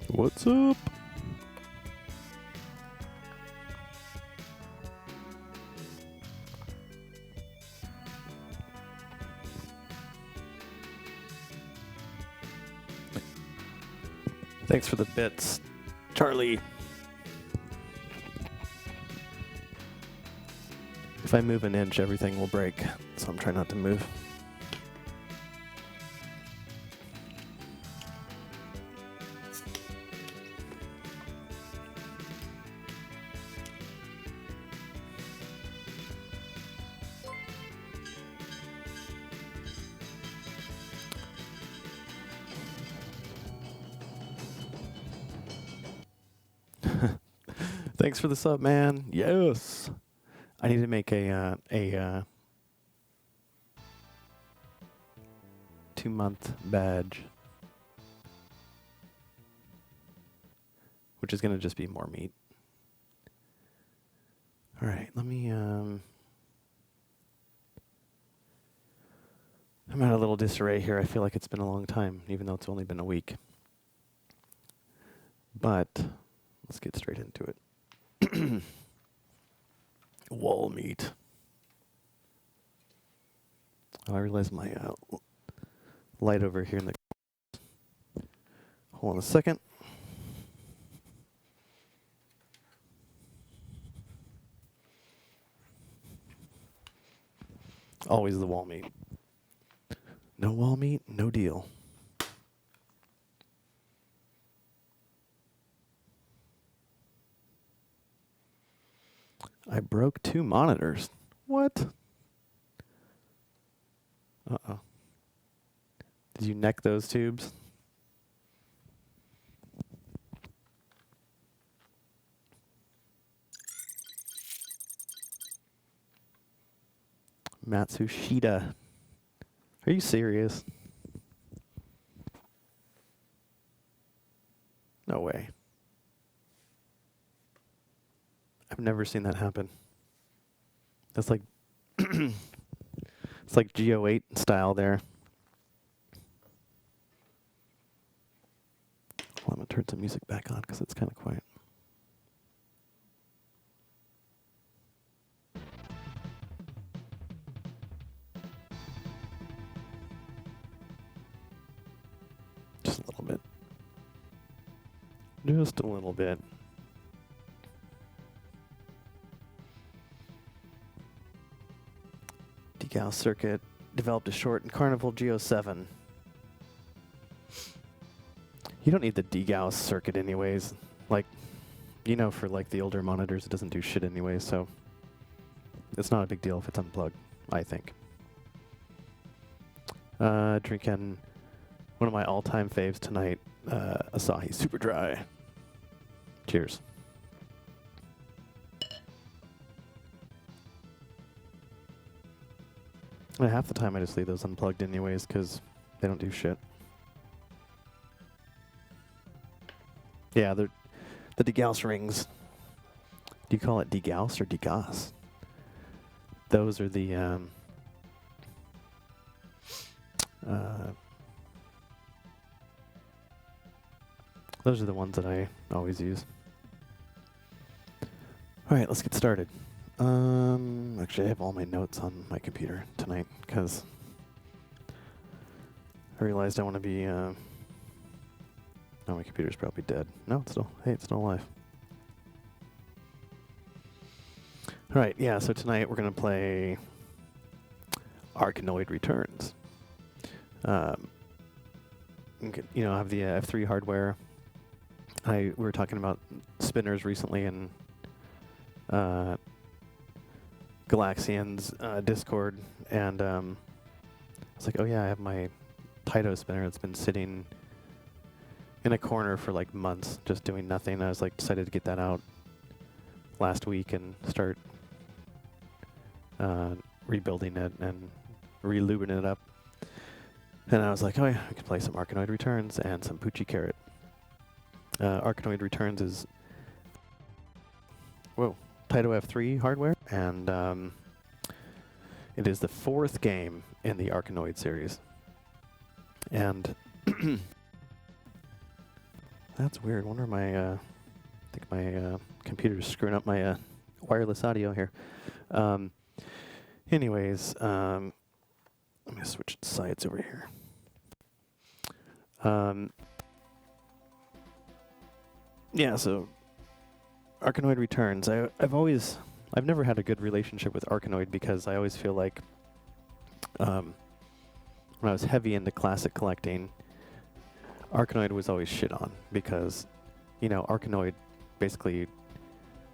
What's up? Thanks for the bits, Charlie. If I move an inch, everything will break, so I'm trying not to move. Thanks for the sub, man. Yes. I need to make a 2-month badge, which is going to just be more meat. All right, let me. I'm at a little disarray here. I feel like it's been a long time, even though it's only been a week. But let's get straight into it. Wall meat. Oh, I realized my light over here in the... Hold on a second. Always the wall meat. No wall meat, no deal. I broke 2 monitors. What? Uh-oh. Did you neck those tubes? Matsushita. Are you serious? No way. I've never seen that happen. That's like it's like Geo8 style there. Well, I'm gonna turn some music back on because it's kind of quiet. Just a little bit. Just a little bit. Gauss circuit developed a short in Carnival Geo7. You don't need the degauss circuit anyways. Like, you know, for like the older monitors, it doesn't do shit anyway, so it's not a big deal if it's unplugged, I think. Drinking one of my all-time faves tonight, Asahi Super Dry. Cheers. And half the time I just leave those unplugged anyways because they don't do shit. Yeah, the degauss rings. Do you call it degauss or degauss? Those are the those are the ones that I always use. All right, let's get started. Actually, I have all my notes on my computer tonight because I realized I want to be. Oh, my computer's probably dead. No, it's still. Hey, it's still alive. All right, yeah. So tonight we're gonna play Arkanoid Returns. You know, I have the F3 hardware. We were talking about spinners recently and. Galaxian's Discord, and it's like, oh yeah, I have my Taito spinner. It's been sitting in a corner for like months, just doing nothing. I was like, decided to get that out last week and start rebuilding it and relubing it up. And I was like, oh yeah, I could play some Arkanoid Returns and some Puchi Carat. Arkanoid Returns is Taito F3 hardware, and it is the 4th game in the Arkanoid series. And That's weird. Wonder my, I think my computer's screwing up my wireless audio here. Anyways, let me switch sides over here. Yeah, so Arkanoid returns. I've never had a good relationship with Arkanoid because I always feel like when I was heavy into classic collecting, Arkanoid was always shit on because, you know, Arkanoid basically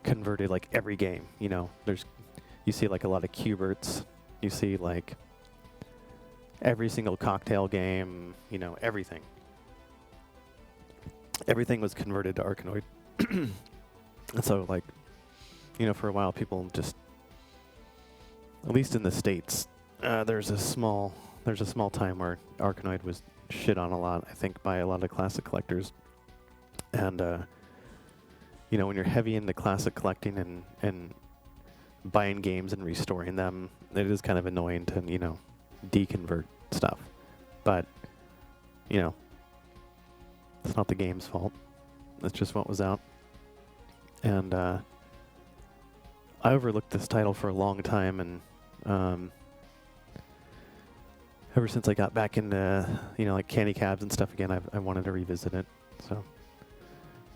converted like every game. You know, you see like a lot of Q*berts, you see like every single cocktail game, you know, everything. Everything was converted to Arkanoid. And so, like, you know, for a while, people just, at least in the States, there's a small time where Arkanoid was shit on a lot, I think, by a lot of classic collectors. And, you know, when you're heavy into classic collecting and buying games and restoring them, it is kind of annoying to, you know, deconvert stuff. But, you know, it's not the game's fault. It's just what was out. And I overlooked this title for a long time, and ever since I got back into, you know, like candy cabs and stuff again, I wanted to revisit it. So,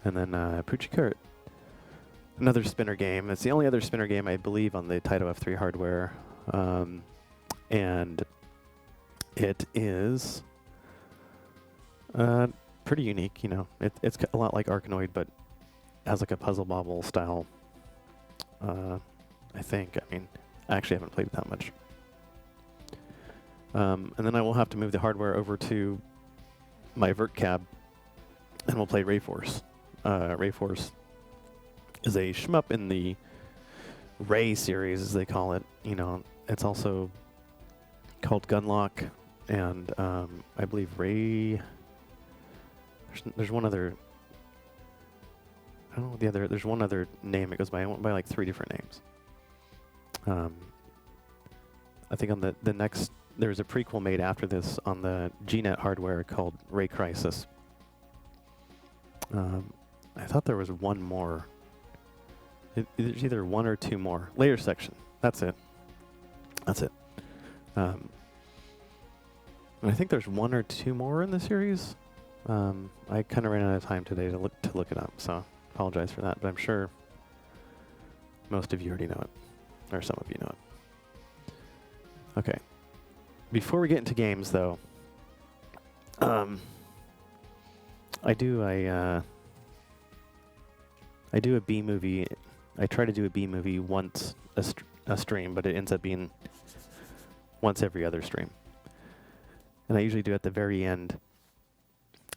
and then Puchi Carat, another spinner game. It's the only other spinner game I believe on the Taito F3 hardware, and it is pretty unique. You know, it's a lot like Arkanoid, but has like a puzzle bobble style. I think. I mean, I actually haven't played it that much. And then I will have to move the hardware over to my Vert cab, and we'll play RayForce. RayForce is a shmup in the Ray series, as they call it. You know, it's also called Gunlock, and I believe Ray. There's one other. I don't know the other. There's one other name it goes by. I went by like 3 different names. I think on the next, there's a prequel made after this on the GNet hardware called Ray Crisis. I thought there was one more. There's either 1 or 2 more. Layer section. That's it. That's it. And I think there's 1 or 2 more in the series. I kind of ran out of time today to look it up, so apologize for that. But I'm sure most of you already know it, or some of you know it. Okay. Before we get into games, though, I do a B movie. I try to do a B movie once a stream, but it ends up being once every other stream. And I usually do it at the very end.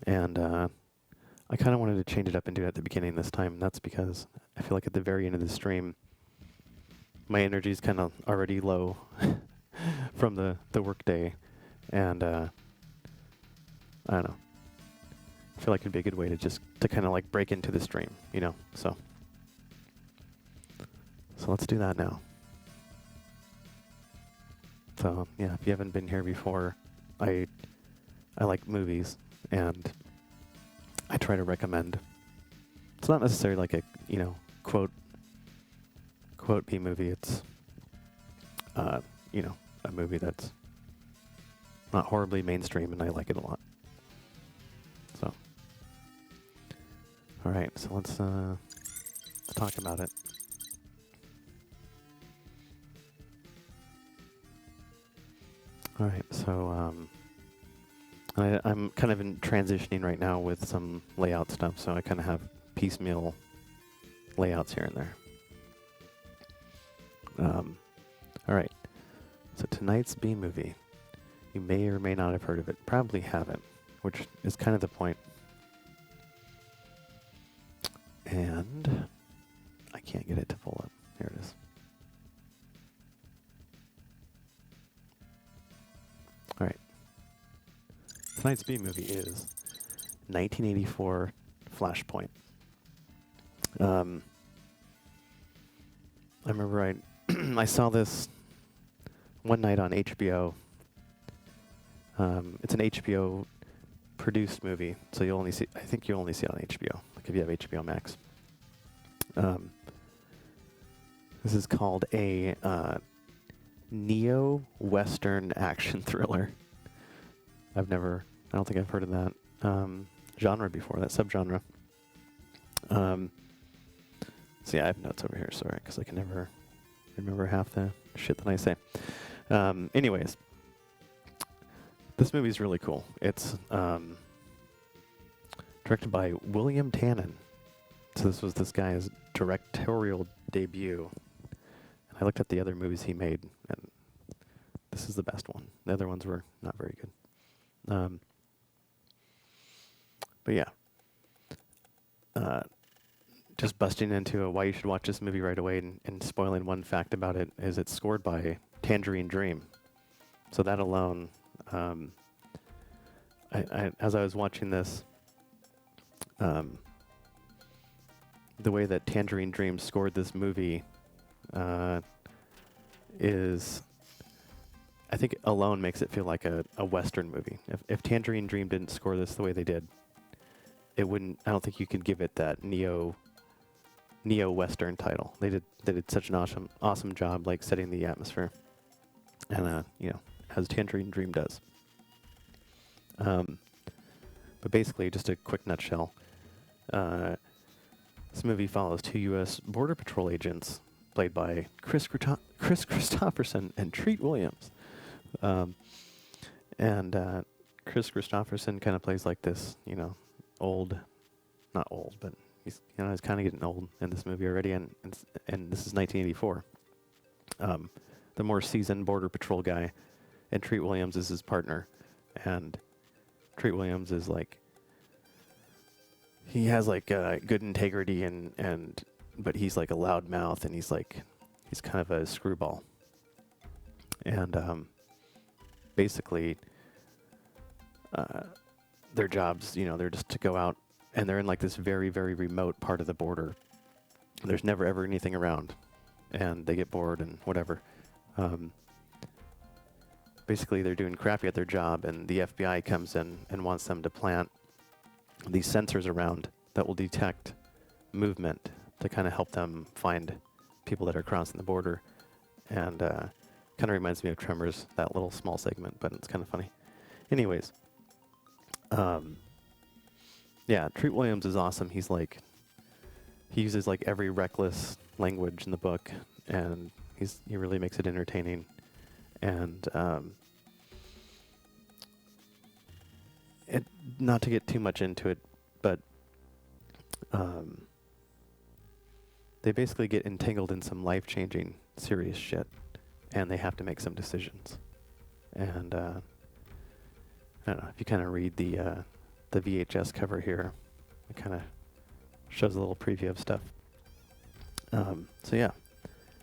And I kind of wanted to change it up and do it at the beginning this time. And that's because I feel like at the very end of the stream, my energy is kind of already low from the work day. And I don't know. I feel like it'd be a good way to kind of like break into the stream, you know. So let's do that now. So yeah, if you haven't been here before, I like movies, and I try to recommend. It's not necessarily like a, you know, quote B movie. It's you know, a movie that's not horribly mainstream, and I like it a lot. So all right, so let's talk about it. All right, so I'm kind of transitioning right now with some layout stuff, so I kind of have piecemeal layouts here and there. All right, so tonight's B movie, you may or may not have heard of it, probably haven't, which is kind of the point. And I can't get it to pull up. Here it is. All right. Tonight's B movie is 1984 Flashpoint. I remember I saw this one night on HBO. It's an HBO produced movie, so you only see. I think you only see it on HBO, like if you have HBO Max. This is called a neo-Western action thriller. I don't think I've heard of that genre before, that subgenre. So yeah, I have notes over here, sorry, because I can never remember half the shit that I say. Anyways, this movie's really cool. It's directed by William Tannen. So this was this guy's directorial debut. And I looked at the other movies he made, and this is the best one. The other ones were not very good. But yeah. Just busting into why you should watch this movie right away and spoiling one fact about it is it's scored by Tangerine Dream. So that alone, as I was watching this, the way that Tangerine Dream scored this movie is, I think alone makes it feel like a Western movie. If Tangerine Dream didn't score this the way they did, it wouldn't. I don't think you could give it that neo-Western title. They did such an awesome job, like setting the atmosphere, and as Tangerine Dream does. But basically, just a quick nutshell. This movie follows 2 U.S. Border Patrol agents, played by Chris Christopherson and Treat Williams. Chris Christopherson kind of plays like this, not old, but he's kind of getting old in this movie already, and this is 1984. The more seasoned Border Patrol guy, and Treat Williams is his partner, and Treat Williams is like, he has like good integrity but he's like a loud mouth, and he's kind of a screwball. And basically, their jobs, they're just to go out, and they're in like this very, very remote part of the border. There's never ever anything around, and they get bored and whatever. Basically, they're doing crappy at their job, and the FBI comes in and wants them to plant these sensors around that will detect movement to kind of help them find people that are crossing the border. And kind of reminds me of Tremors, that little small segment, but it's kind of funny. Anyways, yeah, Treat Williams is awesome. He uses like every reckless language in the book, and he really makes it entertaining. And not to get too much into it, but they basically get entangled in some life-changing, serious shit, and they have to make some decisions. And I don't know, if you kind of read the VHS cover here, it kind of shows a little preview of stuff. So yeah,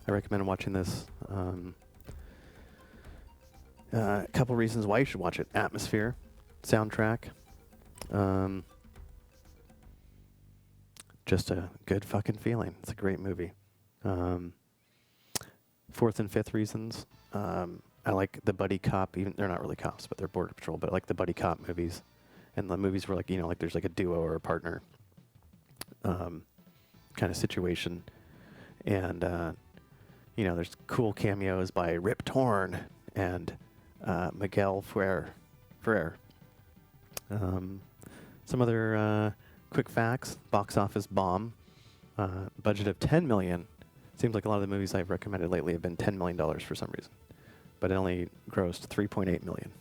I recommend watching this. A couple reasons why you should watch it: atmosphere, soundtrack, just a good fucking feeling. It's a great movie. Fourth and fifth reasons, I like the buddy cop. Even they're not really cops, but they're border patrol. But I like the buddy cop movies, and the movies where like there's like a duo or a partner kind of situation, and there's cool cameos by Rip Torn and Miguel Ferrer. Some other quick facts: box office bomb, budget of $10 million. Seems like a lot of the movies I've recommended lately have been $10 million for some reason, but it only grossed $3.8 million.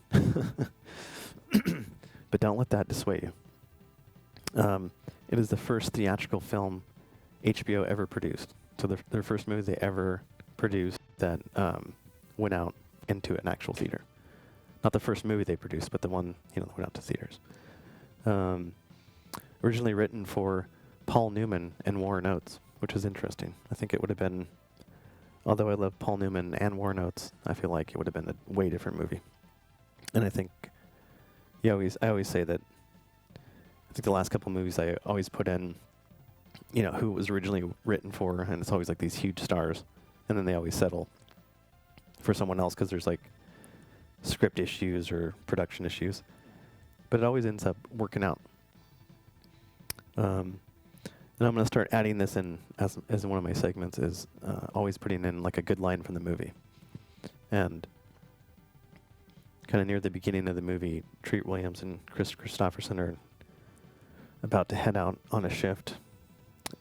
But don't let that dissuade you. It is the first theatrical film HBO ever produced. So their first movie they ever produced that went out into an actual theater. Not the first movie they produced, but the one that went out to theaters. Originally written for Paul Newman and Warren Oates, which is interesting. I think it would have been, although I love Paul Newman and Warren Oates, I feel like it would have been a way different movie. And I think, I always say that, I think the last couple movies I always put in, who it was originally written for, and it's always like these huge stars, and then they always settle for someone else because there's like script issues or production issues. but it always ends up working out. And I'm going to start adding this in as one of my segments, is always putting in like a good line from the movie. And kind of near the beginning of the movie, Treat Williams and Chris Christopherson are about to head out on a shift.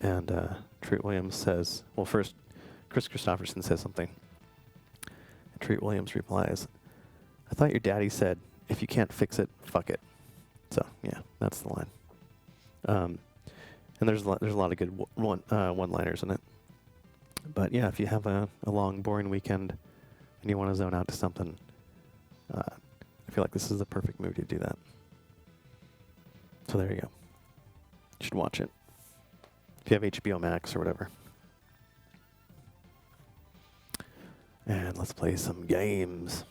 And Treat Williams says, well, first, Chris Christopherson says something. And Treat Williams replies, "I thought your daddy said, if you can't fix it, fuck it." So, yeah, that's the line. And there's a lot of good one-liners in it. But yeah, if you have a long, boring weekend and you want to zone out to something, I feel like this is the perfect movie to do that. So there you go. You should watch it if you have HBO Max or whatever. And let's play some games.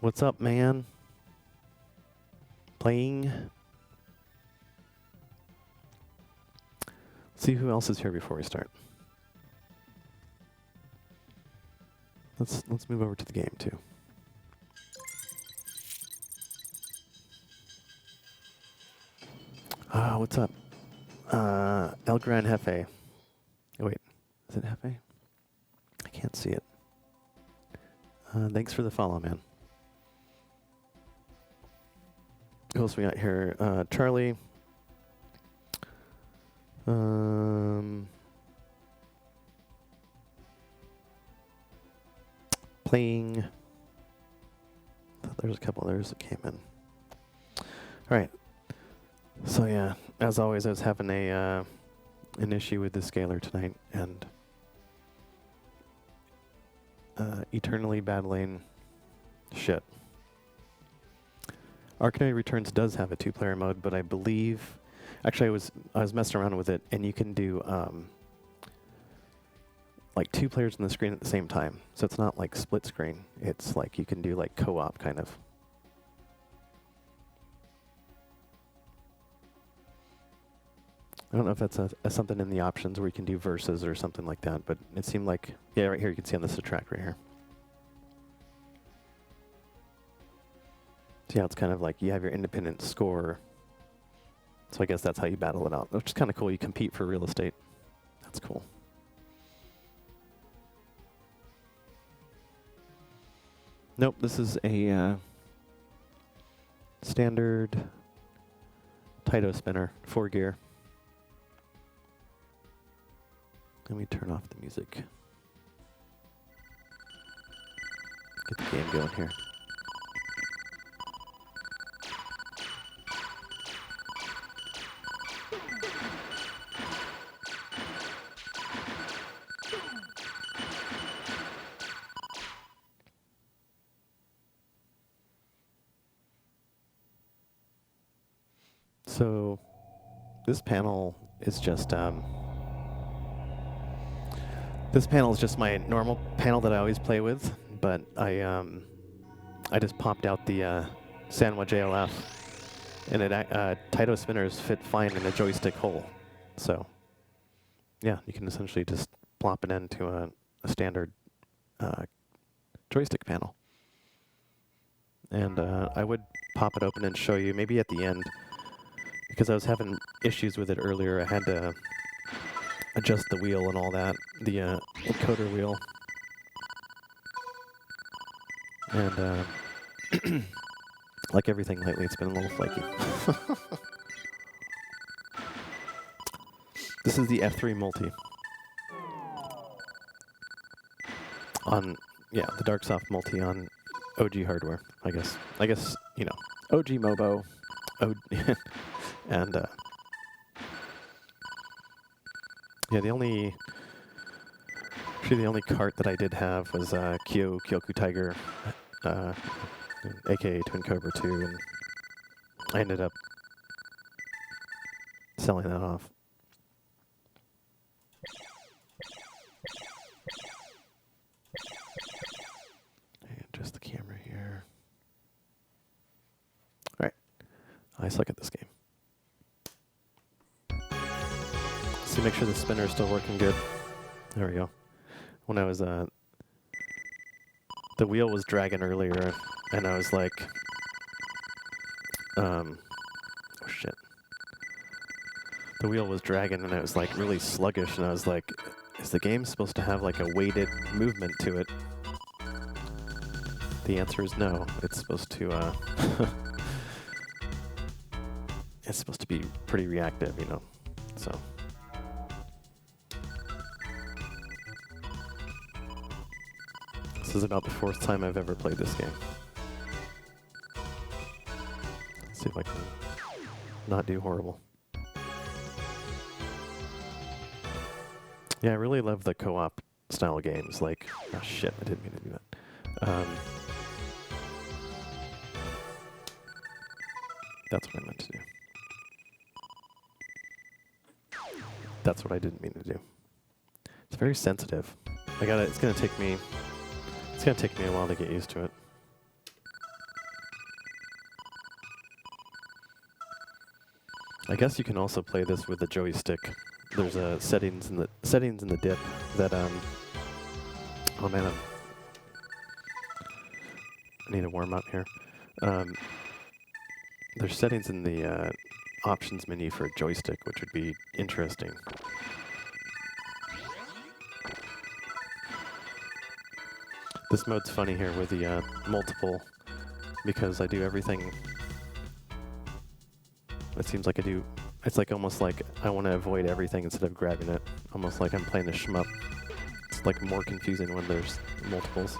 What's up, man? Playing. See who else is here before we start. Let's move over to the game too. What's up? El Gran Jefe. Oh, wait, is it Jefe? I can't see it. Thanks for the follow, man. Who else we got here? Charlie. Playing. There's a couple others that came in. All right. So yeah, as always, I was having an issue with the scaler tonight, and eternally battling shit. Arkanoid Returns does have a 2-player mode, but I believe, actually, I was messing around with it, and you can do like 2 players on the screen at the same time. So it's not like split screen. It's like you can do like co-op kind of. I don't know if that's something in the options where you can do versus or something like that, but it seemed like, yeah, right here you can see on this track right here. So yeah, it's kind of like you have your independent score. So I guess that's how you battle it out, which is kind of cool. You compete for real estate. That's cool. Nope, this is a standard Taito spinner, 4-gear. Let me turn off the music. Get the game going here. So this panel is just my normal panel that I always play with, but I just popped out the Sanwa JLF, and it Taito spinners fit fine in a joystick hole. So yeah, you can essentially just plop it into a standard joystick panel. And I would pop it open and show you maybe at the end, because I was having issues with it earlier. I had to adjust the wheel and all that, the encoder wheel. And like everything lately, it's been a little flaky. This is the F3 Multi. On, yeah, the Darksoft Multi on OG hardware, I guess. I guess, you know, OG Mobo, and yeah, the only cart that I did have was Kyoku Tiger, aka Twin Cobra 2, and I ended up selling that off. And just the camera here. All right, I suck at this game. To make sure the spinner is still working good. There we go. When I was, the wheel was dragging earlier, and I was like, oh shit. The wheel was dragging and it was like really sluggish, and I was like, is the game supposed to have like a weighted movement to it? The answer is no. It's supposed to it's supposed to be pretty reactive, you know. So this is about the 4th time I've ever played this game. Let's see if I can not do horrible. Yeah, I really love the co-op style games. Like, oh shit, I didn't mean to do that. That's what I meant to do. That's what I didn't mean to do. It's very sensitive. It's gonna take me a while to get used to it. I guess you can also play this with the joystick. There's settings in the dip that oh man, I need to warm up here. There's settings in the options menu for a joystick, which would be interesting. This mode's funny here with the multiple, because I do everything. It seems like I do. It's like almost like I want to avoid everything instead of grabbing it. Almost like I'm playing a shmup. It's like more confusing when there's multiples.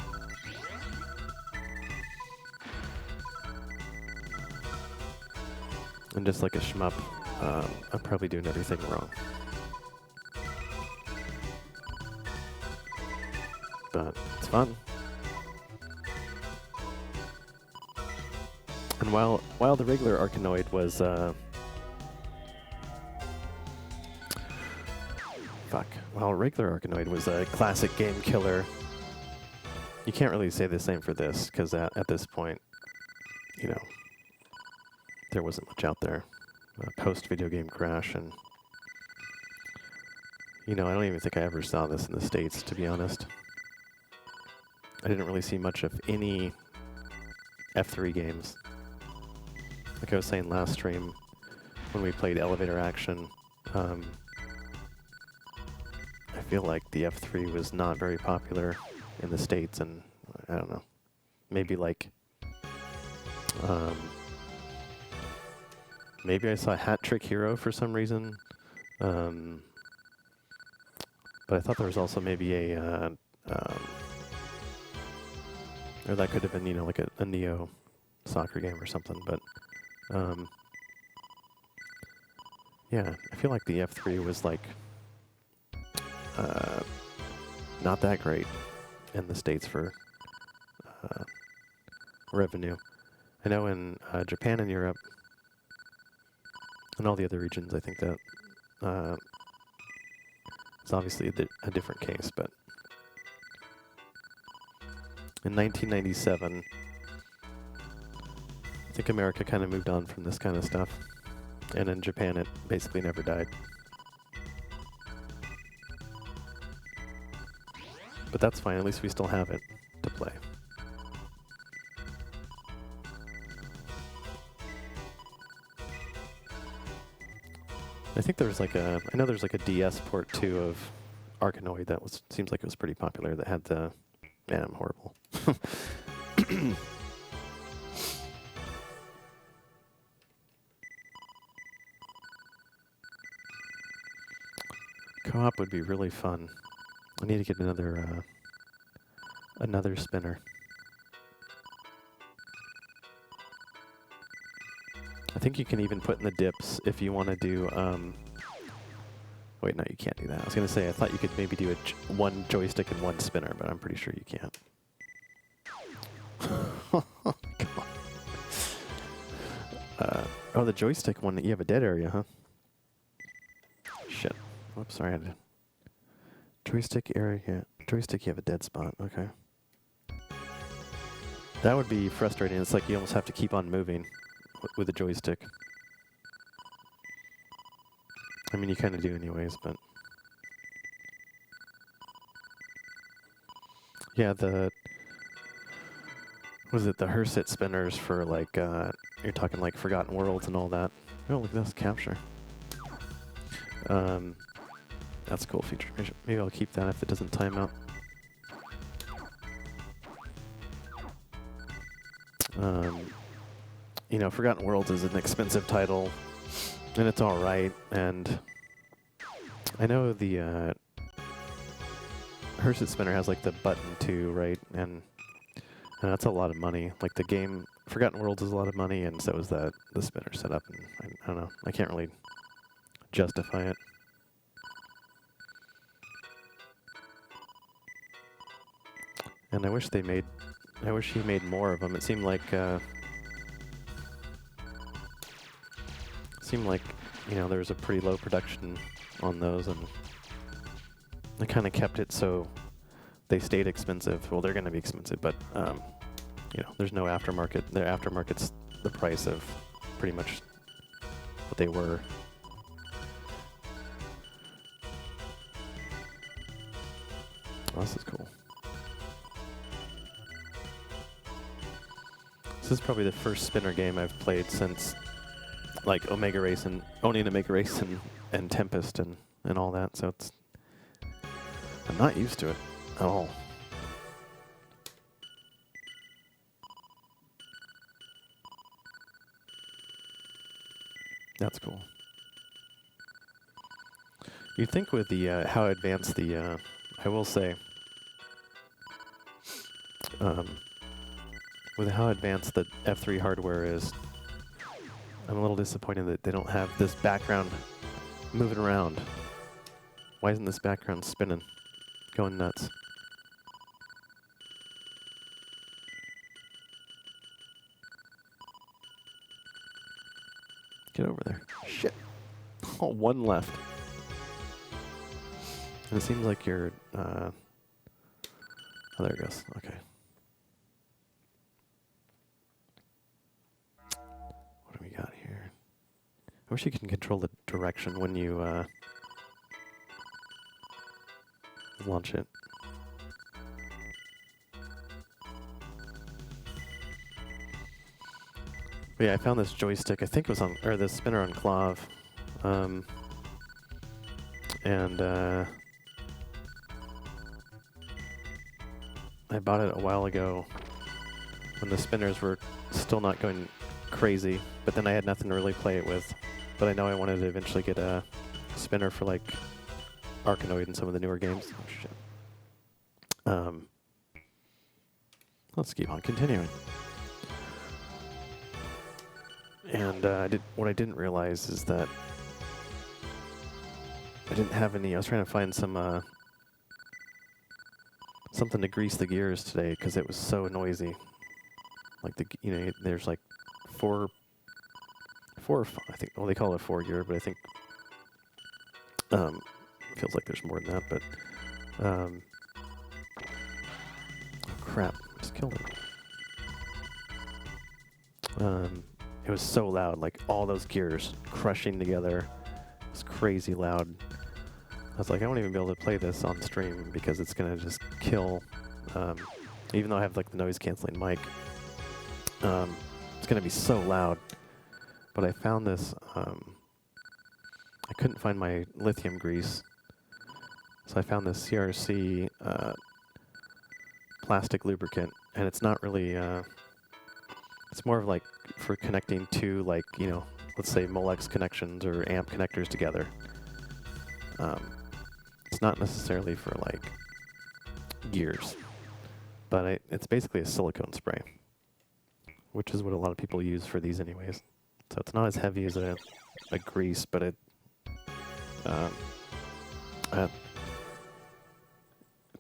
And just like a shmup, I'm probably doing everything wrong. But it's fun. And while the regular Arkanoid was while regular Arkanoid was a classic game killer, you can't really say the same for this, because at this point, you know, there wasn't much out there. Post-video game crash, and you know, I don't even think I ever saw this in the States, to be honest. I didn't really see much of any F3 games. Like I was saying last stream, when we played Elevator Action, I feel like the F3 was not very popular in the States, and I don't know, maybe like, maybe I saw Hat Trick Hero for some reason, but I thought there was also maybe a, or that could have been, you know, like a Neo soccer game or something, but, yeah, I feel like the F3 was like, not that great in the States for revenue. I know in Japan and Europe and all the other regions, I think that it's obviously a different case, but in 1997, I think America kind of moved on from this kind of stuff, and in Japan it basically never died. But that's fine, at least we still have it to play. I think there's like I know there's like a DS port too of Arkanoid that seems like it was pretty popular, that had the, man, I'm horrible. Co-op would be really fun. I need to get another spinner. I think you can even put in the dips if you want to do, wait, no, you can't do that. I was going to say, I thought you could maybe do one joystick and one spinner, but I'm pretty sure you can't. Oh, the joystick one, you have a dead area, huh? Shit. Whoops, sorry, I had to... Joystick area, joystick, you have a dead spot, okay. That would be frustrating. It's like you almost have to keep on moving with a joystick. I mean, you kind of do anyways, but... Yeah, Was it the Hersit spinners for like, you're talking like Forgotten Worlds and all that. Oh, look at this capture. That's a cool feature. Maybe I'll keep that if it doesn't time out. You know, Forgotten Worlds is an expensive title, and it's all right. And I know the Hersit spinner has like the button too, right? And that's a lot of money. Like the game Forgotten Worlds is a lot of money, and so is the spinner setup. And I don't know. I can't really justify it. And I wish he made more of them. It seemed like you know, there was a pretty low production on those, and they kind of kept it so they stayed expensive. Well, they're going to be expensive, but you know, there's no aftermarket. Their aftermarket's the price of pretty much what they were. Oh, this is cool. This is probably the first spinner game I've played since like Omega Race and owning Omega Race and Tempest and all that, so I'm not used to it at all. That's cool. You'd think with the how advanced the I will say with how advanced the F3 hardware is, I'm a little disappointed that they don't have this background moving around. Why isn't this background spinning? Going nuts. Get over there. Shit. Oh, one left. And it seems like you're, oh, there it goes. Okay. What do we got here? I wish you can control the direction when you, launch it. But yeah, I found this joystick. I think it was on, or the spinner on Clav. And I bought it a while ago when the spinners were still not going crazy, but then I had nothing to really play it with. But I know I wanted to eventually get a spinner for like Arkanoid and some of the newer games. Oh shit. Let's keep on continuing. And what I didn't realize is that I didn't have any. I was trying to find some something to grease the gears today because it was so noisy. Like there's like four or five, I think. Well, they call it a 4-gear, but I think feels like there's more than that. But oh crap! I just killed it. It was so loud, like all those gears crushing together. It was crazy loud. I was like, I won't even be able to play this on stream because it's gonna just kill. Even though I have like the noise canceling mic, it's gonna be so loud. But I found this. I couldn't find my lithium grease, so I found this CRC plastic lubricant, and it's not really. It's more of like for connecting two, like, you know, let's say Molex connections or amp connectors together. It's not necessarily for like gears, but it's basically a silicone spray, which is what a lot of people use for these anyways. So it's not as heavy as a grease, but it's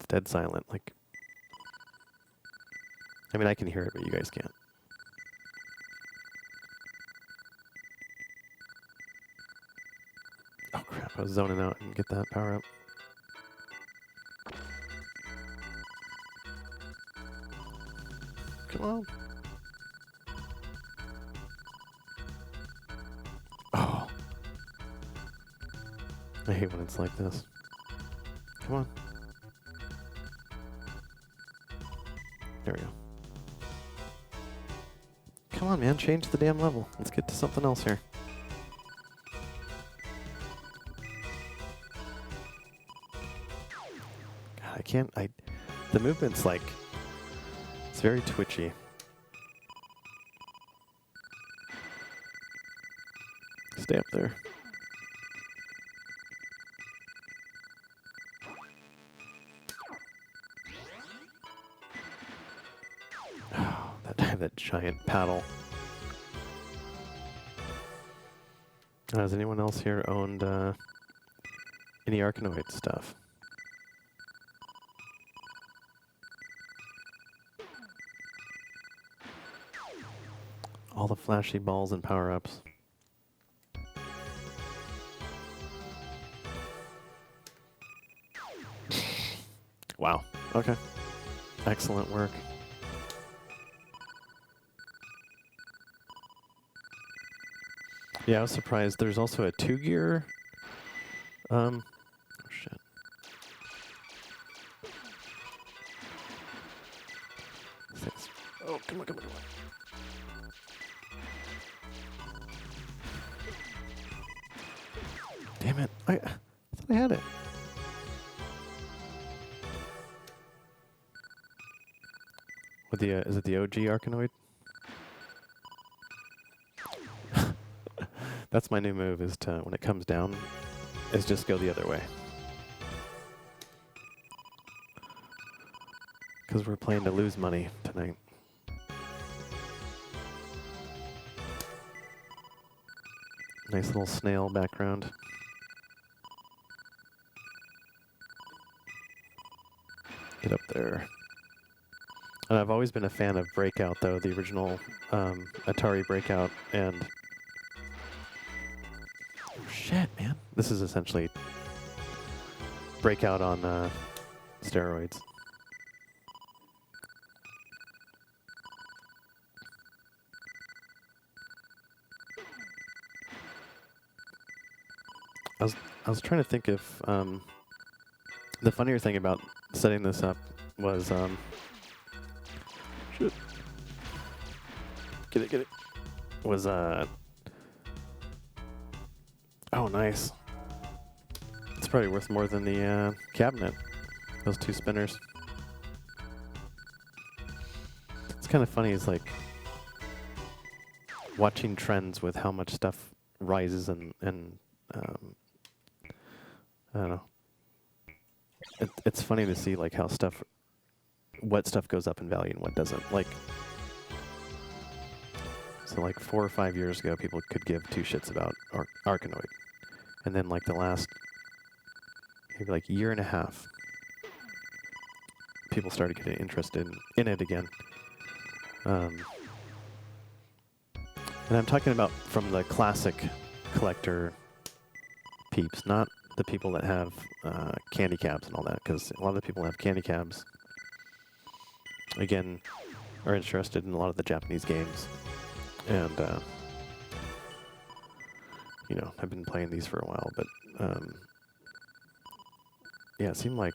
dead silent. Like, I mean, I can hear it, but you guys can't. Oh crap, I was zoning out and get that power up. Come on. Oh. I hate when it's like this. Come on. There we go. come on, man, change the damn level. Let's get to something else here. God, I can't, the movement's like, it's very twitchy. Stay up there. Oh, that giant paddle. Has anyone else here owned any Arkanoid stuff? All the flashy balls and power-ups. Wow. Okay. Excellent work. Yeah, I was surprised. There's also a 2-gear. Oh shit. Six. Oh, come on, come on, come on. Damn it. I thought I had it. With the, is it the OG Arkanoid? That's my new move, is to, when it comes down, is just go the other way. Because we're playing to lose money tonight. Nice little snail background. Get up there. And I've always been a fan of Breakout, though, the original Atari Breakout, and... Oh, shit, man. This is essentially Breakout on steroids. I was trying to think if the funnier thing about setting this up was shit. Get it. Was oh, nice. It's probably worth more than the cabinet. Those 2 spinners. It's kind of funny. It's like watching trends with how much stuff rises and I don't know. It's funny to see like how what stuff goes up in value and what doesn't. Like, so like 4 or 5 years ago, people could give 2 shits about Arkanoid, and then like the last maybe like year and a half, people started getting interested in it again. And I'm talking about from the classic collector peeps, not the people that have candy cabs and all that, because a lot of the people that have candy cabs, again, are interested in a lot of the Japanese games. And, you know, I've been playing these for a while, but, yeah, it seemed like,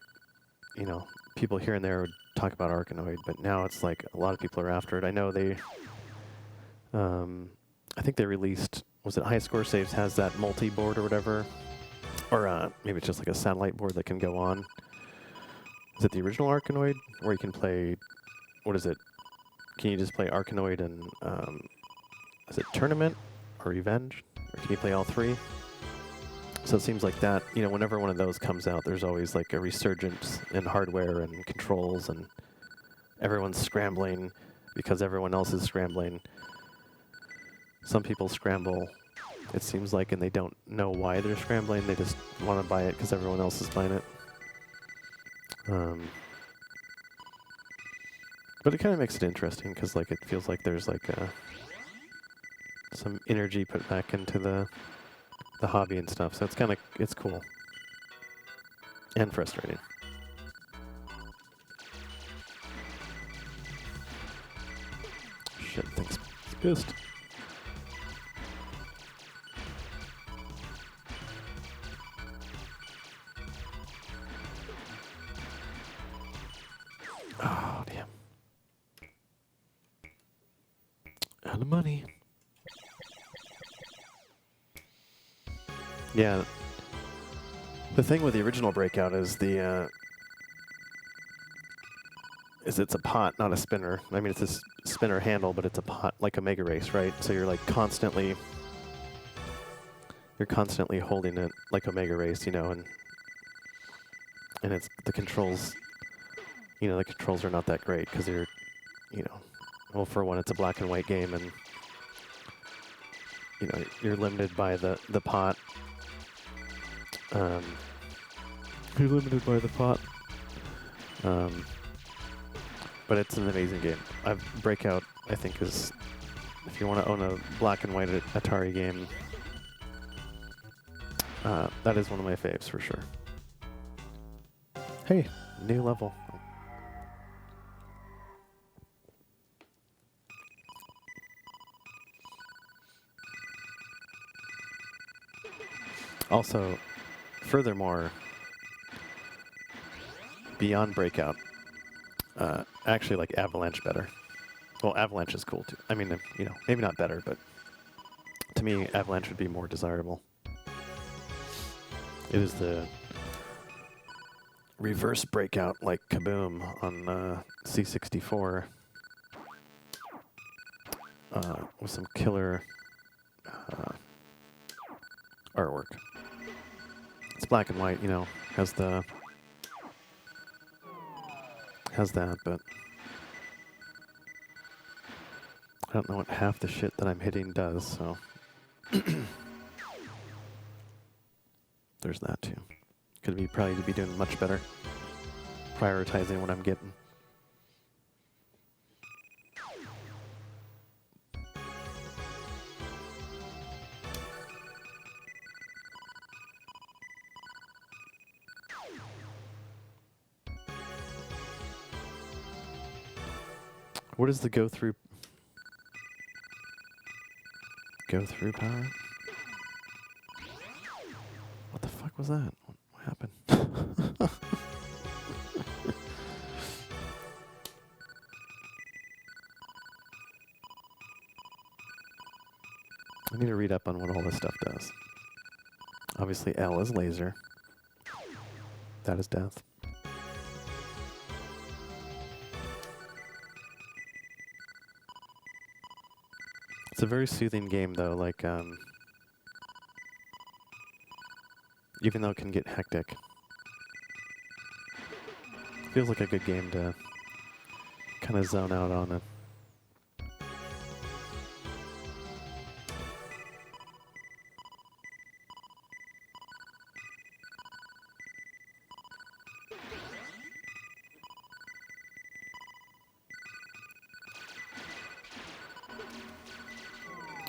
you know, people here and there would talk about Arkanoid, but now it's like a lot of people are after it. I know they, I think they released, was it High Score Saves has that multi-board or whatever? Or maybe it's just like a satellite board that can go on. Is it the original Arkanoid? Where you can play, what is it? Can you just play Arkanoid and, is it Tournament or Revenge? Or can you play all 3? So it seems like that, you know, whenever one of those comes out, there's always like a resurgence in hardware and controls, and everyone's scrambling because everyone else is scrambling. Some people scramble, it seems like, and they don't know why they're scrambling. They just want to buy it because everyone else is buying it. But it kind of makes it interesting because, like, it feels like there's like some energy put back into the hobby and stuff. So it's kind of, it's cool and frustrating. Shit, thing's pissed. Oh, damn. Out of money. Yeah. The thing with the original Breakout is it's a pot, not a spinner. I mean, it's a spinner handle, but it's a pot, like a Mega Race, right? So you're like constantly holding it like a Mega Race, you know, and it's the controls. You know, the controls are not that great because you're, you know, well, for one, it's a black and white game, and you know, you're limited by the pot. You're limited by the pot. But it's an amazing game. Breakout, I think, is, if you want to own a black and white Atari game, that is one of my faves for sure. Hey, new level. Also, furthermore, beyond Breakout, I actually like Avalanche better. Well, Avalanche is cool too. I mean, you know, maybe not better, but to me, Avalanche would be more desirable. It is the reverse Breakout, like Kaboom on C64, with some killer artwork. It's black and white, you know, has that, but I don't know what half the shit that I'm hitting does, so there's that too. Could probably be doing much better, prioritizing what I'm getting. What is the go through power? What the fuck was that? What happened? I need to read up on what all this stuff does. Obviously L is laser. That is death. It's a very soothing game, though. Like, even though it can get hectic, feels like a good game to kind of zone out on it.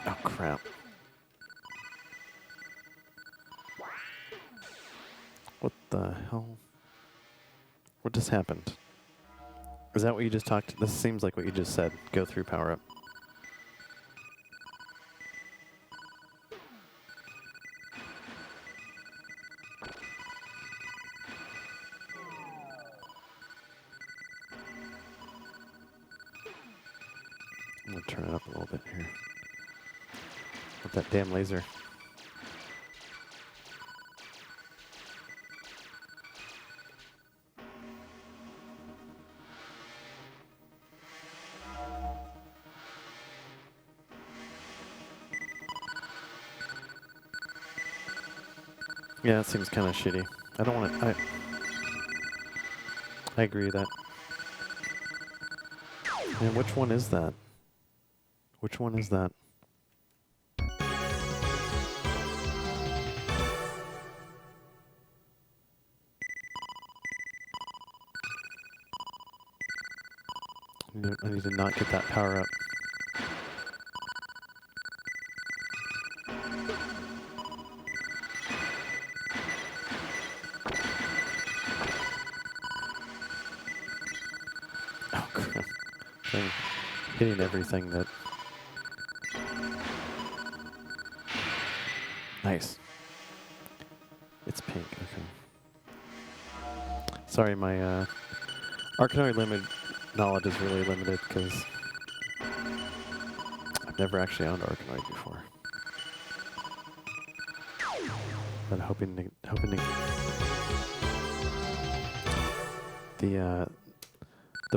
Oh, crap. What the hell? What just happened? Is that what you just talked? This seems like what you just said. Go through power up. I'm going to turn it up a little bit here. With that damn laser. Yeah, it seems kind of shitty. I don't want to... I agree with that. Man, which one is that? Which one is that? I need to not get that power up. Oh, crap. I'm hitting everything that... Nice. It's pink, okay. Sorry, my Arkanoid knowledge is really limited because Never actually owned Arkanoid before. But hoping to the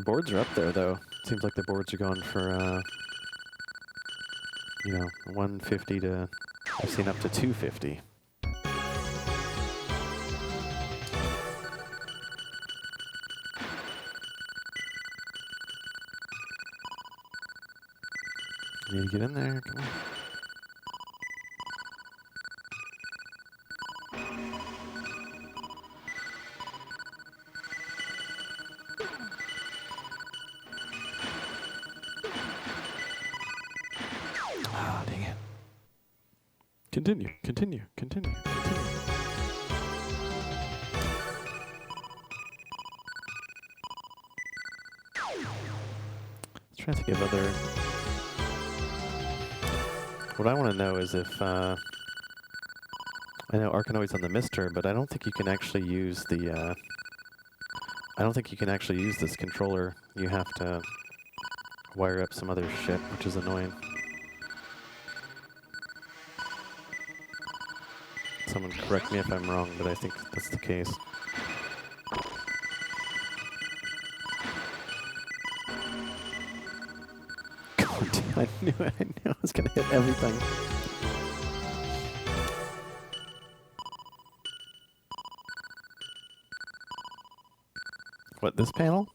boards are up there though. Seems like the boards are going for you know, 150 to, I've seen up to 250. You need to get in there, come on. Ah, dang it. Continue, continue, continue, continue. Let's try to think of other... What I want to know is if, I know Arkanoid's on the Mister, but I don't think you can actually use the, I don't think you can actually use this controller. You have to wire up some other shit, which is annoying. Someone correct me if I'm wrong, but I think that's the case. God damn, I knew I was gonna hit everything. What, this panel?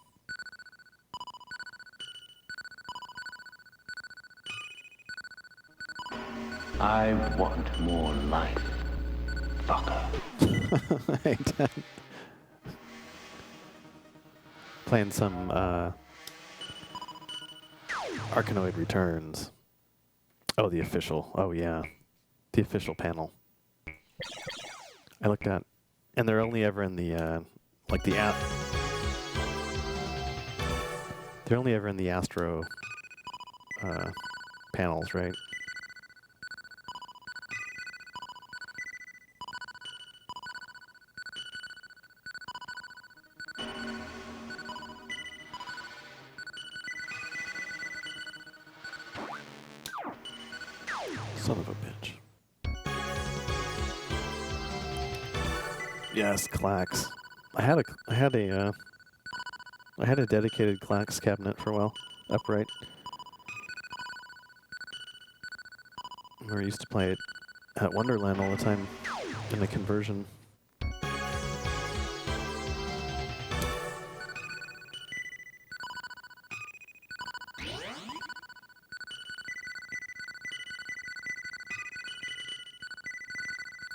I want more life, fucker. Hey, Dad. Playing some, Arkanoid Returns. Oh, the official. Oh, yeah. The official panel. I looked at... And they're only ever in the, like the app... They're only ever in the Astro, panels, right? Son of a bitch. Yes, clacks. I had a dedicated clacks cabinet for a while, upright. Where I used to play it at Wonderland all the time in the conversion.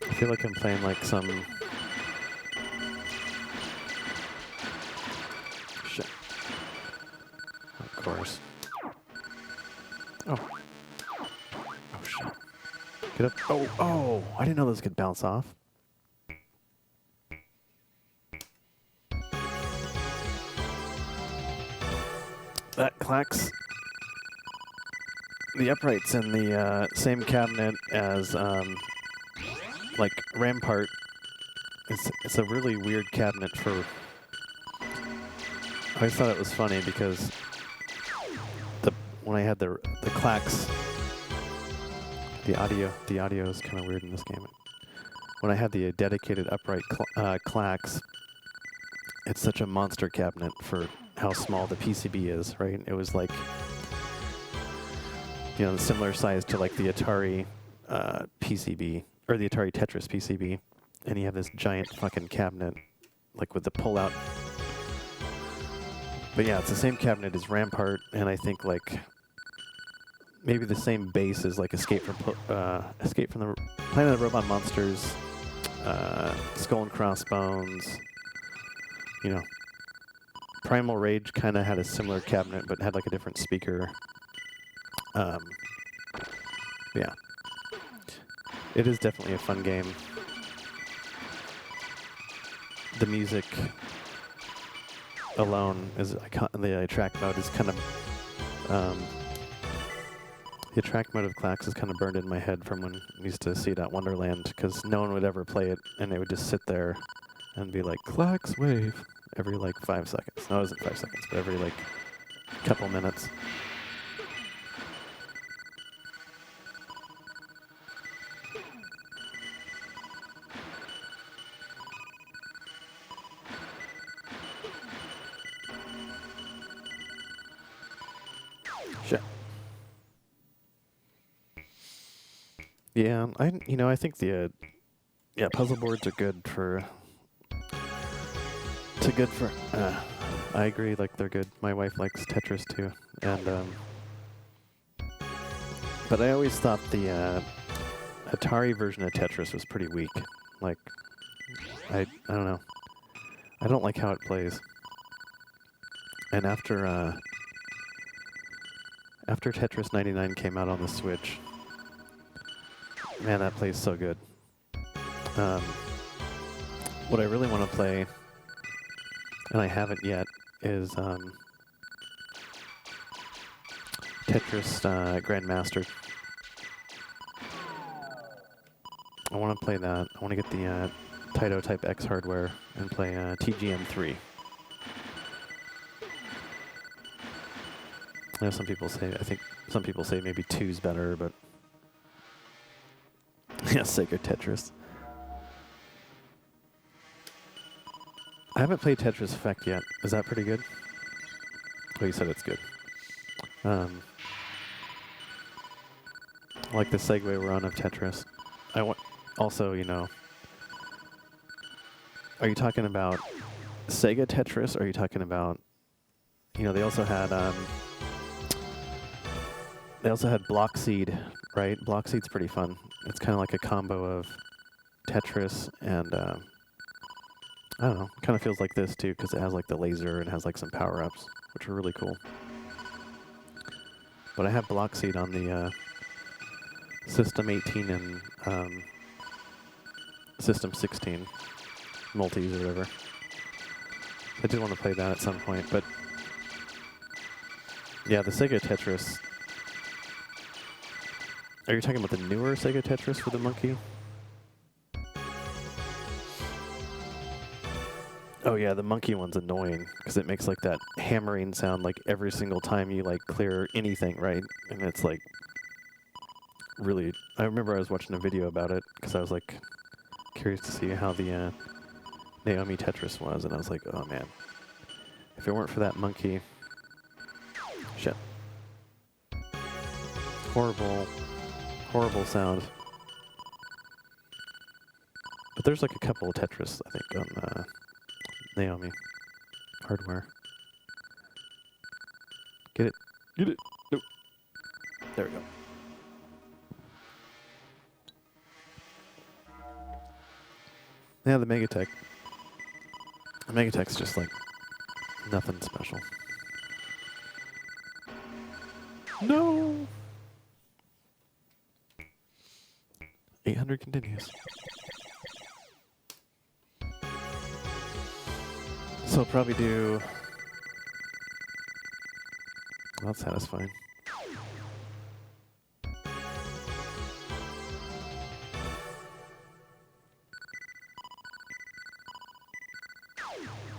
I feel like I'm playing like some... Shit. Of course. Oh. Oh, shit. Get up. Oh, oh! I didn't know those could bounce off. That clacks. The upright's in the same cabinet as... like Rampart. It's a really weird cabinet for... I always thought it was funny because when I had the clacks, the audio is kind of weird in this game. When I had the dedicated upright clacks, it's such a monster cabinet for how small the PCB is, right? It was like, you know, similar size to like the Atari PCB. Or the Atari Tetris PCB, and you have this giant fucking cabinet, like with the pull-out. But yeah, it's the same cabinet as Rampart, and I think like maybe the same base as like Escape from the Planet of the Robot Monsters, Skull and Crossbones. You know, Primal Rage kind of had a similar cabinet, but had like a different speaker. Yeah. It is definitely a fun game. The music alone is the track mode is kind of the track mode of Clacks is kind of burned in my head from when I used to see it at Wonderland, because no one would ever play it, and it would just sit there and be like Clacks wave every like 5 seconds. No, it wasn't 5 seconds, but every like couple minutes. Yeah, I think the yeah, puzzle boards are good for. It's a good for. I agree. Like they're good. My wife likes Tetris too, and but I always thought the Atari version of Tetris was pretty weak. Like, I don't know. I don't like how it plays. And after Tetris 99 came out on the Switch, man, that plays so good. What I really want to play, and I haven't yet, is Tetris Grandmaster. I want to play that. I want to get the Taito Type X hardware and play TGM3. I know some people say, I think some people say maybe 2's better, but yeah, Sega Tetris. I haven't played Tetris Effect yet. Is that pretty good? Oh, you said it's good. I like the segue we're on of Tetris. I want also, are you talking about Sega Tetris, or are you talking about, they also had Block Seed, right? Block Seed's pretty fun. It's kind of like a combo of Tetris and, I don't know, it kind of feels like this too, because it has like the laser and has like some power-ups, which are really cool. But I have Block Seed on the System 18 and System 16 multis or whatever. I did want to play that at some point, but yeah, the Sega Tetris. Are you talking about the newer Sega Tetris for the monkey? Oh yeah, the monkey one's annoying because it makes like that hammering sound like every single time you like clear anything, right? And it's like really. I remember I was watching a video about it because I was like curious to see how the Naomi Tetris was, and I was like, oh man, if it weren't for that monkey, shit, horrible sound. But there's like a couple of Tetris, I think, on Naomi hardware. Get it. Nope. There we go. Yeah, the Megatech. The Megatech's just like nothing special. No! 800 continues. So I'll probably do... Well, that's satisfying.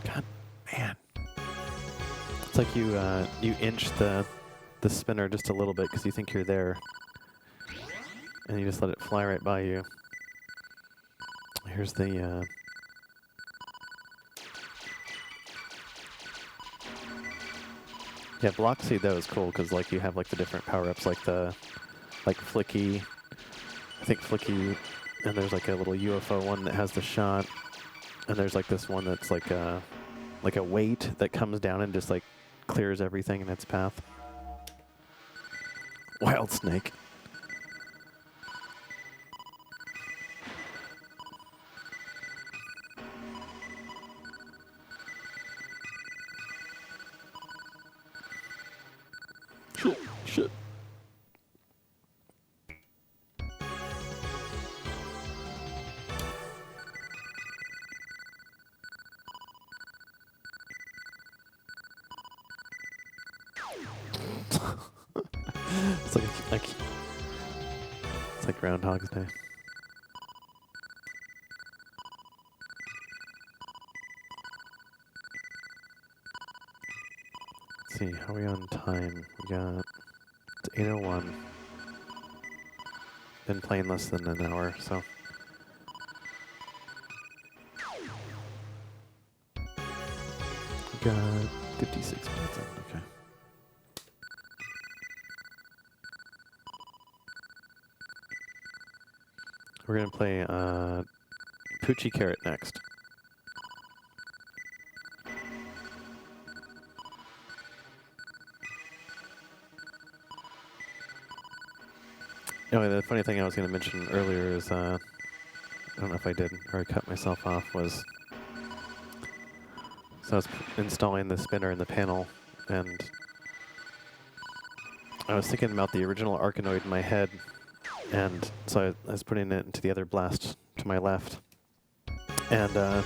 God, man. It's like you inch the spinner just a little bit because you think you're there. And you just let it fly right by you. Here's the... Yeah, Block Seed, though, is cool, because, like, you have, like, the different power-ups, like the, like, Flicky, I think Flicky, and there's, like, a little UFO one that has the shot, and there's, like, this one that's, like a weight that comes down and just, like, clears everything in its path. Wild Snake. Shit. It's like Groundhog's Day. Let's see, how are we on time? We got... It's 8:01. Been playing less than an hour, so... We got 56 minutes in, okay. We're going to play Puchi Carat next. Anyway, the funny thing I was going to mention earlier is, I don't know if I did or I cut myself off, was so I was installing the spinner in the panel, and I was thinking about the original Arkanoid in my head, and so I was putting it into the other blast to my left, and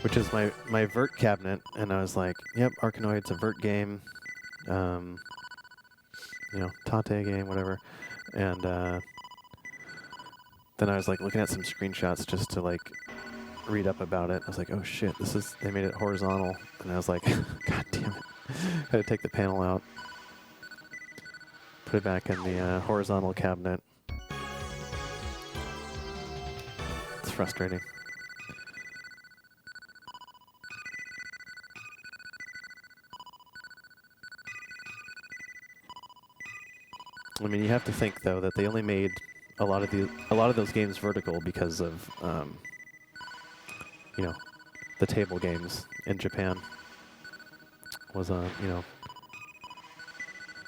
which is my vert cabinet, and I was like, yep, Arkanoid's a vert game, you know, Tate game, whatever, and then I was like looking at some screenshots just to like read up about it. I was like, oh shit, they made it horizontal, and I was like, god damn it, had to take the panel out, put it back in the horizontal cabinet. It's frustrating. I mean, you have to think though that they only made a lot of those games vertical because of you know, the table games in Japan. Was you know,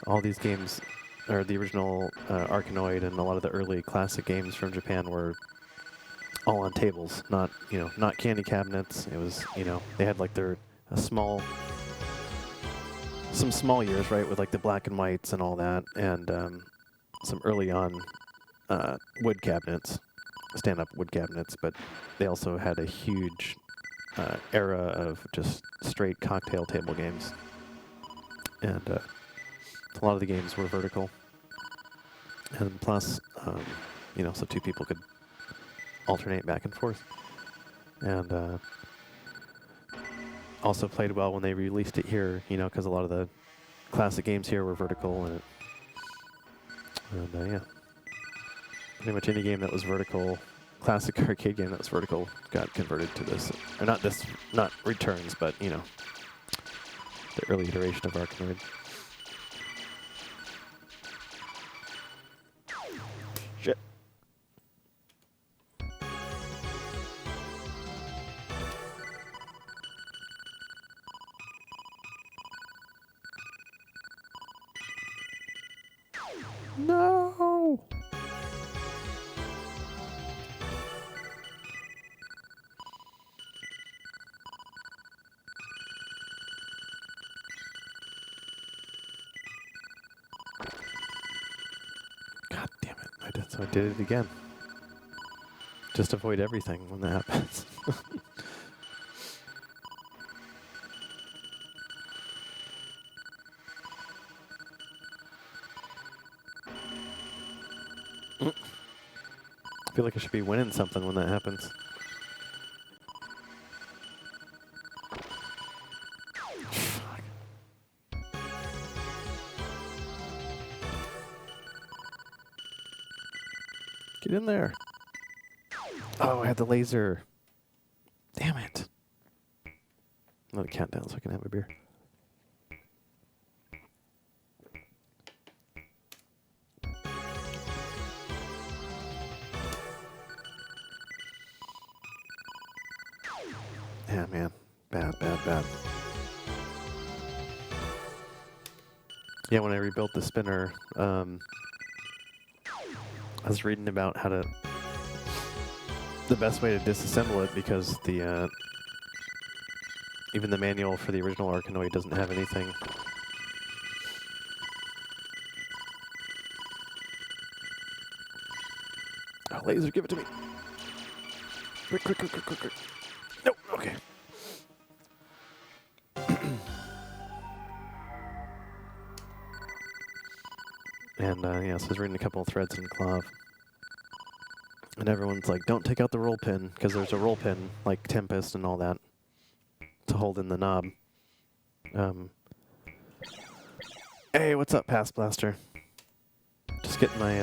all these games, or the original Arkanoid and a lot of the early classic games from Japan were all on tables, not, you know, not candy cabinets. It was, you know, they had like some small years, right, with like the black and whites and all that, and some early on wood cabinets, stand-up wood cabinets, but they also had a huge era of just straight cocktail table games, and a lot of the games were vertical, and plus, you know, so two people could alternate back and forth, and also played well when they released it here, you know, because a lot of the classic games here were vertical, and yeah, pretty much any game that was vertical, classic arcade game that was vertical, got converted to this, or not this, not Returns, but, you know, the early iteration of Arkanoid. Shit. No! God damn it. I did it again. Just avoid everything when that happens. I feel like I should be winning something when that happens. Fuck. Get in there. Oh, I had the laser. Damn it. Let it count down so I can have a beer. Yeah, man. Bad. Yeah, when I rebuilt the spinner, I was reading about how to... the best way to disassemble it, because the even the manual for the original Arkanoid doesn't have anything. Oh, laser, give it to me. Quick. Nope, okay. And, yeah, so I was reading a couple of threads in Clav. And everyone's like, don't take out the roll pin, because there's a roll pin, like Tempest and all that, to hold in the knob. Hey, what's up, Pass Blaster? Just getting my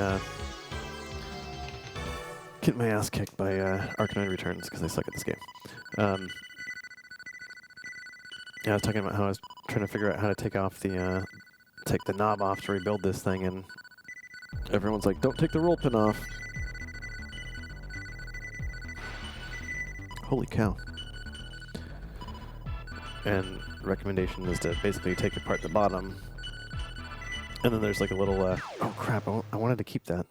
ass kicked by Arkanoid Returns, because I suck at this game. Yeah, I was talking about how I was trying to figure out how to take the knob off to rebuild this thing, and everyone's like, don't take the roll pin off. Holy cow. And recommendation is to basically take apart the bottom. And then there's like a little, oh crap, I wanted to keep that.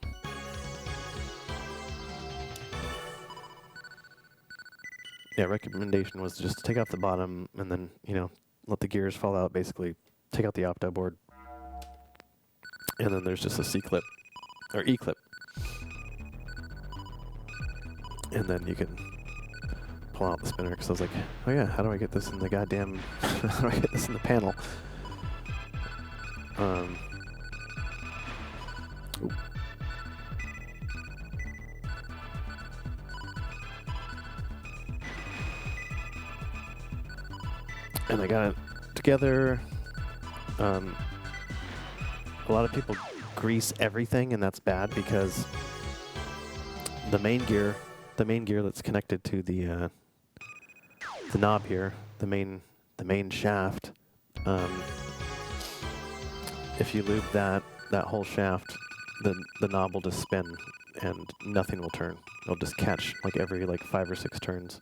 Yeah, recommendation was just to take off the bottom and then, you know, let the gears fall out, basically take out the opto board. And then there's just a C-clip, or E-clip. And then you can pull out the spinner, because I was like, oh yeah, how do I get this in the goddamn, how do I get this in the panel? Ooh. And I got it together. A lot of people grease everything, and that's bad because the main gear that's connected to the knob here, the main shaft. If you lube that whole shaft, the knob will just spin and nothing will turn. It'll just catch like every 5 or 6 turns.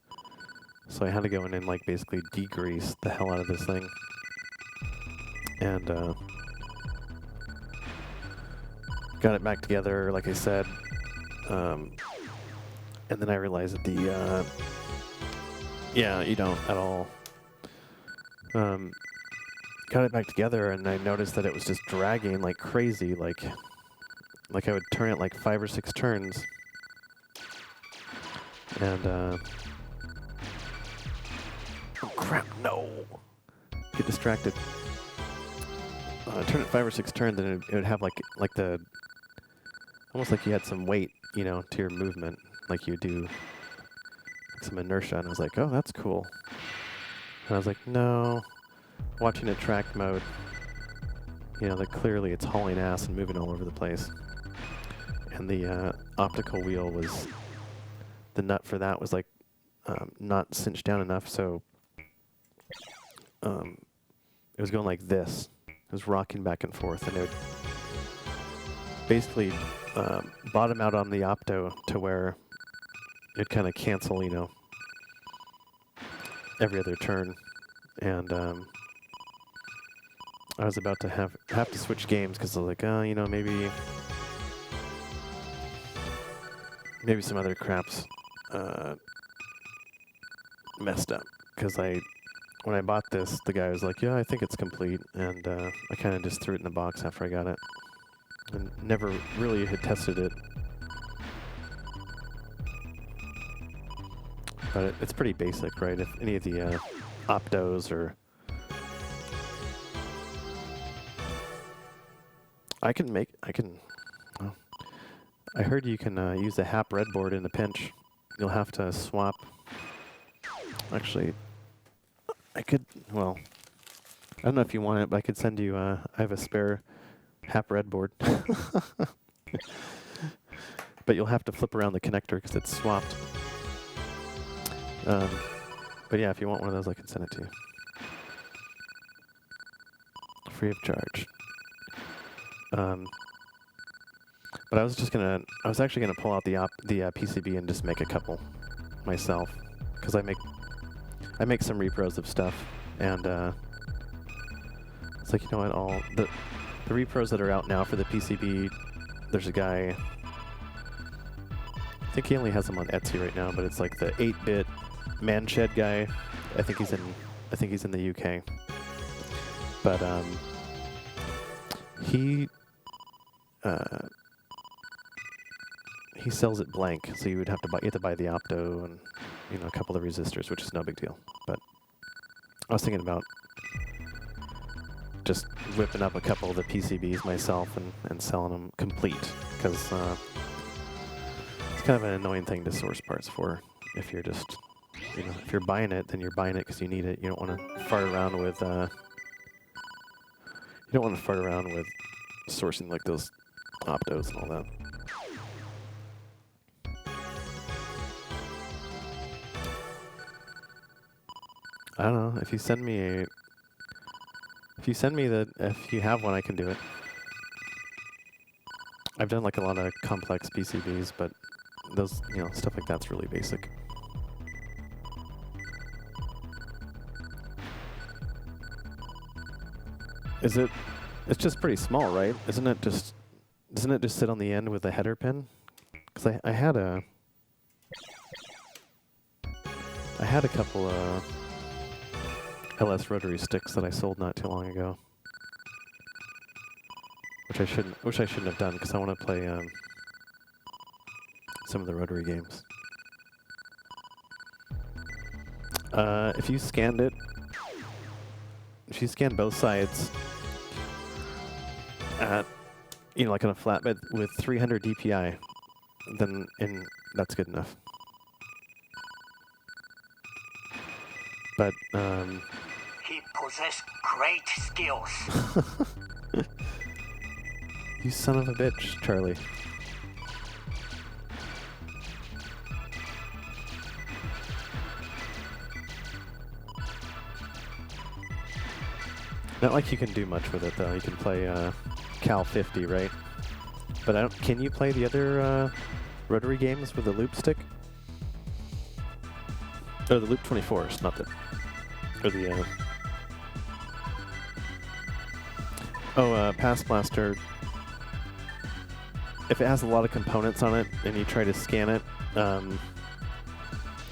So I had to go in and like basically degrease the hell out of this thing. And got it back together, like I said. And then I realized that yeah, you don't at all. Got it back together, and I noticed that it was just dragging like crazy. Like I would turn it like 5 or 6 turns, and oh crap! No, get distracted. Turn it 5 or 6 turns, and it would have like the almost like you had some weight, you know, to your movement, like you do some inertia. And I was like, oh, that's cool. And I was like, no. Watching a track mode, you know, that clearly it's hauling ass and moving all over the place. And the optical wheel was, the nut for that was like not cinched down enough, so it was going like this. It was rocking back and forth, and it would basically bottom out on the opto to where it'd kind of cancel, you know, every other turn. And I was about to have to switch games because I was like, you know, maybe some other crap's messed up. Because when I bought this, the guy was like, yeah, I think it's complete, and I kind of just threw it in the box after I got it, and never really had tested it. But it's pretty basic, right? If any of the optos or I heard you can use the HAP breadboard in a pinch. You'll have to swap. Actually, well, I don't know if you want it, but I could send you, I have a spare HAP breadboard. But you'll have to flip around the connector because it's swapped. But yeah, if you want one of those, I can send it to you. Free of charge. But I was actually gonna pull out the PCB and just make a couple myself, because I make some repros of stuff, and it's like, you know what, all the repros that are out now for the PCB, there's a guy, I think he only has them on Etsy right now, but it's like the 8-bit Manshed guy. I think he's in the UK. But he sells it blank, so you have to buy the opto and, you know, a couple of resistors, which is no big deal. But I was thinking about just whipping up a couple of the PCBs myself and selling them complete, because it's kind of an annoying thing to source parts for. If you're just, you know, if you're buying it, then you're buying it because you need it. You don't want to fart around with sourcing like those optos and all that. I don't know. If you send me if you have one, I can do it. I've done like a lot of complex PCBs, but those, you know, stuff like that's really basic. Is it? It's just pretty small, right? Isn't it just? Doesn't it just sit on the end with a header pin? Because I had a couple LS rotary sticks that I sold not too long ago, which I shouldn't have done because I want to play some of the rotary games. If you scanned both sides at, like on a flatbed with 300 DPI, then that's good enough. But he possessed great skills. You son of a bitch, Charlie. Not like you can do much with it, though. You can play Cal 50, right? But can you play the other rotary games with the loop stick? Or the loop 24s, not the... Or the... Pass Blaster. If it has a lot of components on it and you try to scan it,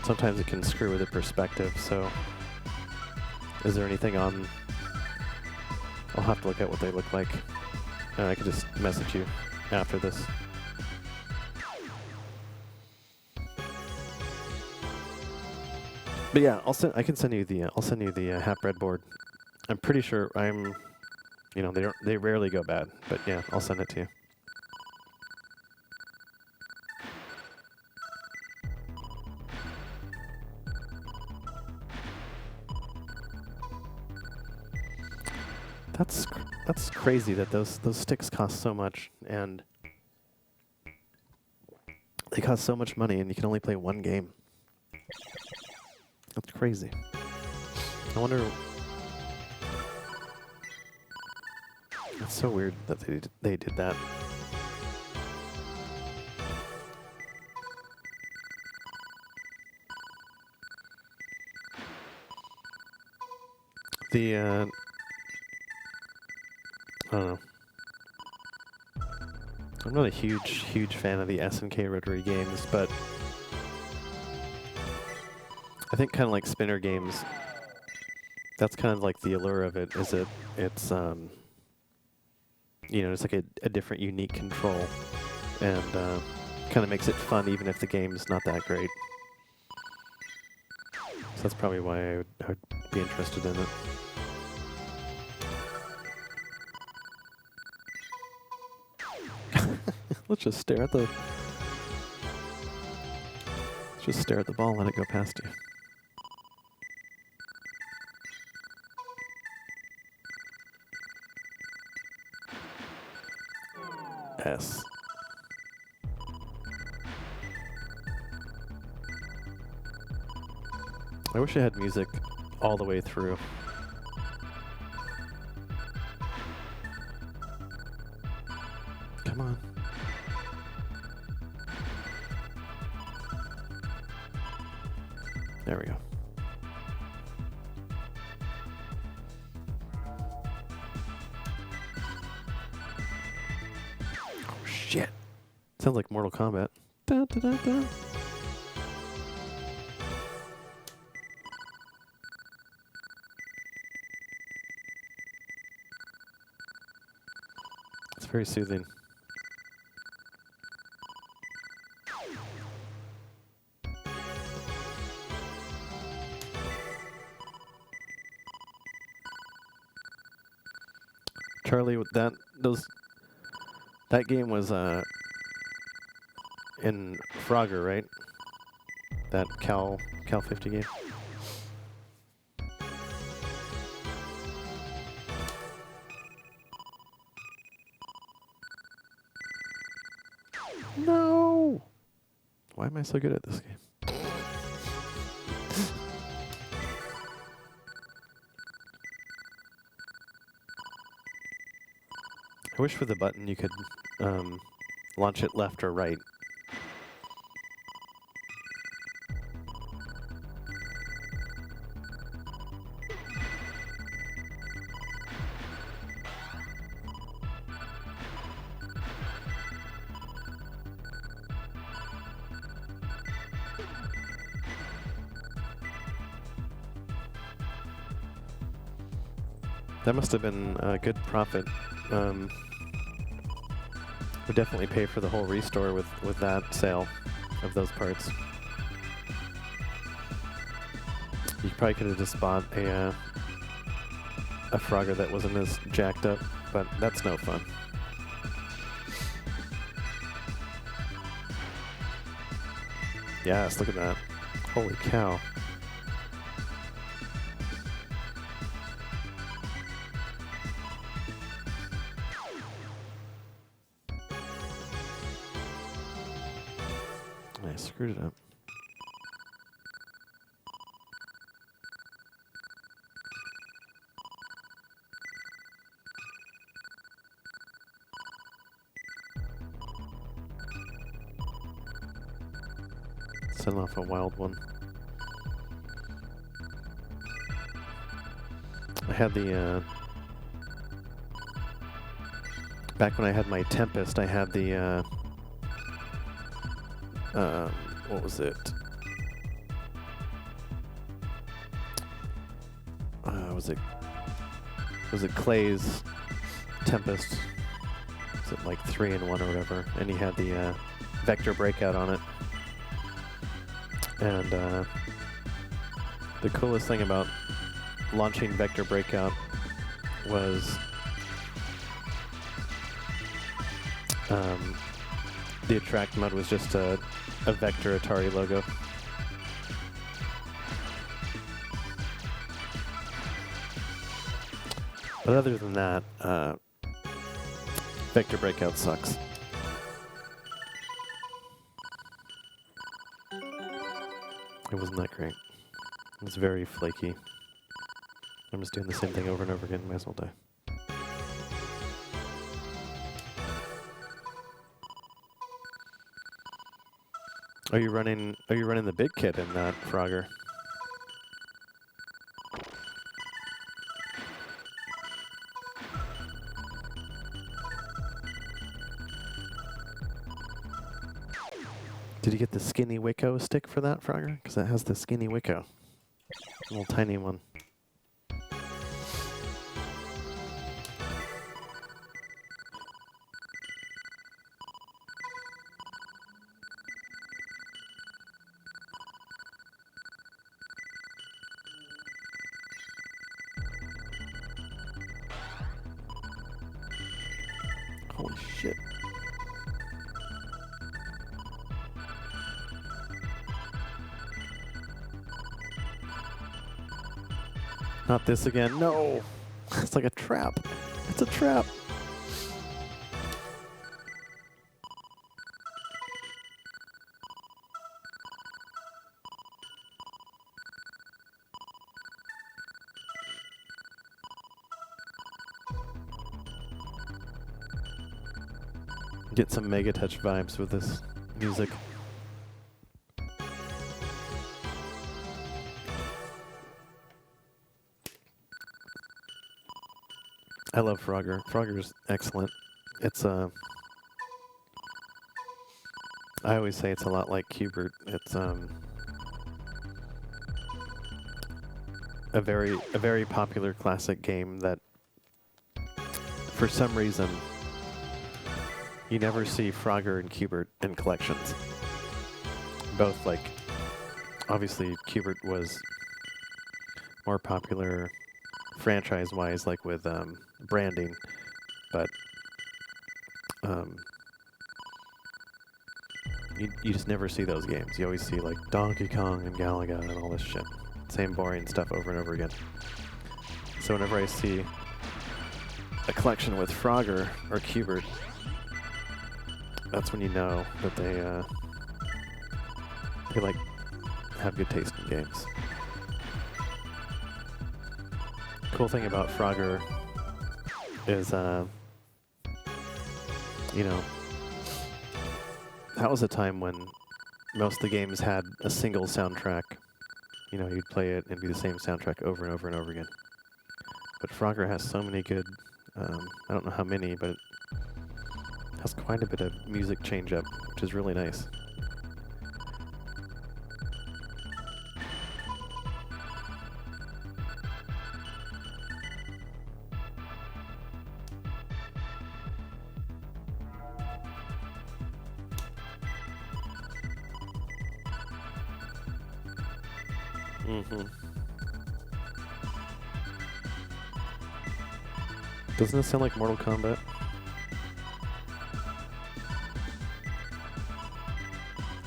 sometimes it can screw with the perspective, so... Is there anything on... I'll have to look at what they look like. I could just message you after this. But yeah, I can send you the half breadboard. I'm pretty sure they rarely go bad, but yeah, I'll send it to you. That's crazy that those sticks cost so much, and they cost so much money, and you can only play one game. That's crazy. I wonder. It's so weird that they did that. I don't know. I'm not a huge fan of the SNK rotary games, but I think kind of like spinner games, that's kind of like the allure of it, is it's it's like a different, unique control, and kind of makes it fun even if the game's not that great. So that's probably why I would be interested in it. Let's just stare at the ball and let it go past you. S. I wish I had music all the way through. Come on. There we go. Oh shit. Sounds like Mortal Kombat. Da, da, da, da. It's very soothing. Charlie, that game was in Frogger, right? That Cal 50 game. No! Why am I so good at this game? I wish for the button you could launch it left or right. That must have been a good profit. Would definitely pay for the whole restore with that sale of those parts. You probably could have just bought a Frogger that wasn't as jacked up, but that's no fun. Yes, look at that. Holy cow. I screwed it up. Send off a wild one. I had the back when I had my Tempest, I had the what was it? Was it Clay's Tempest? Was it like 3-in-1 or whatever? And he had the vector breakout on it. And the coolest thing about launching vector breakout was the attract mode was just a vector Atari logo. But other than that, vector breakout sucks. It wasn't that great. It was very flaky. I'm just doing the same thing over and over again. Might as well die. Are you running the big kit in that Frogger? Did you get the skinny Wicco stick for that Frogger? Because it has the skinny Wicco. A little tiny one. Holy shit. Not this again. No! It's like a trap. It's a trap. Get some Mega Touch vibes with this music. I love Frogger. Frogger's excellent. It's I always say it's a lot like Qbert. It's a very popular classic game that for some reason you never see Frogger and Qbert in collections. Both, like, obviously Qbert was more popular franchise-wise, like with branding, but you just never see those games. You always see like Donkey Kong and Galaga and all this shit. Same boring stuff over and over again. So whenever I see a collection with Frogger or Qbert, that's when you know that they like have good taste in games. Cool thing about Frogger is, you know, that was a time when most of the games had a single soundtrack. You know, you'd play it and it'd be the same soundtrack over and over and over again. But Frogger has so many good, I don't know how many, but it has quite a bit of music change-up, which is really nice. Mm-hmm. Doesn't this sound like Mortal Kombat?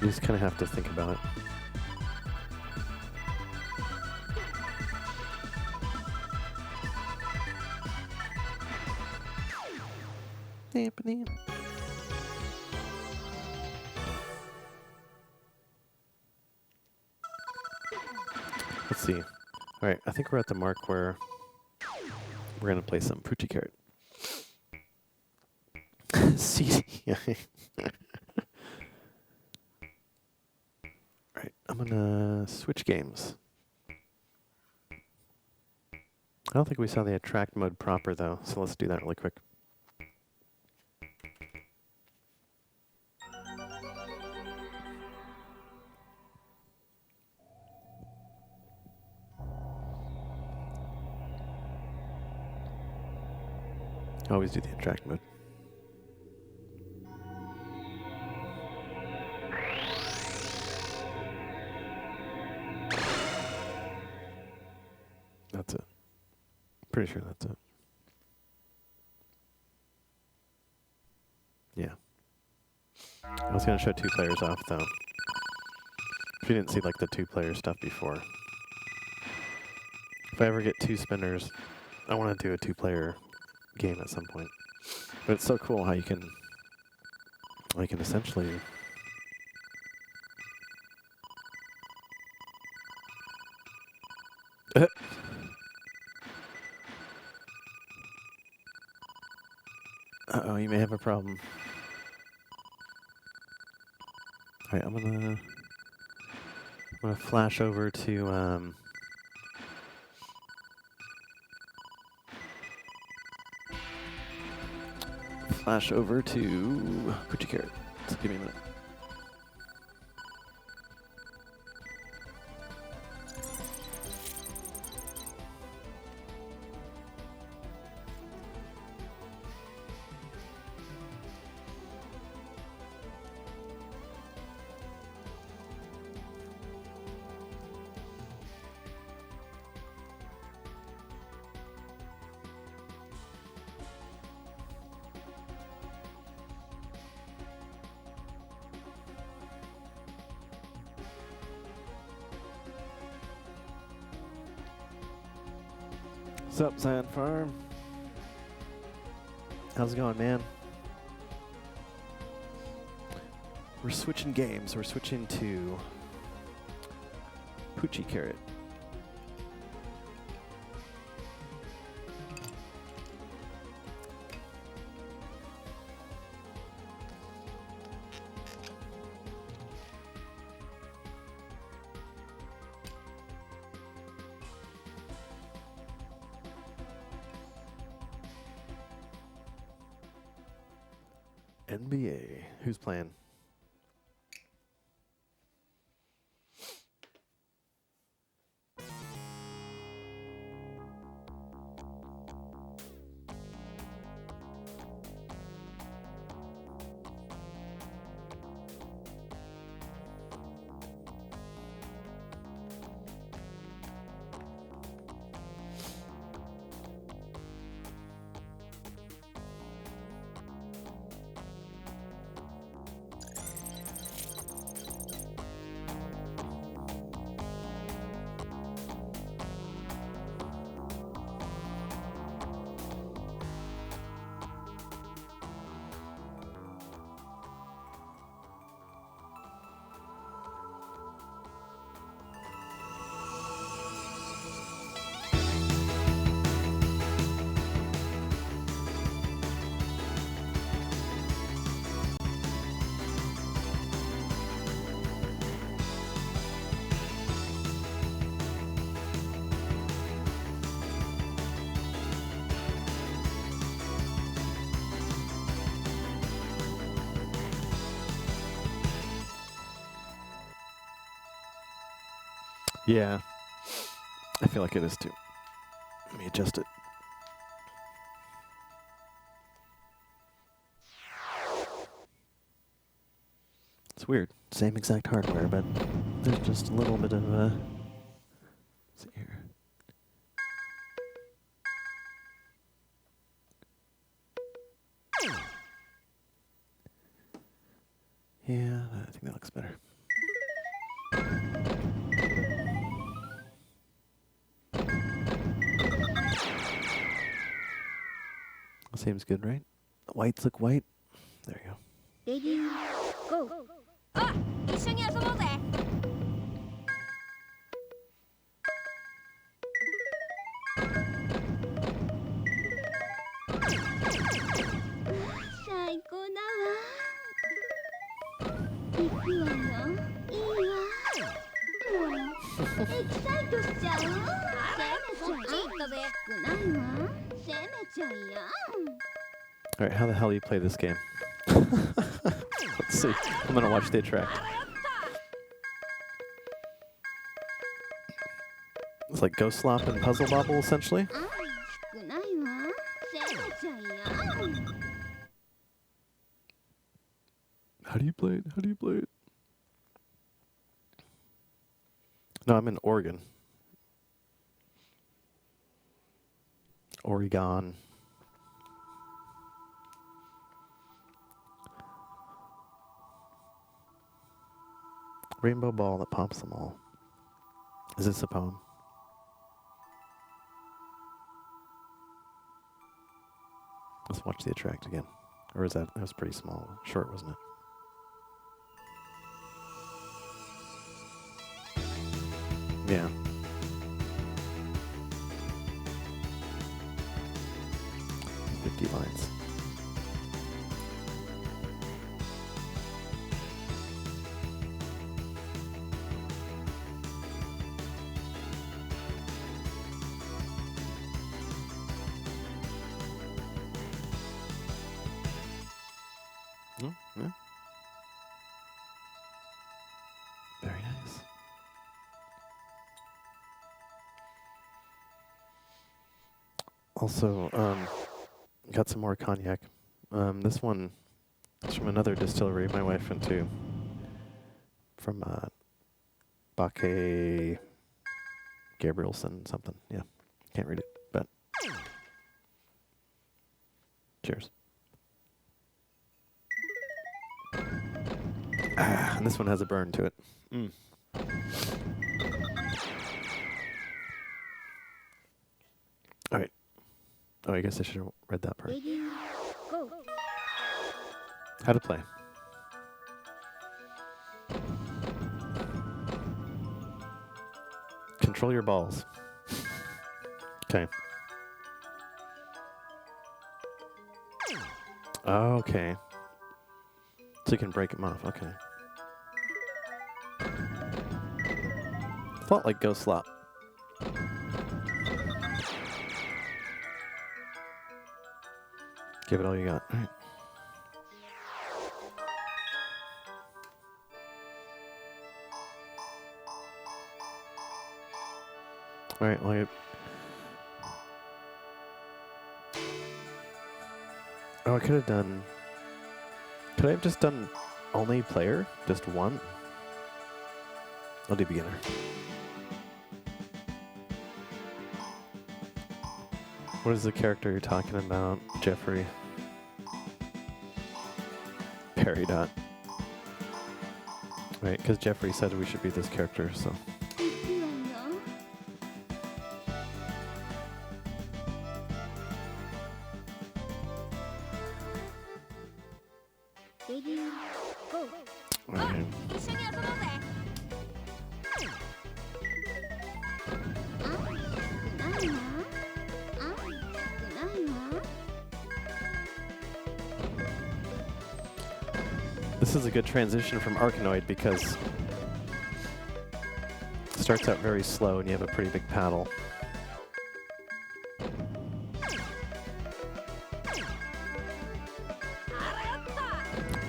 You just kind of have to think about it. Let's see. All right, I think we're at the mark where we're going to play some Puchi Carat. CD. Alright, I'm gonna switch games. I don't think we saw the attract mode proper though, so let's do that really quick. I always do the attract mode. That's it. Pretty sure that's it. Yeah. I was going to show 2 players off though. If you didn't see like the 2-player stuff before. If I ever get 2 spinners, I want to do a 2-player game at some point. But it's so cool how you can essentially Uh-oh, you may have a problem. Alright, I'm gonna flash over to Puchi Carat. So give me a minute. What's up, Sand Farm? How's it going, man? We're switching games. We're switching to Puchi Carat. NBA. Who's playing? Yeah, I feel like it is too. Let me adjust it. It's weird. Same exact hardware, but there's just a little bit of see here. Yeah, I think that looks better. Seems good, right? The whites look white. There you go. Ready, go. あ、一緒に遊ぼうぜ。最高だわ。行くわよ。いいわ。もうエキサイトしちゃう。そっち行ったぜ。少ないわ。攻めちゃいや。All right, how the hell do you play this game? Let's see. I'm gonna watch the attract. It's like Ghost Slop and Puzzle Bobble, essentially. How do you play it? How do you play it? No, I'm in Oregon. Oregon. Rainbow ball that pops them all. Is this a poem? Let's watch the attract again. Or is that was pretty small, short, wasn't it? Yeah. Lines. Yeah. Very nice. Also, got some more cognac. This one is from another distillery my wife went to. From Bakke Gabrielson something. Yeah, can't read it, but cheers. And this one has a burn to it. Mm. All right. Oh, I guess I should have read that part. How to play. Control your balls. Okay. Okay. So you can break them off. Okay. Felt like Ghost Slop. Give it all you got. All right. All right, well, I could have done... Could I have just done only player? Just one? I'll do beginner. What is the character you're talking about, Jeffrey? Perry Dot. Right, because Jeffrey said we should be this character, so... Right. This is a good transition from Arkanoid because it starts out very slow and you have a pretty big paddle.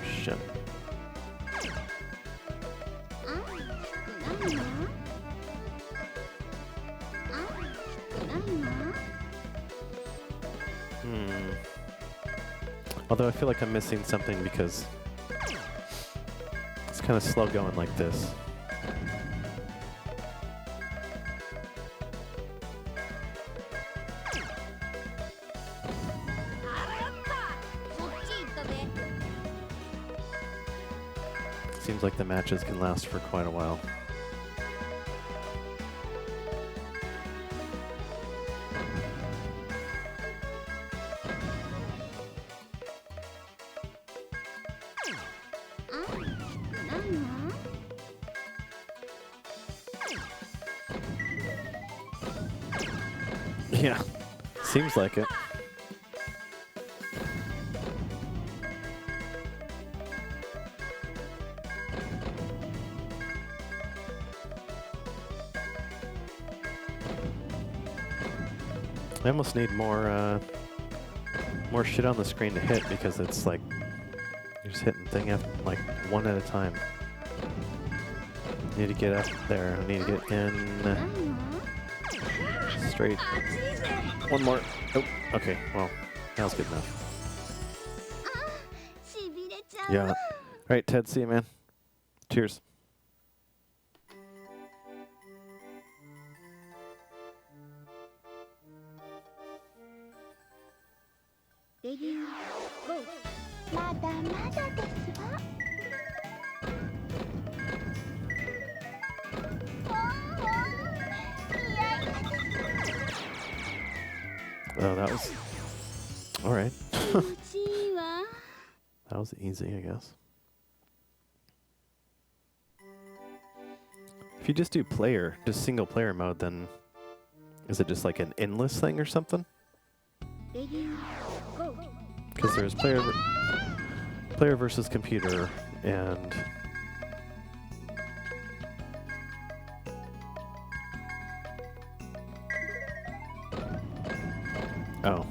Shit. Although I feel like I'm missing something because it's kind of slow going like this. seems like the matches can last for quite a while. Yeah, seems like it. I almost need more shit on the screen to hit because it's like you're just hitting thing after like one at a time. Need to get up there. I need to get in straight. One more. Oh, okay. Well, that was good enough. Yeah. All right, Ted. See you, man. Cheers. Oh, that was all right. That was easy, I guess. If you just do just single player mode, then is it just like an endless thing or something? Because there's player versus computer and oh.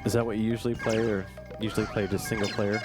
Is that what you usually play, or usually play just single player?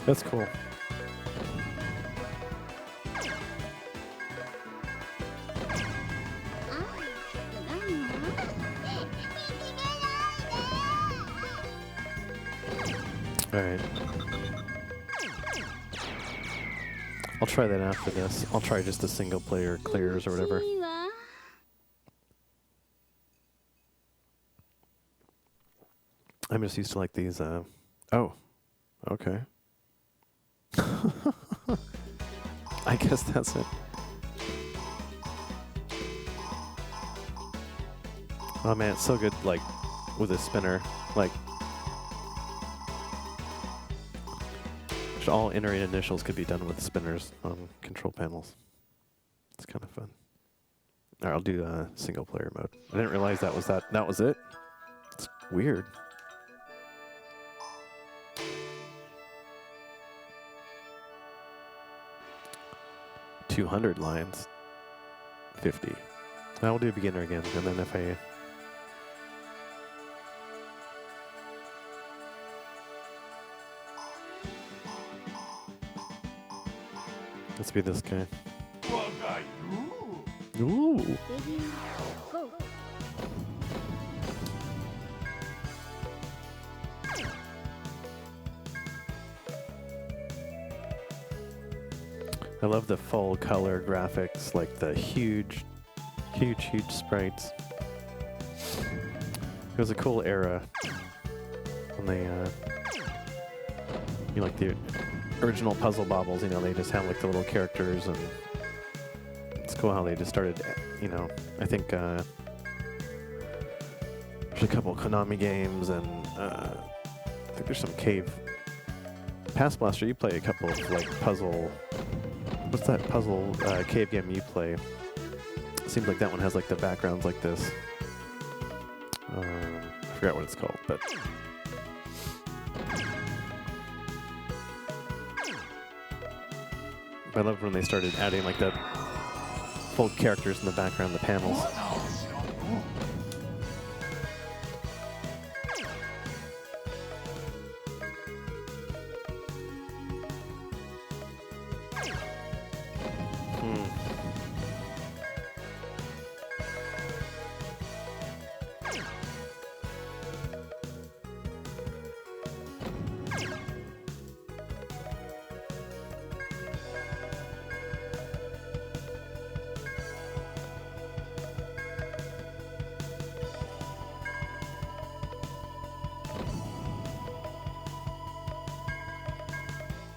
That's cool. All right. I'll try that after this. I'll try just a single player clears or whatever. I'm just used to like these, oh, okay. I guess that's it. Oh man, it's so good, like, with a spinner. Like, all entering initials could be done with spinners on control panels. It's kind of fun. All right, I'll do single player mode. I didn't realize that was it. It's weird. $200 lines. 50. I will do beginner again, and then if I... Let's be this guy. Ooh. I love the full color graphics, like the huge sprites. It was a cool era when they, like the original Puzzle Bobbles, they just have like the little characters, and it's cool how they just started, I think there's a couple Konami games, and I think there's some Pass Blaster, you play a couple of like puzzle, what's that puzzle cave game you play? Seems like that one has like the backgrounds like this. I forgot what it's called, but I loved when they started adding like that full characters in the background, the panels.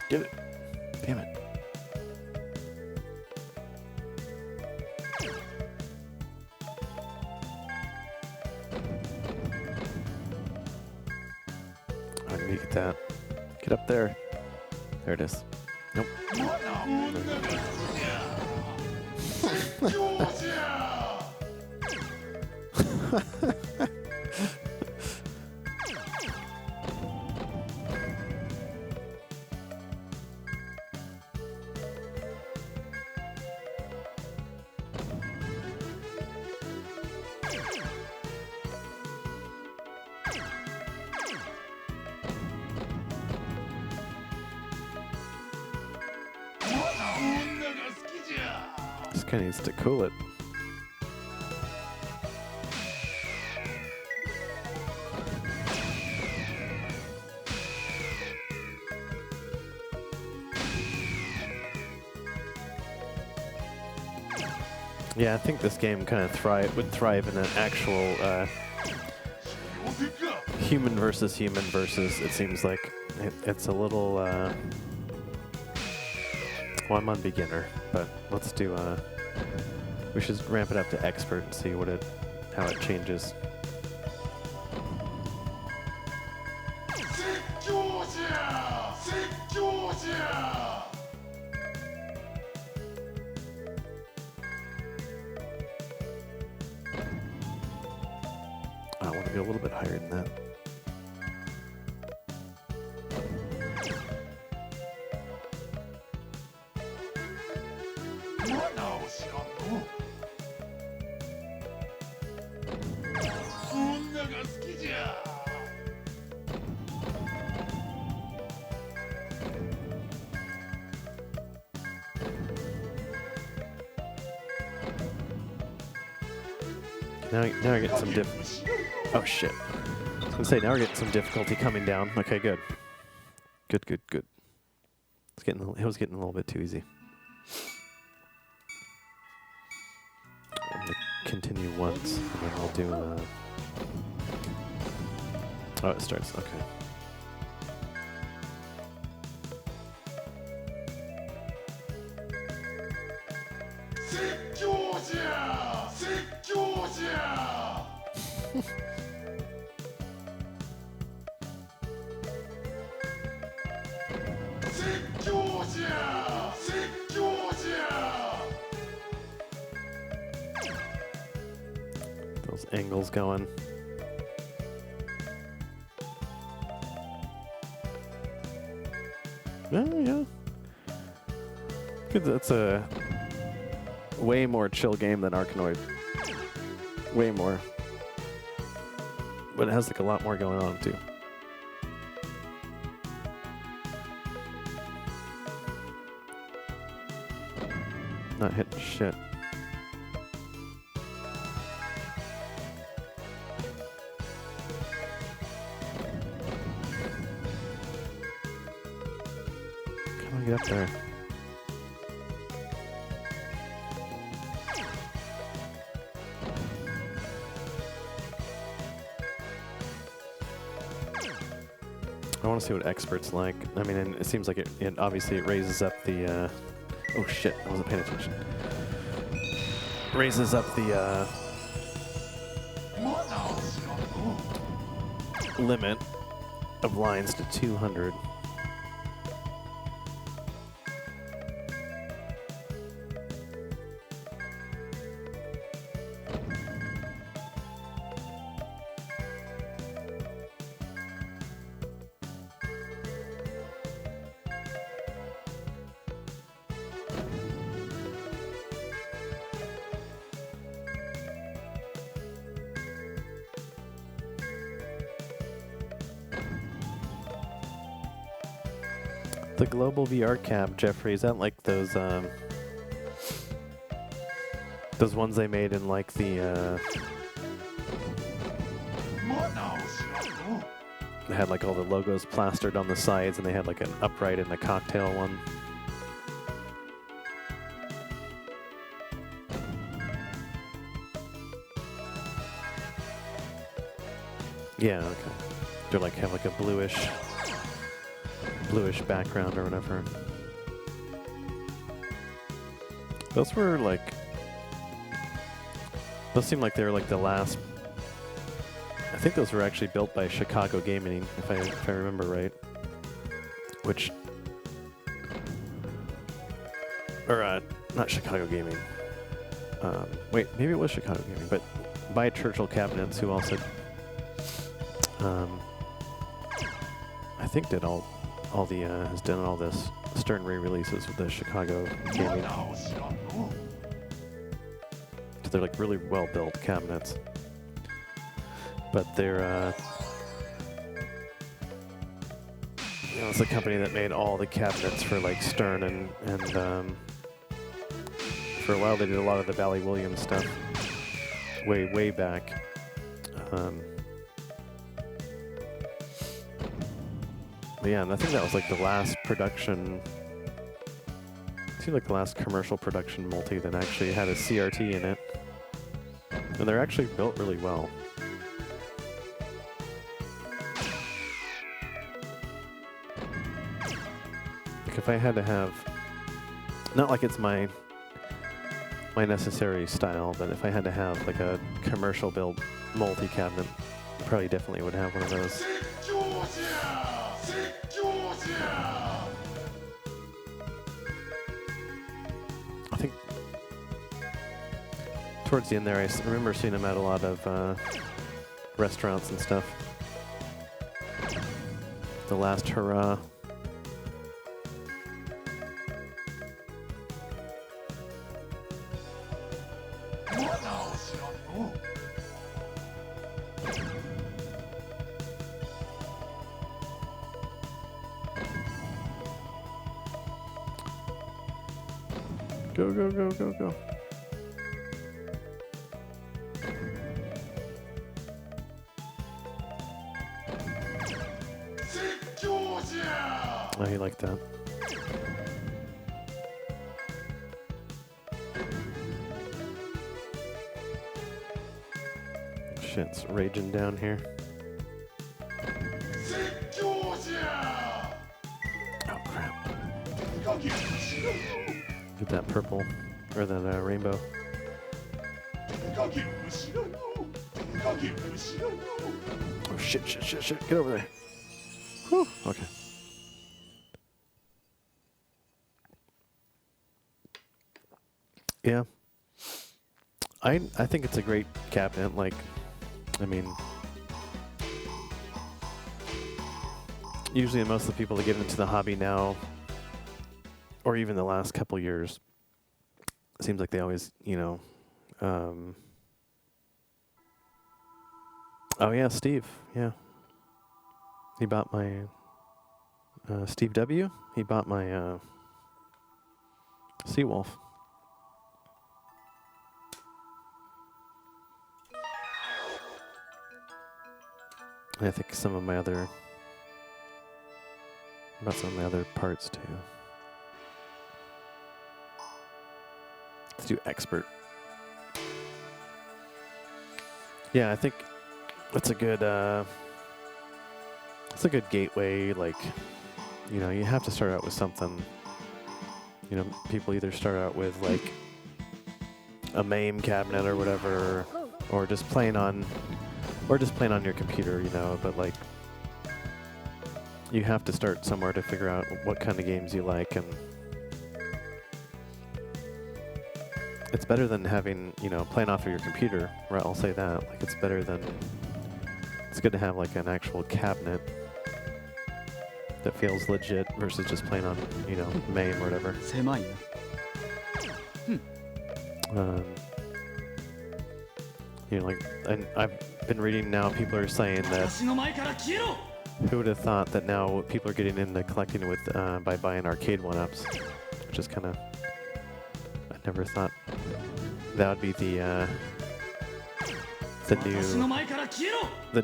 Get it. Damn it. I need to get that. Get up there. There it is. Nope. This guy needs to cool it. Yeah, I think this game kind of would thrive in an actual human versus, it seems like. It's a little, well, I'm on beginner, but let's do, we should ramp it up to expert and see how it changes. I want to go a little bit higher than that. Now we're getting some oh shit. I was gonna say, now we're getting some difficulty coming down. Okay, good. Good. It was getting a little bit too easy. I'm gonna continue once, and then we'll do, oh, it starts, okay. Those angles going. Yeah. Good, that's a way more chill game than Arkanoid. Way more. But it has like a lot more going on too. Not hitting shit. Come on, get up there. I want to see what expert's like. I mean, and it seems like it obviously it raises up the, oh shit, I wasn't paying attention. Raises up the, limit of lines to 200. The global VR cab, Jeffrey, is that like those ones they made in like the they had like all the logos plastered on the sides, and they had like an upright and a cocktail one. Yeah, okay. They're like have like a bluish background or whatever. Those were like, those seem like they were like the last. I think those were actually built by Chicago Gaming, if I remember right. Which, or not Chicago Gaming. Wait, maybe it was Chicago Gaming, but by Churchill Cabinets, who also, I think did has done all this Stern re-releases with the Chicago Gaming. So they're like really well built cabinets. But they're, you know, it's a company that made all the cabinets for like Stern and for a while they did a lot of the Bally Williams stuff way back. But yeah, and I think that was like the last production, it seemed like the last commercial production multi that actually had a CRT in it. And they're actually built really well. Like if I had to have, not like it's my necessary style, but if I had to have like a commercial build multi-cabinet, I probably definitely would have one of those. I think towards the end there, I remember seeing them at a lot of restaurants and stuff. The Last Hurrah. Go, go, go, go, go. Oh, you like that. Shit's raging down here. Oh, crap. Get that purple, or that rainbow. Oh, shit. Get over there. Whew. Okay. Yeah. I think it's a great cabinet. Like, I mean, usually most of the people that get into the hobby now, or even the last couple years, it seems like they always, you know, oh yeah, Steve, yeah. He bought my, Steve W., he bought my, Seawolf. And I think some of my other, about some of my other parts too. Let's do expert. Yeah, I think it's a good gateway. Like, you know, you have to start out with something. You know, people either start out with like a MAME cabinet or whatever, or just playing on your computer, you know. But like, you have to start somewhere to figure out what kind of games you like, and it's better than having, you know, playing off of your computer. Right, I'll say that. Like, it's better than, it's good to have like an actual cabinet that feels legit versus just playing on, you know, MAME or whatever. You know, like, I've been reading now, people are saying that Who would have thought that now people are getting into collecting with by buying arcade one-ups, which is kind of, I never thought that would be the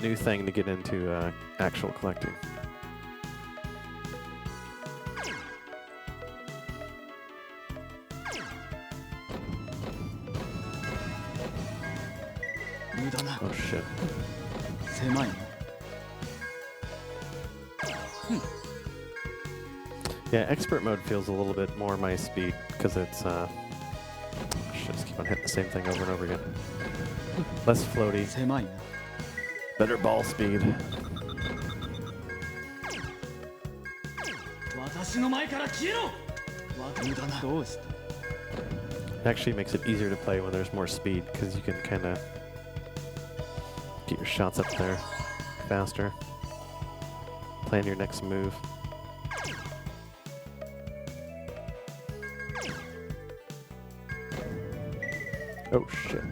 new thing to get into actual collecting. Oh shit. Yeah, expert mode feels a little bit more my speed because it's shit, just keep on hitting the same thing over and over again. Less floaty. Better ball speed. It actually makes it easier to play when there's more speed because you can kind of get your shots up there faster. Plan your next move. Oh shit.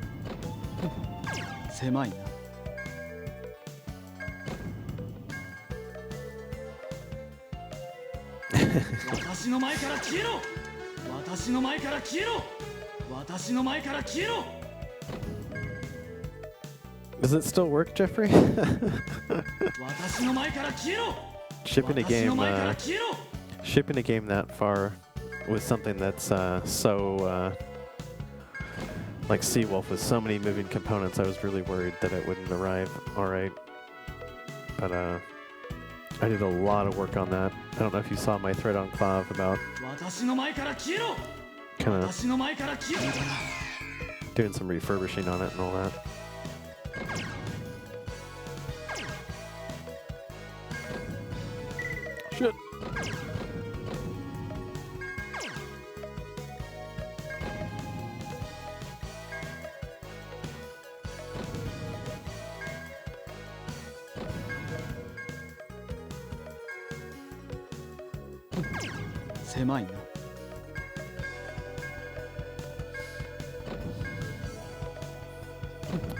Does it still work, Jeffrey? Shipping a game that far with something that's so like Seawolf with so many moving components, I was really worried that it wouldn't arrive all right. But I did a lot of work on that. I don't know if you saw my thread on Clav about kind of doing some refurbishing on it and all that. Shit.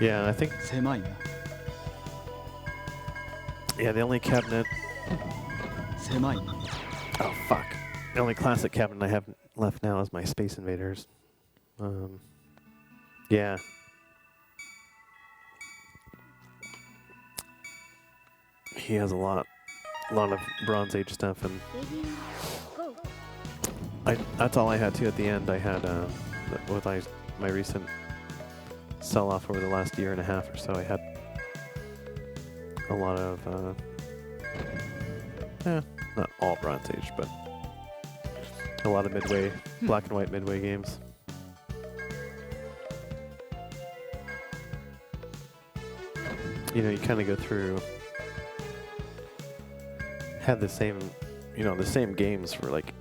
Yeah, I think. Yeah, the only cabinet. Oh fuck! The only classic cabinet I have left now is my Space Invaders. Yeah. He has a lot of Bronze Age stuff, and that's all I had too. At the end, I had with my recent sell-off over the last year and a half or so, I had a lot of not all Bronze Age, but a lot of Midway, black and white Midway games. You know, you kind of go through, had the same games for like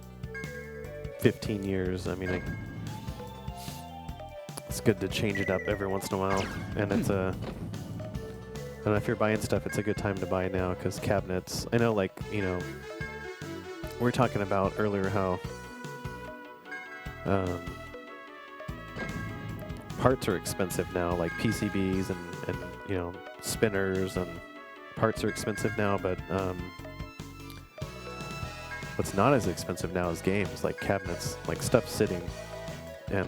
15 years. I mean, it's good to change it up every once in a while, and it's I don't know if you're buying stuff, it's a good time to buy now because cabinets. I know, like, you know, we were talking about earlier how parts are expensive now, like PCBs and you know, spinners and parts are expensive now, but what's not as expensive now is games, like cabinets, like stuff sitting, and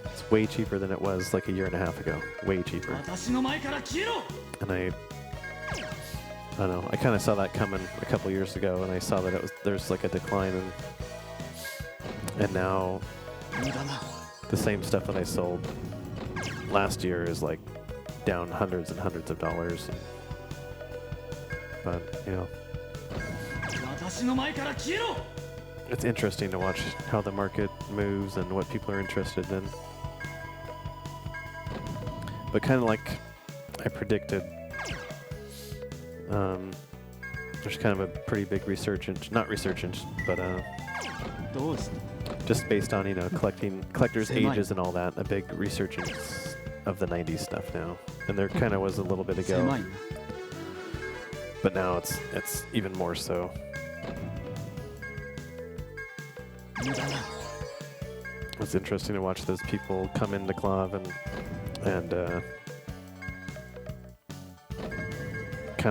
it's way cheaper than it was like a year and a half ago. Way cheaper. And I don't know, I kind of saw that coming a couple years ago, and I saw that there's like a decline, and now the same stuff that I sold last year is like down hundreds and hundreds of dollars. But, you know, it's interesting to watch how the market moves and what people are interested in. But kind of like I predicted, there's kind of a pretty big resurgence, not resurgence, but just based on, you know, collectors' ages and all that, a big resurgence of the 90s stuff now. And there kind of was a little bit ago, but now it's even more so. It's interesting to watch those people come into Clav and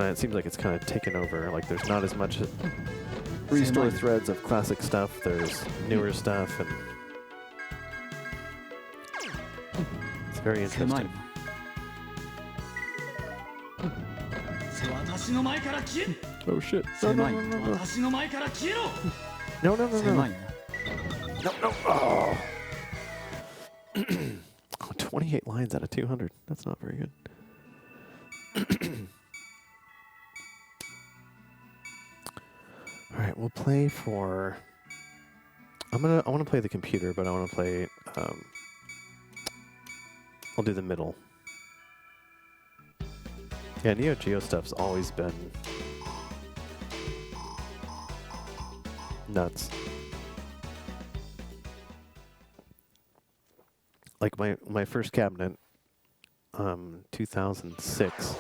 it seems like it's kind of taken over. Like there's not as much restore threads of classic stuff. There's newer stuff, and it's very interesting. Oh shit! No, no, no, no, no. No, no, no, no. No, no. Oh. 28 lines out of 200. That's not very good. All right, we'll play for. I want to play the computer, but I want to play. I'll do the middle. Yeah, Neo Geo stuff's always been nuts. Like my first cabinet, 2006,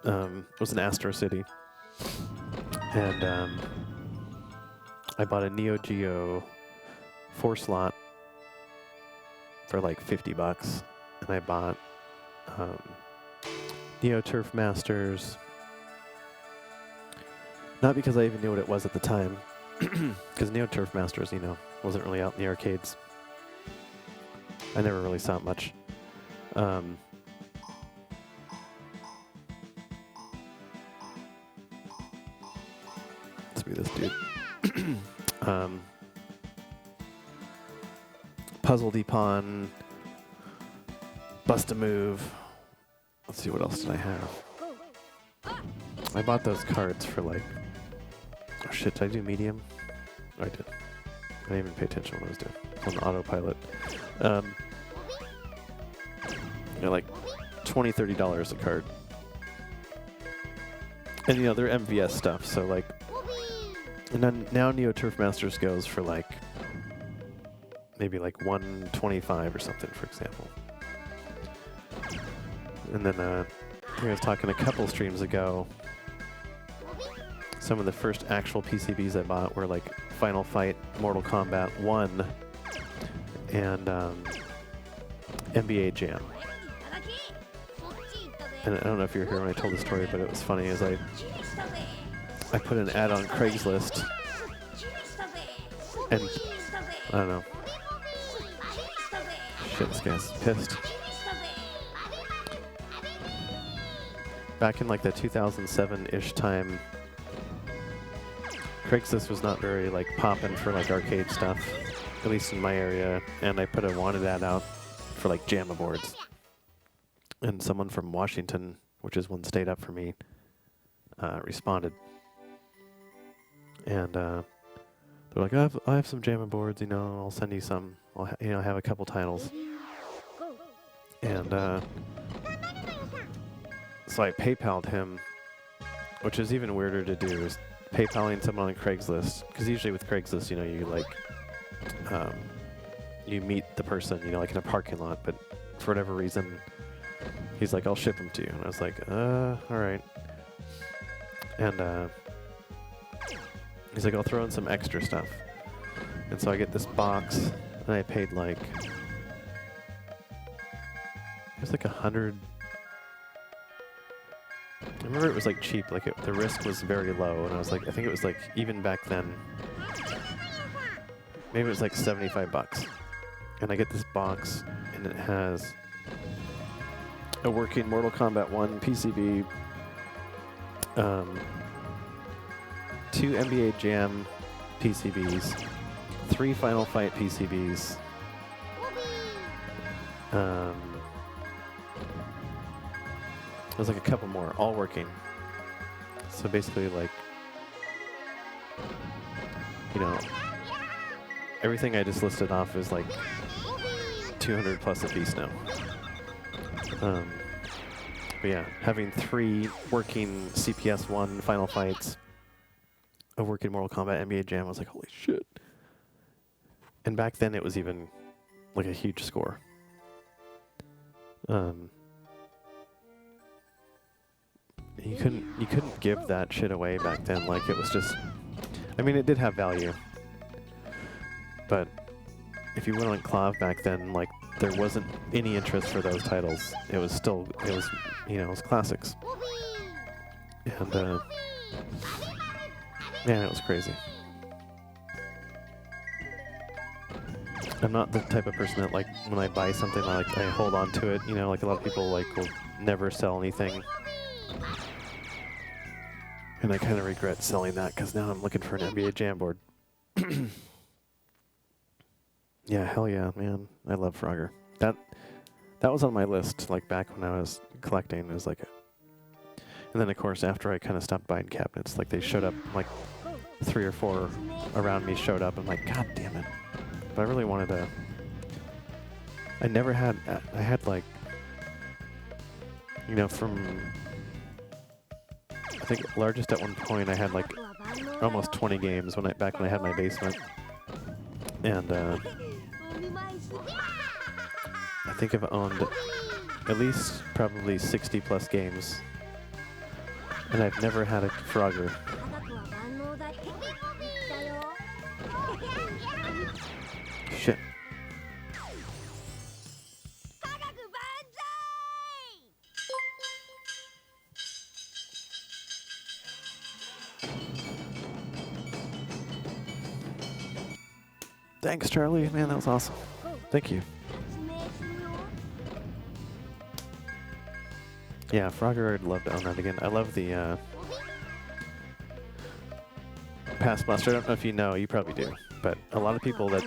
was an Astro City, and I bought a Neo Geo 4-slot for like $50, and I bought Neo Turf Masters, not because I even knew what it was at the time, because Neo Turf Masters, you know, wasn't really out in the arcades. I never really saw it much. Let's be this dude. Puzzle Depon, Bust a Move. Let's see, what else did I have? I bought those cards for like... Oh shit, did I do medium? Oh, I did. I didn't even pay attention when I was doing on autopilot. They're like $20, $30 a card. And you know, they're MVS stuff, so like... And then now Neo Turf Masters goes for like... maybe like $125 or something, for example. And then I think I was talking a couple streams ago. Some of the first actual PCBs I bought were like Final Fight, Mortal Kombat 1, and NBA Jam. And I don't know if you were here when I told the story, but it was funny as I put an ad on Craigslist, and I don't know. Shit, this guy's pissed. Back in like the 2007-ish time, Craigslist was not very like poppin' for like arcade stuff, at least in my area, and I put a wanted ad out for like JAMA boards. And someone from Washington, which is one state up for me, responded. And they're like, I have some JAMA boards, you know, I'll send you some. I'll have a couple titles. And so I PayPal'd him, which is even weirder to do, is PayPaling someone on Craigslist. Because usually with Craigslist, you know, you like, you meet the person, you know, like in a parking lot, but for whatever reason, he's like, I'll ship them to you. And I was like, all right. And he's like, I'll throw in some extra stuff. And so I get this box, and I paid like, it was like 100. I remember it was like cheap, like the risk was very low, and I was like, I think it was like, even back then, maybe it was like $75. And I get this box, and it has a working Mortal Kombat 1 PCB, 2 NBA Jam PCBs, 3 Final Fight PCBs, there's like a couple more, all working. So basically, like, you know, everything I just listed off is like 200 plus a piece now. But yeah, having 3 working CPS 1 Final Fights, a working Mortal Kombat NBA Jam, I was like, holy shit. And back then it was even like a huge score. You couldn't give that shit away back then. Like, it was just, I mean, it did have value, but if you went on Clav back then, like, there wasn't any interest for those titles. It was still, you know, it was classics. And yeah, it was crazy. I'm not the type of person that, like, when I buy something, I hold on to it. You know, like a lot of people like will never sell anything. And I kind of regret selling that because now I'm looking for an NBA Jam board. Yeah, hell yeah, man. I love Frogger. That was on my list, like, back when I was collecting. It was like and then, of course, after I kind of stopped buying cabinets, like, they showed up, like, 3 or 4 around me showed up. I'm like, God damn it. But I really wanted to... I never had... I had, like... You know, from... I think largest at one point, I had, like, almost 20 games back when I had my basement. And, I think I've owned at least probably 60+ games. And I've never had a Frogger. Shit. Thanks, Charlie. Man, that was awesome. Thank you. Yeah, Frogger, I'd love to own that again. I love the Pass Blaster. I don't know if you know, you probably do, but a lot of people that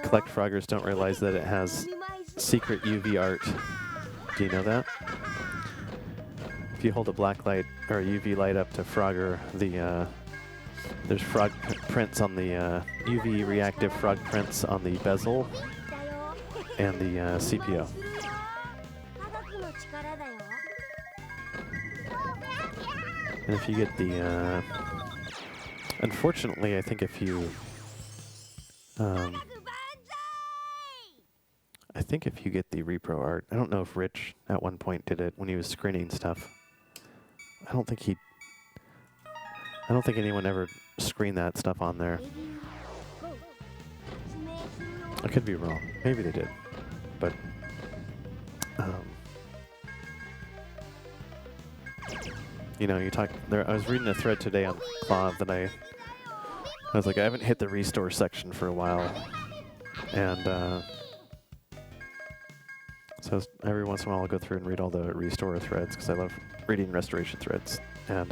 collect Froggers don't realize that it has secret UV art. Do you know that? If you hold a black light or a UV light up to Frogger, there's frog prints on the UV reactive frog prints on the bezel and the CPO. And if you get the, unfortunately, I think if you, I think if you get the repro art, I don't know if Rich at one point did it when he was screening stuff. I don't think anyone ever screened that stuff on there. I could be wrong. Maybe they did, but, you know, you talk there. I was reading a thread today on Claw that I was like, I haven't hit the restore section for a while, and so every once in a while I'll go through and read all the restore threads because I love reading restoration threads. And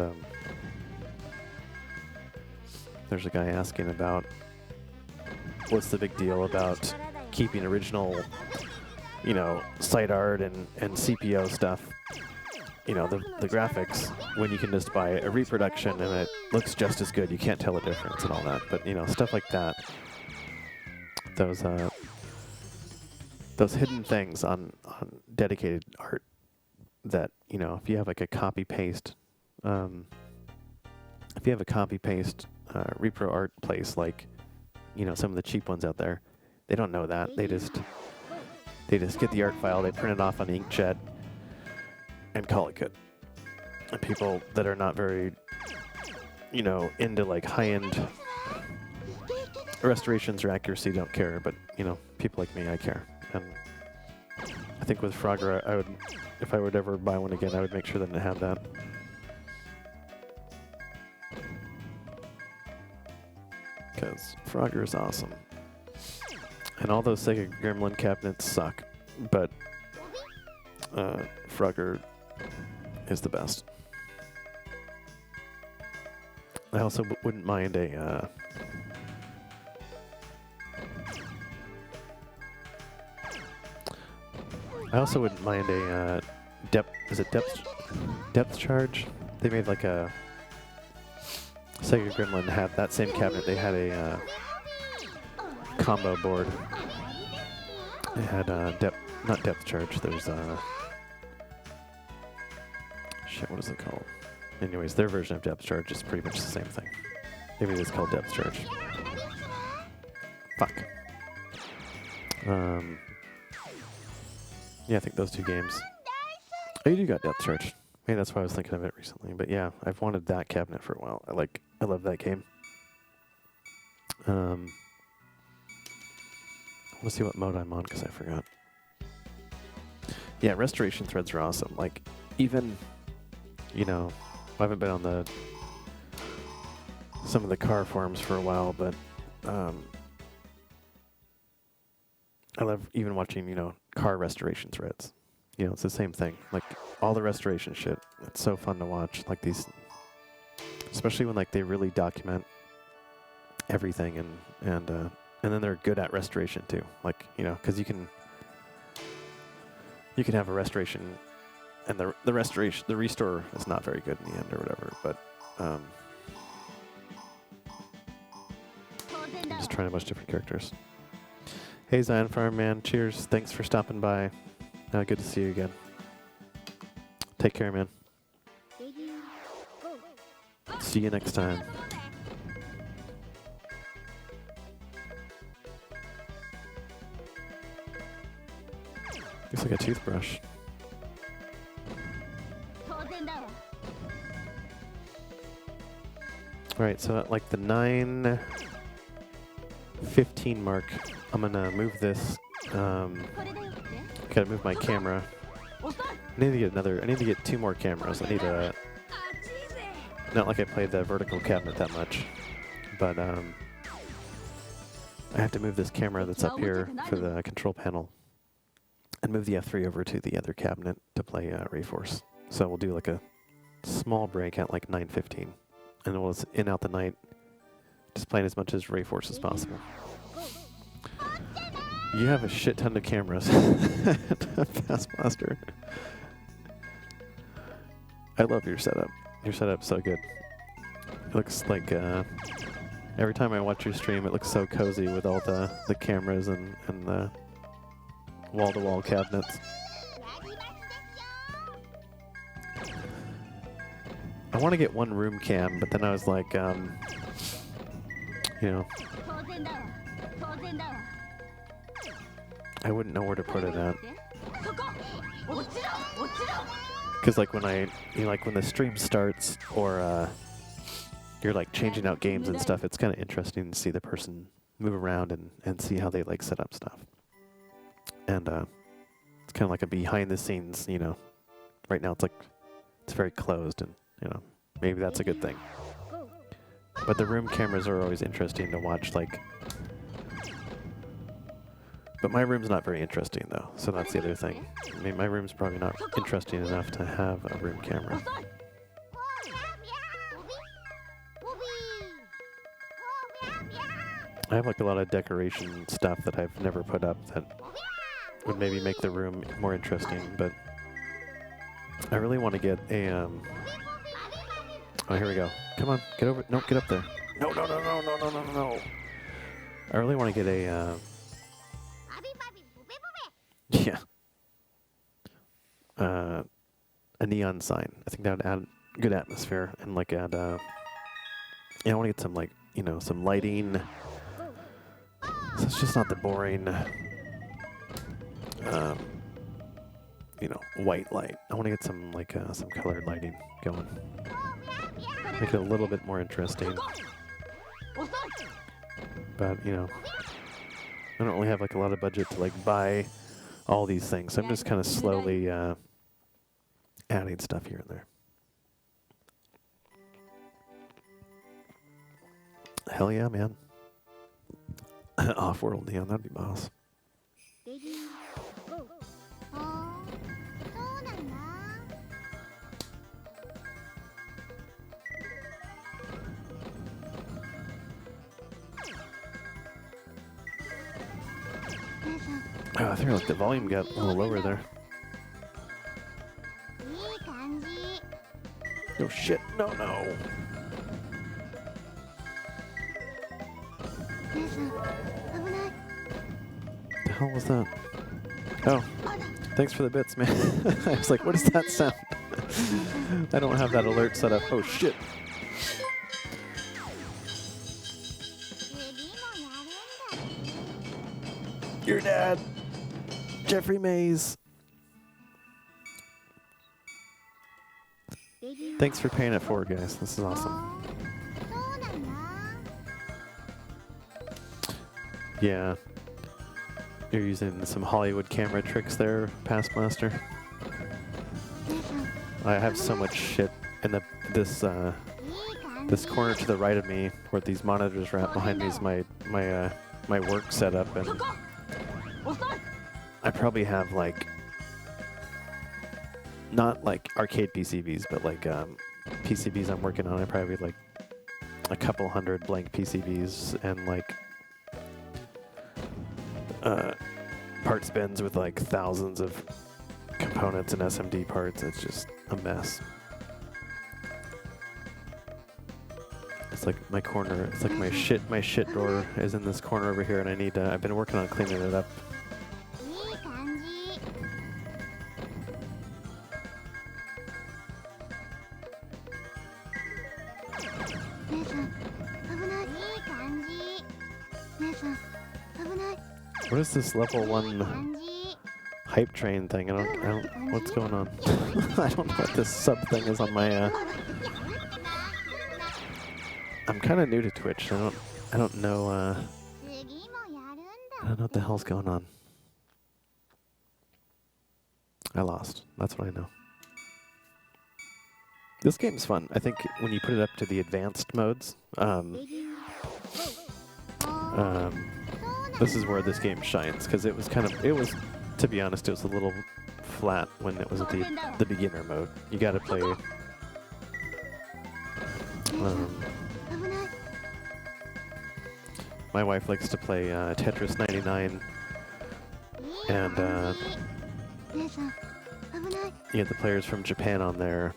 there's a guy asking about what's the big deal about keeping original, you know, site art and CPO stuff. You know, the graphics, when you can just buy a reproduction and it looks just as good, you can't tell the difference and all that. But, you know, stuff like that, those hidden things on dedicated art that, you know, if you have like a copy-paste, repro art place, like, you know, some of the cheap ones out there, they don't know that. They just get the art file, they print it off on inkjet, and call it good. And people that are not very, you know, into like high-end restorations or accuracy don't care, but, you know, people like me, I care. And I think with Frogger, I would, if I would ever buy one again, I would make sure that it had that. Because Frogger is awesome. And all those Sega Gremlin cabinets suck, but Frogger is the best. I also wouldn't mind a depth charge? They made like a Sega Gremlin had that same cabinet. They had a combo board. It had not depth charge. There's shit, what is it called? Anyways, their version of depth charge is pretty much the same thing. Maybe it is called depth charge. Fuck. Yeah, I think those two games. Oh, you do got depth charge. Maybe that's why I was thinking of it recently. But yeah, I've wanted that cabinet for a while. I love that game. Let's see what mode I'm on because I forgot. Yeah, restoration threads are awesome. Like, even you know, I haven't been on some of the car forums for a while, but I love even watching, you know, car restoration threads. You know, it's the same thing. Like all the restoration shit. It's so fun to watch. Like these, especially when like they really document everything, and then they're good at restoration too. Like, you know, because you can have a restoration, and the restore is not very good in the end or whatever. But I'm just trying a bunch of different characters. Hey Zion Farm Man, cheers! Thanks for stopping by. Good to see you again. Take care, man. See you next time. Looks like a toothbrush. Alright, so at like the 9:15 mark, I'm gonna move this. Gotta move my camera. I need to get 2 more cameras. I need a. Not like I played the vertical cabinet that much, but I have to move this camera that's up here for the control panel, and move the F3 over to the other cabinet to play RayForce. So we'll do like a small break at like 9:15, and we'll in out the night, just playing as much as RayForce as possible. You have a shit ton of cameras. Fastmaster. I love your setup. Your setup's so good. It looks like every time I watch your stream, it looks so cozy with all the cameras and the wall-to-wall cabinets. I want to get one room cam, but then I was like, you know, I wouldn't know where to put it at. Because like when when the stream starts, or you're like changing out games and stuff, it's kind of interesting to see the person move around and see how they like set up stuff. And it's kind of like a behind the scenes, you know. Right now it's very closed, and you know, maybe that's a good thing. But the room cameras are always interesting to watch, like. But my room's not very interesting though, so that's the other thing. I mean, my room's probably not interesting enough to have a room camera. I have like a lot of decoration stuff that I've never put up that would maybe make the room more interesting, but I really want to get a oh, here we go. Come on, get over. No, get up there. No. I really want to get a yeah. A neon sign. I think that would add good atmosphere, and like add yeah, I want to get some like, you know, some lighting. So it's just not the boring you know, white light. I want to get some like some colored lighting going. Make it a little bit more interesting. But, you know, I don't really have like a lot of budget to like buy all these things. So I'm just kind of slowly adding stuff here and there. Hell yeah, man. Off-world neon, that'd be boss. Oh, I think like the volume got a little lower there. Oh shit, no. The hell was that? Oh, thanks for the bits, man. I was like, what does that sound? I don't have that alert set up. Oh shit. Your dad, Jeffrey Mays. Thanks for paying it forward, guys. This is awesome. Yeah. You're using some Hollywood camera tricks there, Past Master. I have so much shit this corner to the right of me, where these monitors are at behind me, is my work setup, and I probably have like not like arcade PCBs, but like PCBs I'm working on. I probably have like a couple hundred blank PCBs and like parts bins with like thousands of components and SMD parts. It's just a mess. It's like my corner. It's like my shit drawer is in this corner over here, and I need. I've been working on cleaning it up. What is this level 1 hype train thing? I don't. What's going on? I don't know what this sub thing is on my. I'm kind of new to Twitch. I don't know. I don't know what the hell's going on. I lost. That's what I know. This game's fun. I think when you put it up to the advanced modes, this is where this game shines, because it was, to be honest, it was a little flat when it was at the beginner mode. You got to play. My wife likes to play Tetris 99, and you get the players from Japan on there,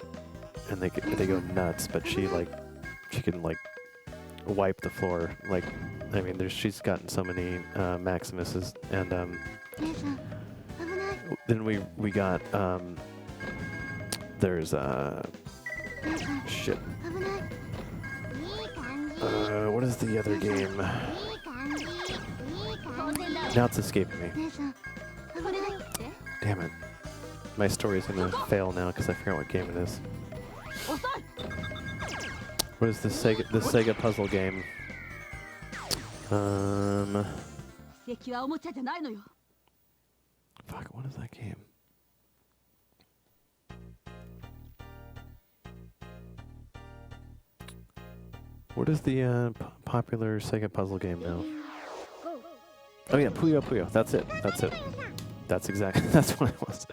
and they go nuts. But she can like wipe the floor. Like, I mean, she's gotten so many Maximuses, and then we got there's shit. What is the other game? Now it's escaping me. Damn it. My story's gonna fail now because I forgot what game it is. What is this Sega puzzle game? Fuck, what is that game? What is the popular Sega puzzle game now? Oh yeah, Puyo Puyo. That's it. That's exactly. That's what it was.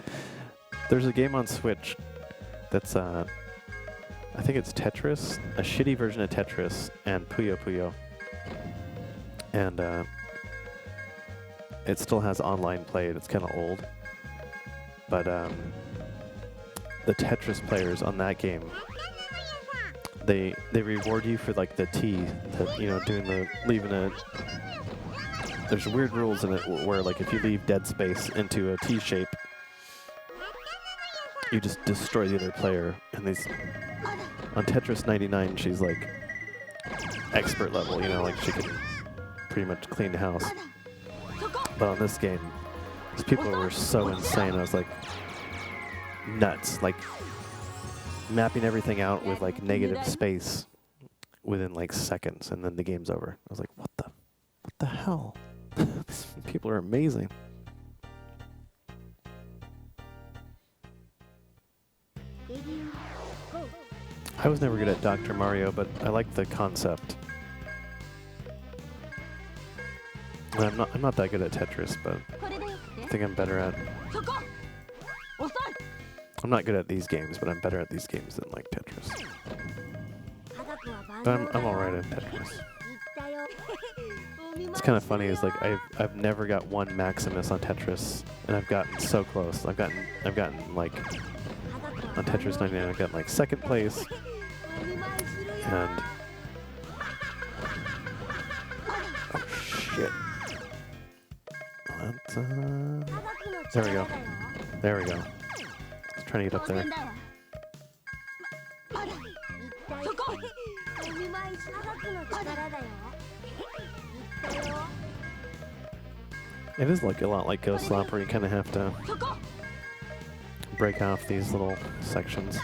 There's a game on Switch that's I think it's Tetris, a shitty version of Tetris, and Puyo Puyo. And it still has online play. It's kind of old, but the Tetris players on that game, they reward you for like the T, leaving a. There's weird rules in it where like if you leave dead space into a T shape, you just destroy the other player. And these on Tetris 99, she's like expert level, like she can pretty much clean the house. But on this game, these people were so insane. I was like nuts, like mapping everything out with like negative space within like seconds, and then the game's over. I was like, what the hell? These people are amazing. I was never good at Dr. Mario, but I like the concept. I'm not that good at Tetris, but I think I'm better at. I'm not good at these games, but I'm better at these games than like Tetris. But I'm alright at Tetris. It's kind of funny. Is like I've never got one Maximus on Tetris, and I've gotten so close. I've gotten like on Tetris 99, I've gotten like second place, and oh shit. There we go. There we go. I was trying to get up there. It is like a lot like Ghost Slop, where you kind of have to break off these little sections.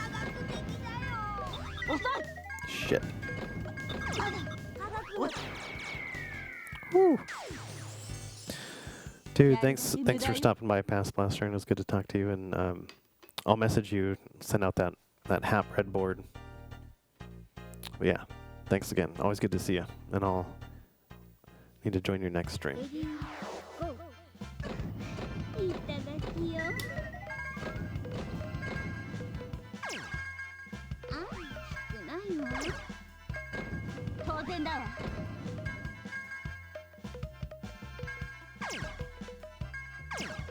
Shit. Woo. Dude, thanks for stopping by, Past Blaster, and it was good to talk to you. And I'll message you, send out that that hap breadboard. But yeah, thanks again. Always good to see you. And I'll need to join your next stream. レディーゴーいただきよあ少ないわ当然だわ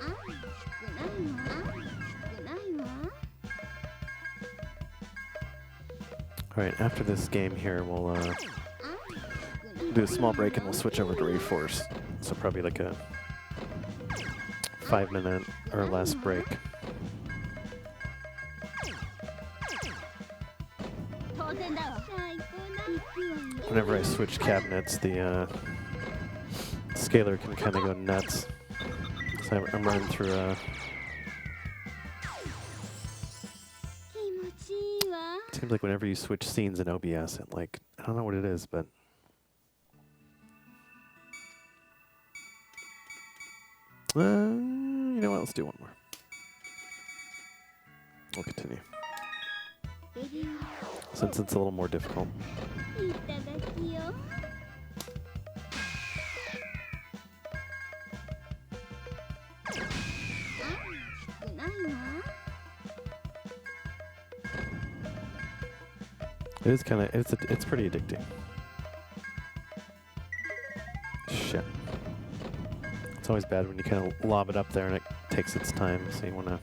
あ少ないわ少ないわ Alright, after this game here, we'll あ do a small break and we'll switch over to RayForce. So probably like a 5-minute or less break. 当然だわ最高だ行くわよ Whenever I switch cabinets, the scaler can kind of go nuts. So I'm running through 気持ちいいわ it seems like whenever you switch scenes in OBS, it like, I don't know what it is, but you know what, let's do one more. We'll continue. レディー Since it's a little more difficult. いただきよあ少ないわ It is kind of, it's pretty addicting. Shit. It's always bad when you kind of lob it up there and it takes its time, so you want to...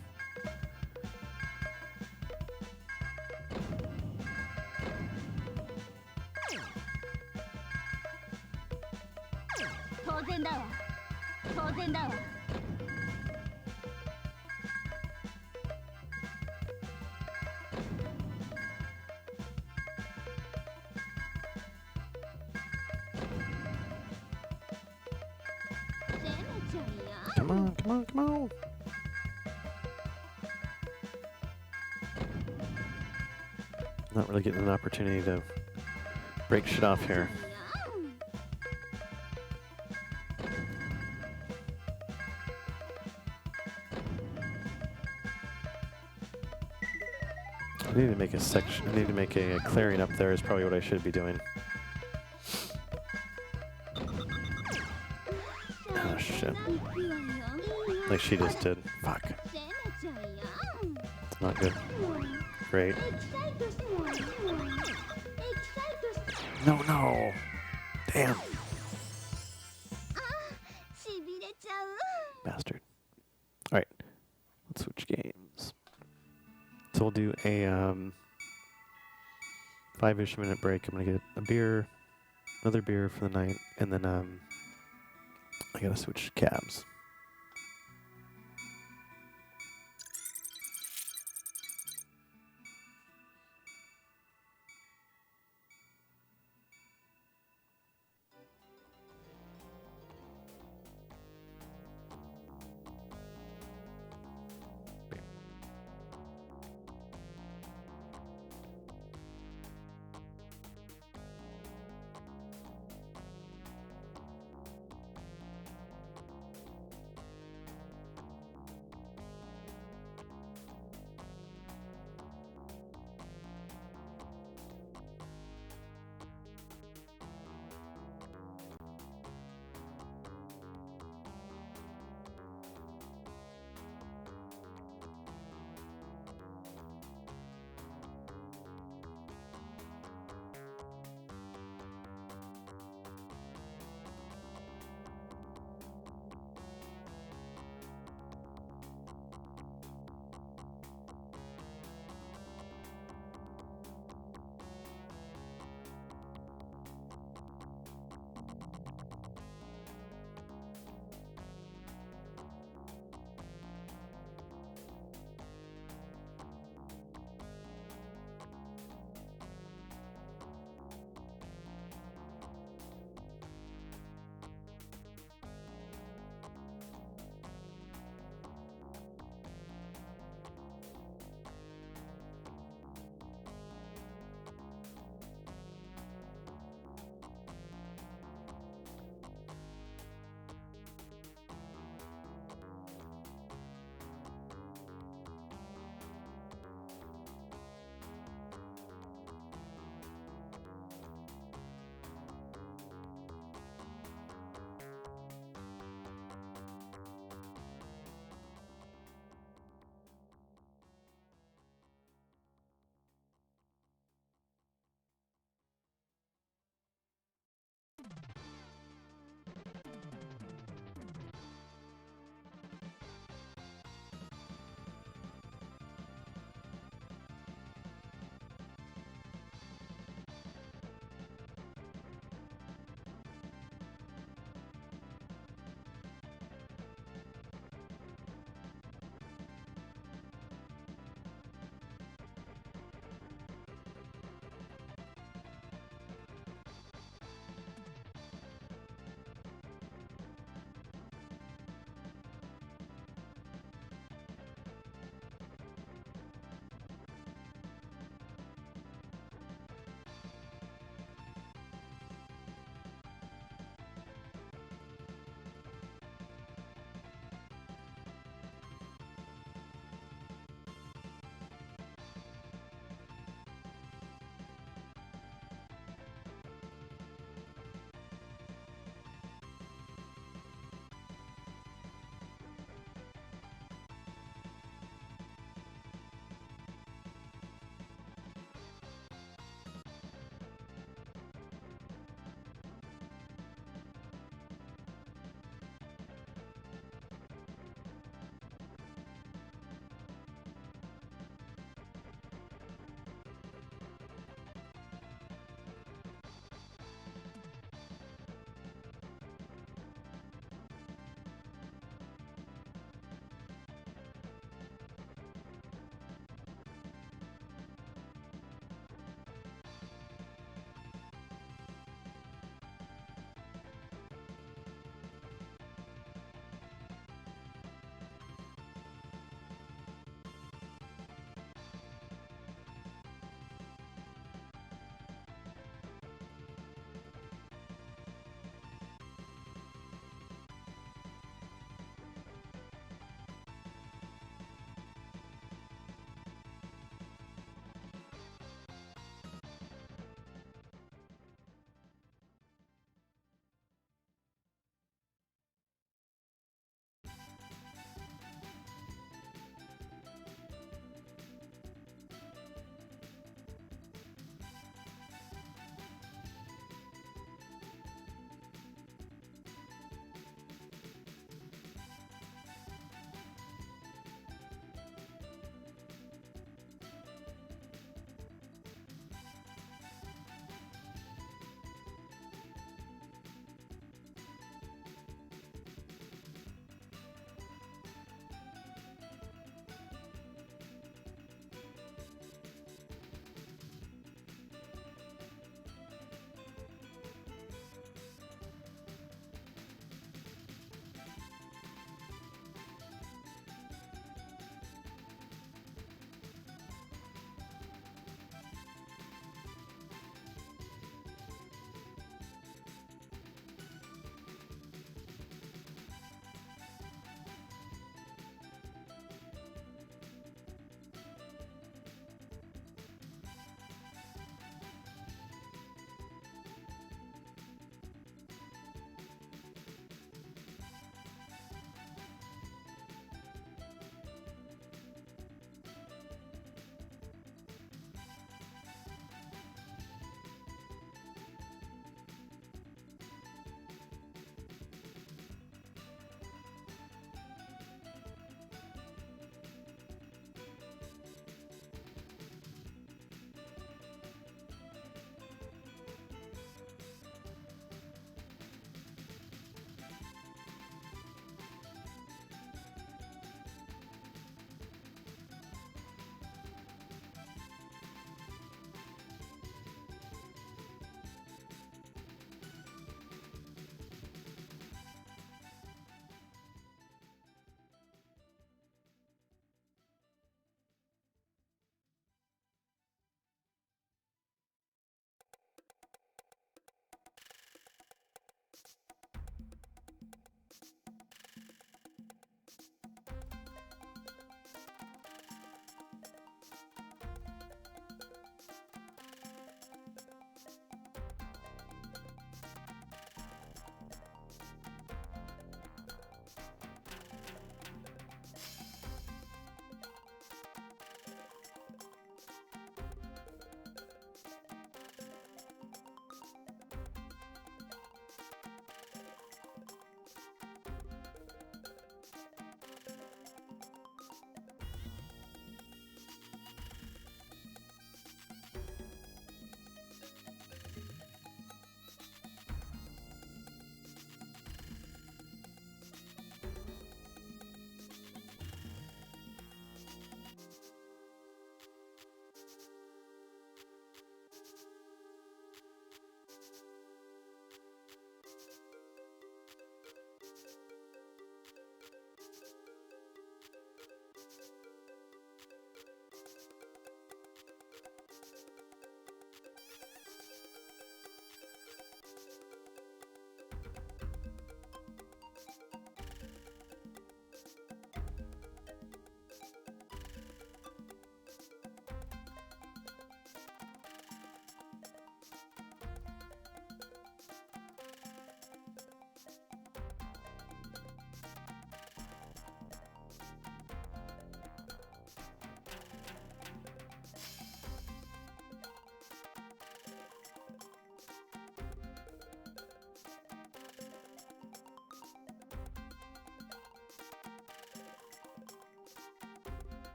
当然だわ当然だわ 攻めちゃいや Come on, come on, come on! Not really getting an opportunity to break shit off here. I need to make a section. I need to make a clearing up there. Is probably what I should be doing. Oh shit! 行くわよいいわ Like she just did. Fuck. 攻めちゃいや It's not good. Great. エキサイトしてもエキサイトして No, no. Damn. しびれちゃう Bastard. All right. Let's switch games. So we'll do a 5-ish minute break. I'm gonna get a beer, another beer for the night, and then I gotta switch cabs.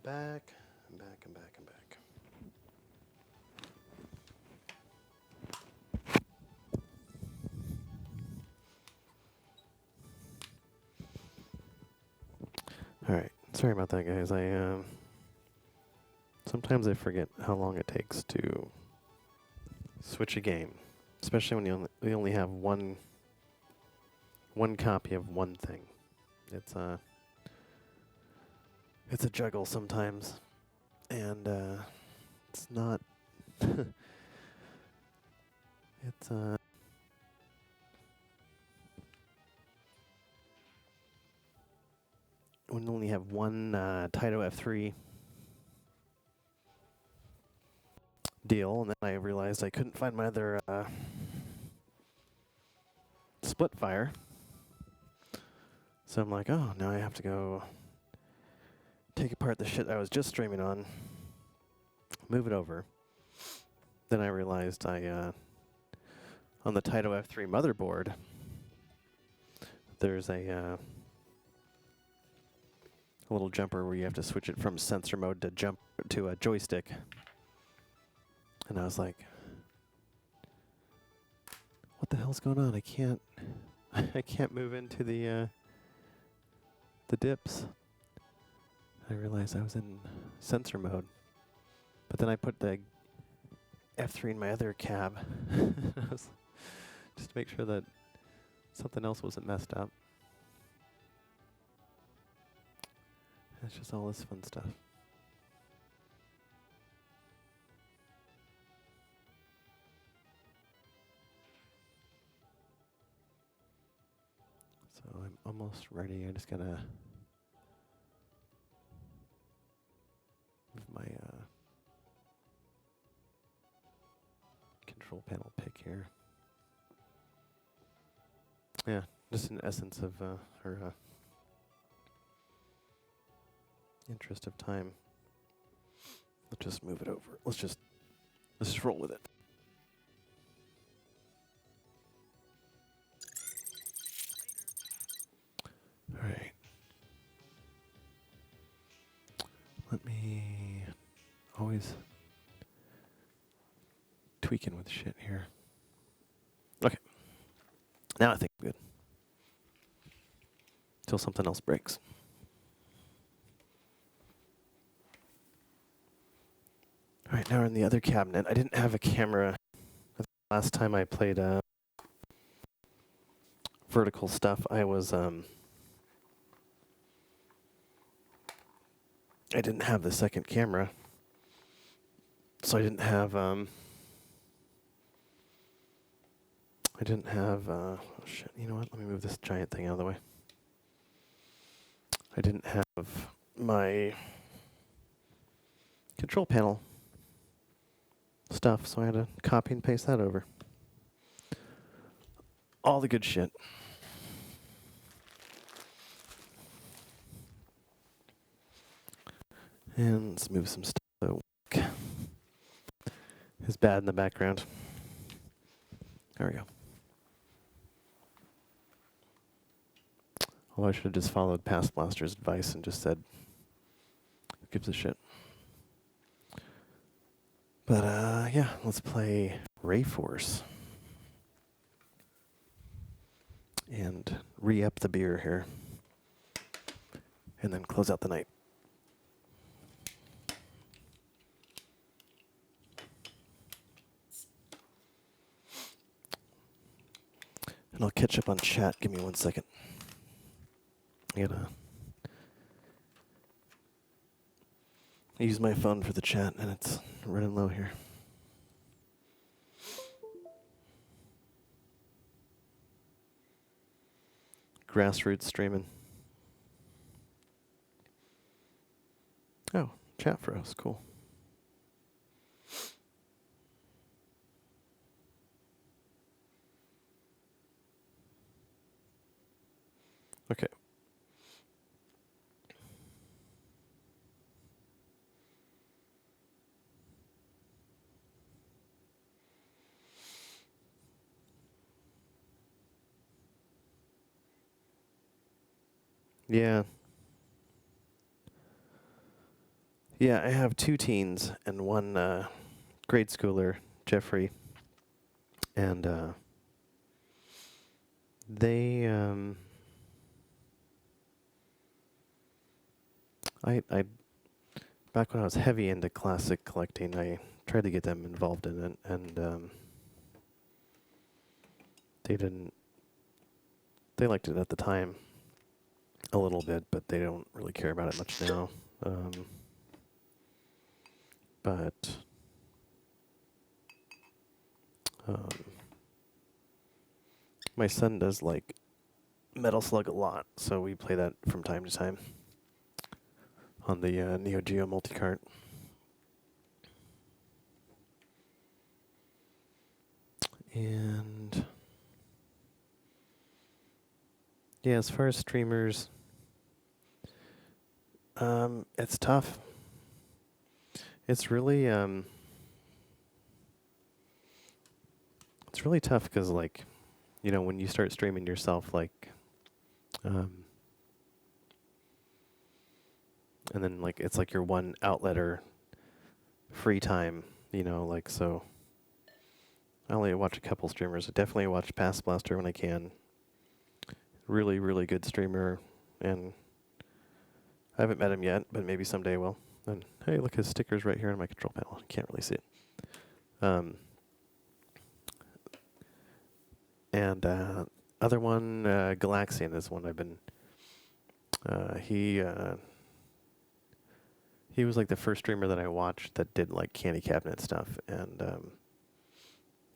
back. I'm back. I'm back. I'm back. All right. Sorry about that, guys. Sometimes I forget how long it takes to switch a game, especially when you only have one copy of one thing. It's a juggle sometimes, and it's not. It's when you only have one Taito F3 deal, and then I realized I couldn't find my other split fire. So I'm like, oh, now I have to go take apart the shit I was just streaming on, move it over. Then I realized on the Taito F3 motherboard, there's a little jumper where you have to switch it from sensor mode to jump to a joystick. And I was like, what the hell's going on? I can't move into the dips. I realized I was in sensor mode. But then I put the F3 in my other cab just to make sure that something else wasn't messed up. It's just all this fun stuff. So I'm almost ready. I just gotta move my control panel pick here. Yeah, just in essence of her interest of time. Let's just move it over. Let's just roll with it. All right. Let me always tweaking with shit here. Okay. Now I think I'm good. Till something else breaks. All right, now we're in the other cabinet. I didn't have a camera. Last time I played vertical stuff, I was I didn't have the second camera, so I didn't have oh shit. You know what? Let me move this giant thing out of the way. I didn't have my control panel stuff, so I had to copy and paste that over. All the good shit. And let's move some stuff that is bad in the background. There we go. Although I should have just followed Past Blaster's advice and just said, who gives a shit? But yeah, let's play RayForce. And re-up the beer here. And then close out the night. And I'll catch up on chat. Give me 1 second. I gotta use my phone for the chat, and it's running low here. Grassroots streaming. Oh, chat froze. Cool. Okay. Yeah. Yeah, I have 2 teens and 1 grade schooler, Jeffrey, and they I back when I was heavy into classic collecting, I tried to get them involved in it, and they liked it at the time a little bit, but they don't really care about it much now. But my son does like Metal Slug a lot, so we play that from time to time on the Neo Geo multicart. And yeah, as far as streamers, it's tough. It's really tough because, like, you know, when you start streaming yourself, like, and then like it's like your one outlet or free time, you know, like, so I only watch a couple streamers. I definitely watch Past Blaster when I can. Really, really good streamer, and I haven't met him yet, but maybe someday I will. And hey, look, his sticker's right here on my control panel. I can't really see it. And other one, Galaxian is one I've been. He was like the first streamer that I watched that did like candy cabinet stuff, and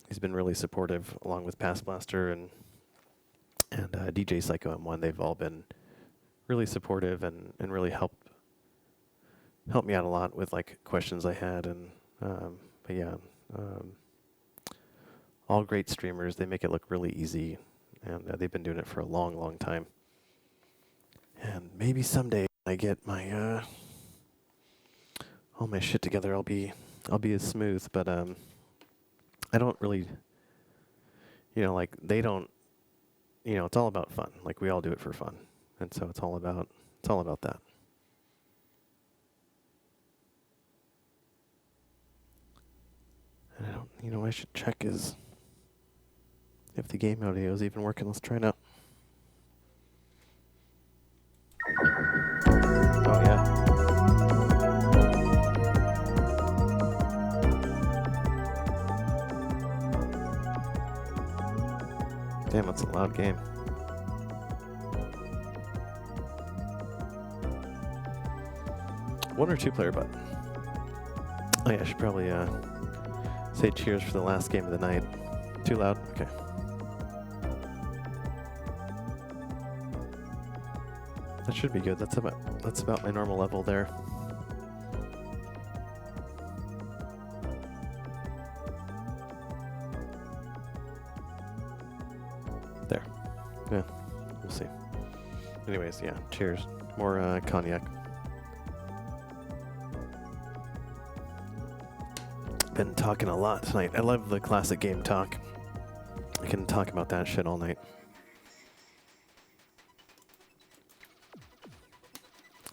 he's been really supportive, along with Past Blaster and DJ Psycho M1. They've all been really supportive and really helped me out a lot with like questions I had, and but yeah, all great streamers. They make it look really easy, and they've been doing it for a long, long time. And maybe someday I get my all my shit together, I'll be as smooth. But I don't really, you know, like they don't, you know, it's all about fun. Like we all do it for fun, and so it's all about that. And I don't, you know, I should check if the game audio is even working. Let's try it out. Oh yeah. Damn, that's a loud game. One or two player button. Oh yeah, I should probably say cheers for the last game of the night. Too loud? Okay. That should be good. That's about my normal level there. There. Yeah, we'll see. Anyways, yeah, cheers. More cognac. Been talking a lot tonight. I love the classic game talk. I can talk about that shit all night.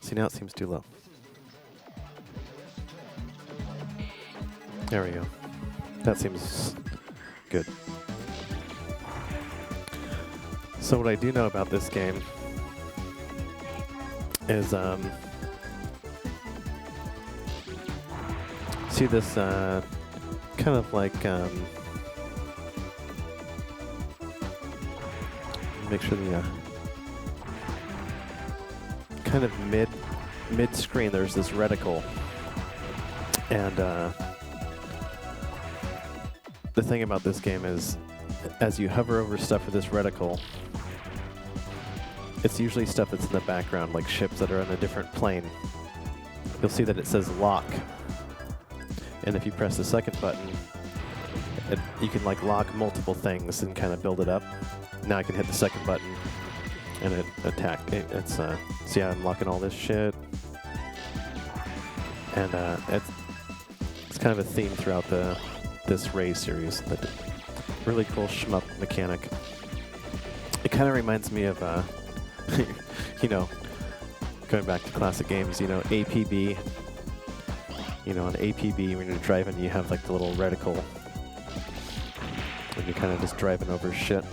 See, now it seems too low. There we go. That seems good. So what I do know about this game is, see this kind of like, make sure the kind of mid-screen there's this reticle, and the thing about this game is, as you hover over stuff with this reticle, it's usually stuff that's in the background, like ships that are on a different plane. You'll see that it says lock. And if you press the second button, you can like lock multiple things and kind of build it up. Now I can hit the second button and it attack. See how I'm locking all this shit? And it's kind of a theme throughout this Ray series. But really cool shmup mechanic. It kind of reminds me of, you know, going back to classic games, you know, APB. you know, on APB when you're driving, you have like the little reticle, and you're kind of just driving over shit.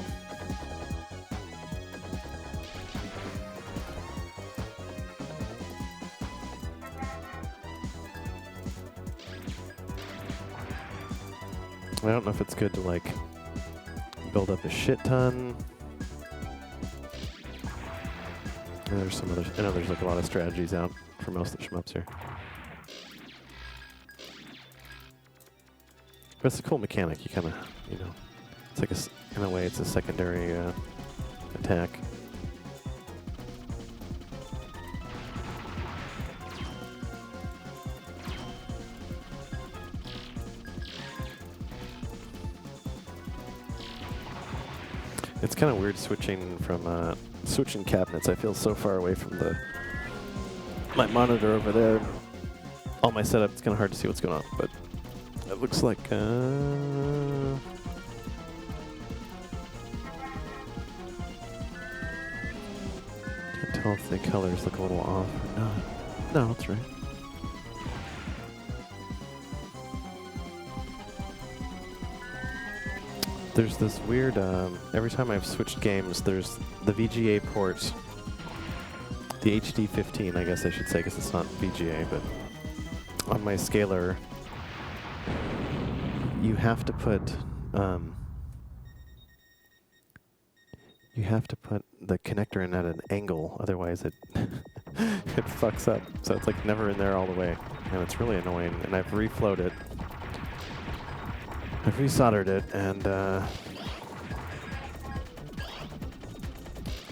I don't know if it's good to like build up a shit ton. And there's some other, I know there's like a lot of strategies out for most of the shmups here. But it's a cool mechanic. You kind of, you know, it's like in a way, it's a secondary attack. It's kind of weird switching from switching cabinets. I feel so far away from my monitor over there. All my setup, it's kind of hard to see what's going on, but it looks like can't tell if the colors look a little off or not. No, that's right. There's this weird, every time I've switched games, there's the VGA port, the HD15, I guess I should say, because it's not VGA, but on my scaler, you have to put the connector in at an angle, otherwise it it fucks up. So it's like never in there all the way, and it's really annoying. And I've reflowed it. I've resoldered it, and I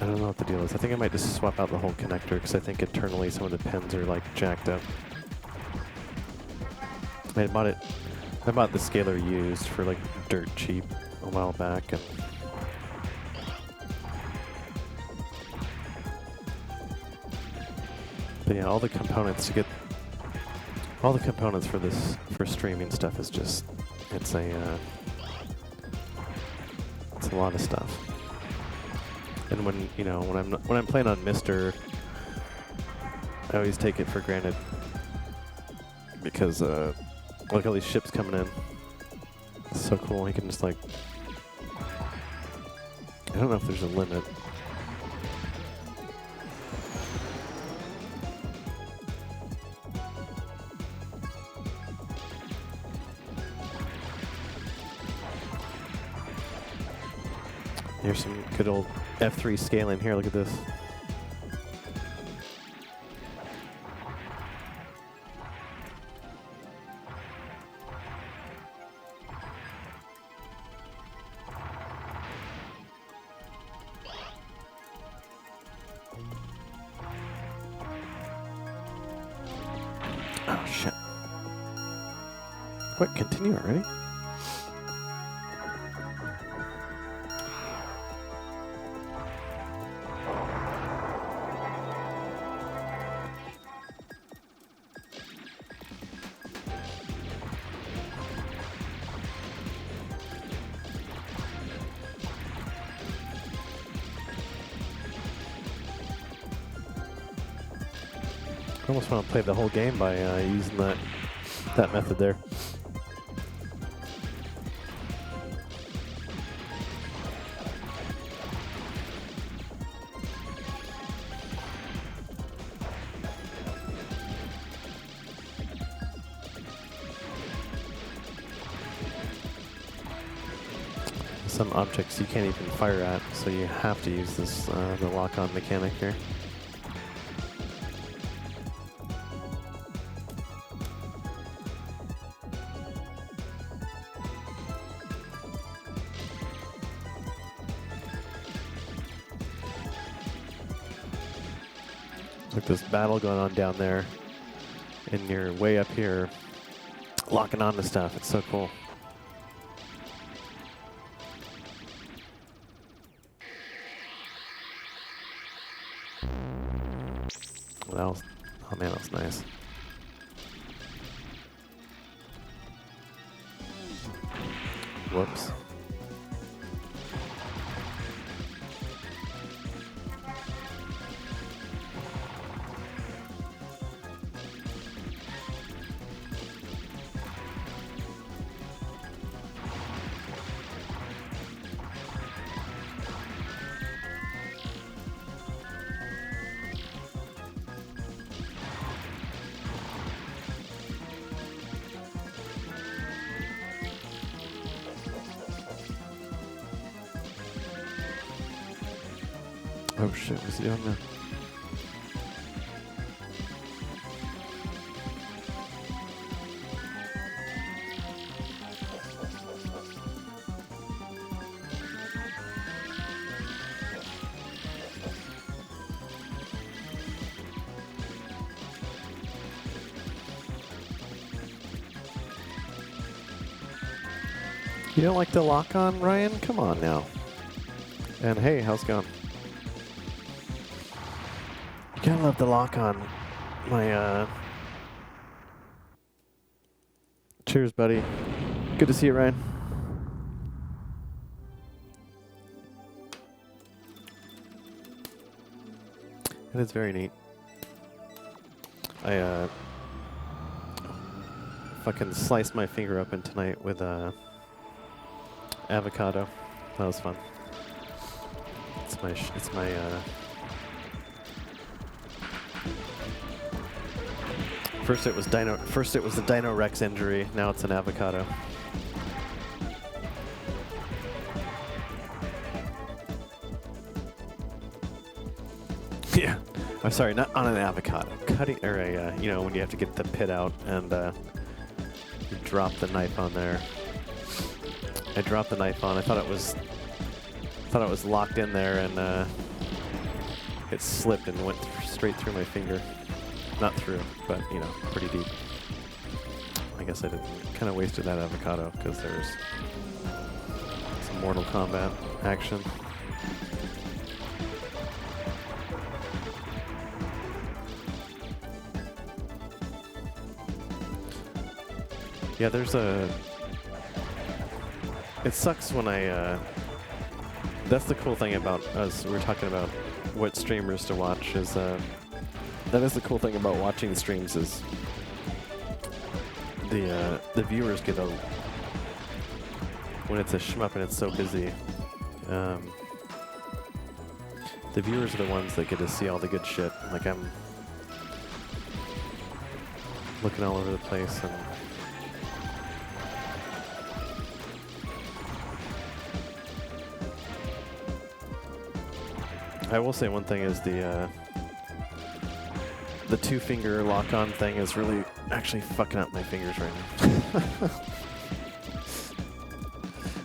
don't know what the deal is. I think I might just swap out the whole connector, because I think internally some of the pins are like jacked up. I bought the scaler used for like dirt cheap a while back, and but yeah, all the components for streaming stuff is just, it's a lot of stuff. And when I'm playing on Mister, I always take it for granted because look at all these ships coming in. It's so cool. You can just like, I don't know if there's a limit. Here's some good old F3 scaling here. Look at this. Oh, shit. What? Continue already? I almost want to play the whole game by using that method there. Some objects you can't even fire at, so you have to use this the lock-on mechanic here. Like this battle going on down there, and you're way up here locking on to stuff. It's so cool. Well, oh man, that was nice. Whoops. Oh shit, what's he doing now? You don't like the lock on, Ryan? Come on now. And hey, how's it going? You gotta love the lock on. My, Cheers, buddy. Good to see you, Ryan. It is very neat. I, fucking sliced my finger open tonight with, avocado. That was fun. It's my first it was the Dino Rex injury, now it's an avocado. Yeah. I'm sorry, not on an avocado. Cutting or a you know, when you have to get the pit out and you drop the knife on there. I dropped the knife on. I thought it was locked in there, and it slipped and went straight through my finger. Not through, but you know, pretty deep. I guess I did kind of wasted that avocado because there's some Mortal Kombat action. Yeah, there's a. It sucks when I, that's the cool thing about us, we're talking about what streamers to watch, is, that is the cool thing about watching streams, is the viewers get a, when it's a shmup and it's so busy, the viewers are the ones that get to see all the good shit. Like, I'm looking all over the place, and I will say one thing is the two-finger lock-on thing is really actually fucking up my fingers right now.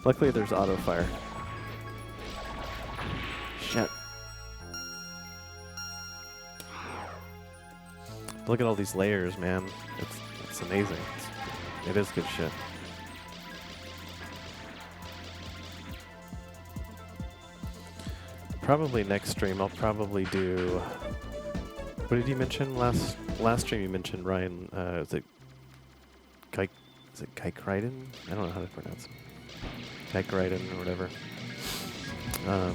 Luckily, there's auto-fire. Shit. Look at all these layers, man. It's amazing. It is good shit. Probably next stream I'll probably do. What did you mention last stream? You mentioned Ryan. Is it Kaikraiden? I don't know how to pronounce it. Kaikraiden or whatever. I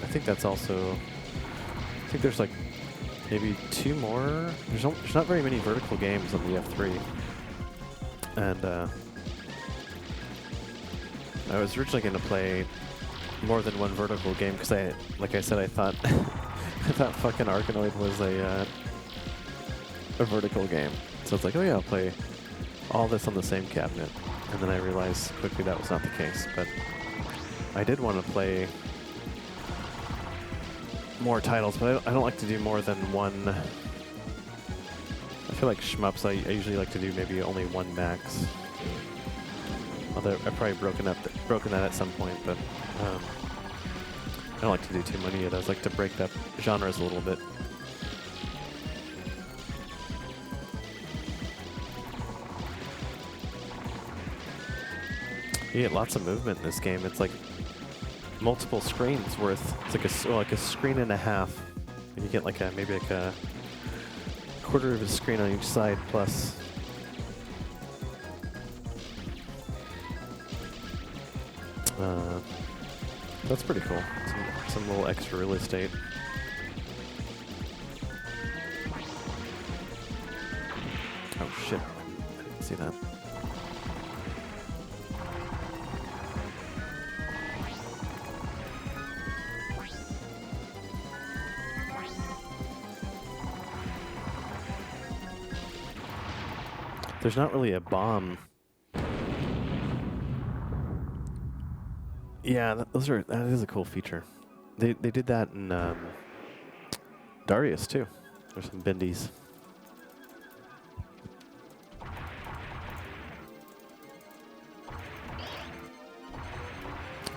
think that's also. I think there's like maybe 2 more. There's not very many vertical games on the F3, and I was originally going to play more than one vertical game because like I said, I thought I thought fucking Arkanoid was a vertical game. So it's like, oh yeah, I'll play all this on the same cabinet. And then I realized quickly that was not the case. But I did want to play more titles, but I don't like to do more than one. I feel like shmups, I usually like to do maybe only one max. Although I've probably broken that at some point, but I don't like to do too many of those. I like to break up genres a little bit. You get lots of movement in this game. It's like multiple screens worth. It's like a screen and a half, and you get like maybe like a quarter of a screen on each side plus. That's pretty cool. Some little extra real estate. Oh shit, I didn't see that. There's not really a bomb. Yeah, that is a cool feature. They did that in Darius too. There's some bendies.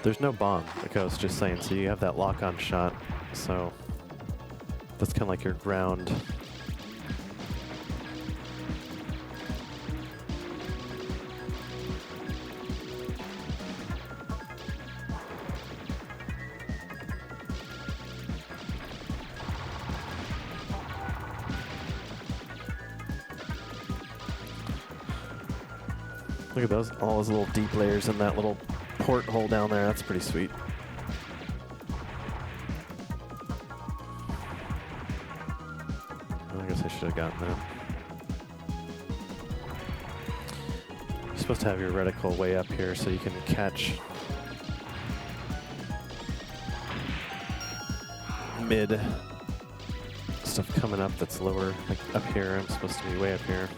There's no bomb, like I was just saying, so you have that lock-on shot, so that's kind of like your ground. Look at those, all those little deep layers in that little porthole down there. That's pretty sweet. I guess I should have gotten that. You're supposed to have your reticle way up here so you can catch mid stuff coming up that's lower, like up here. I'm supposed to be way up here.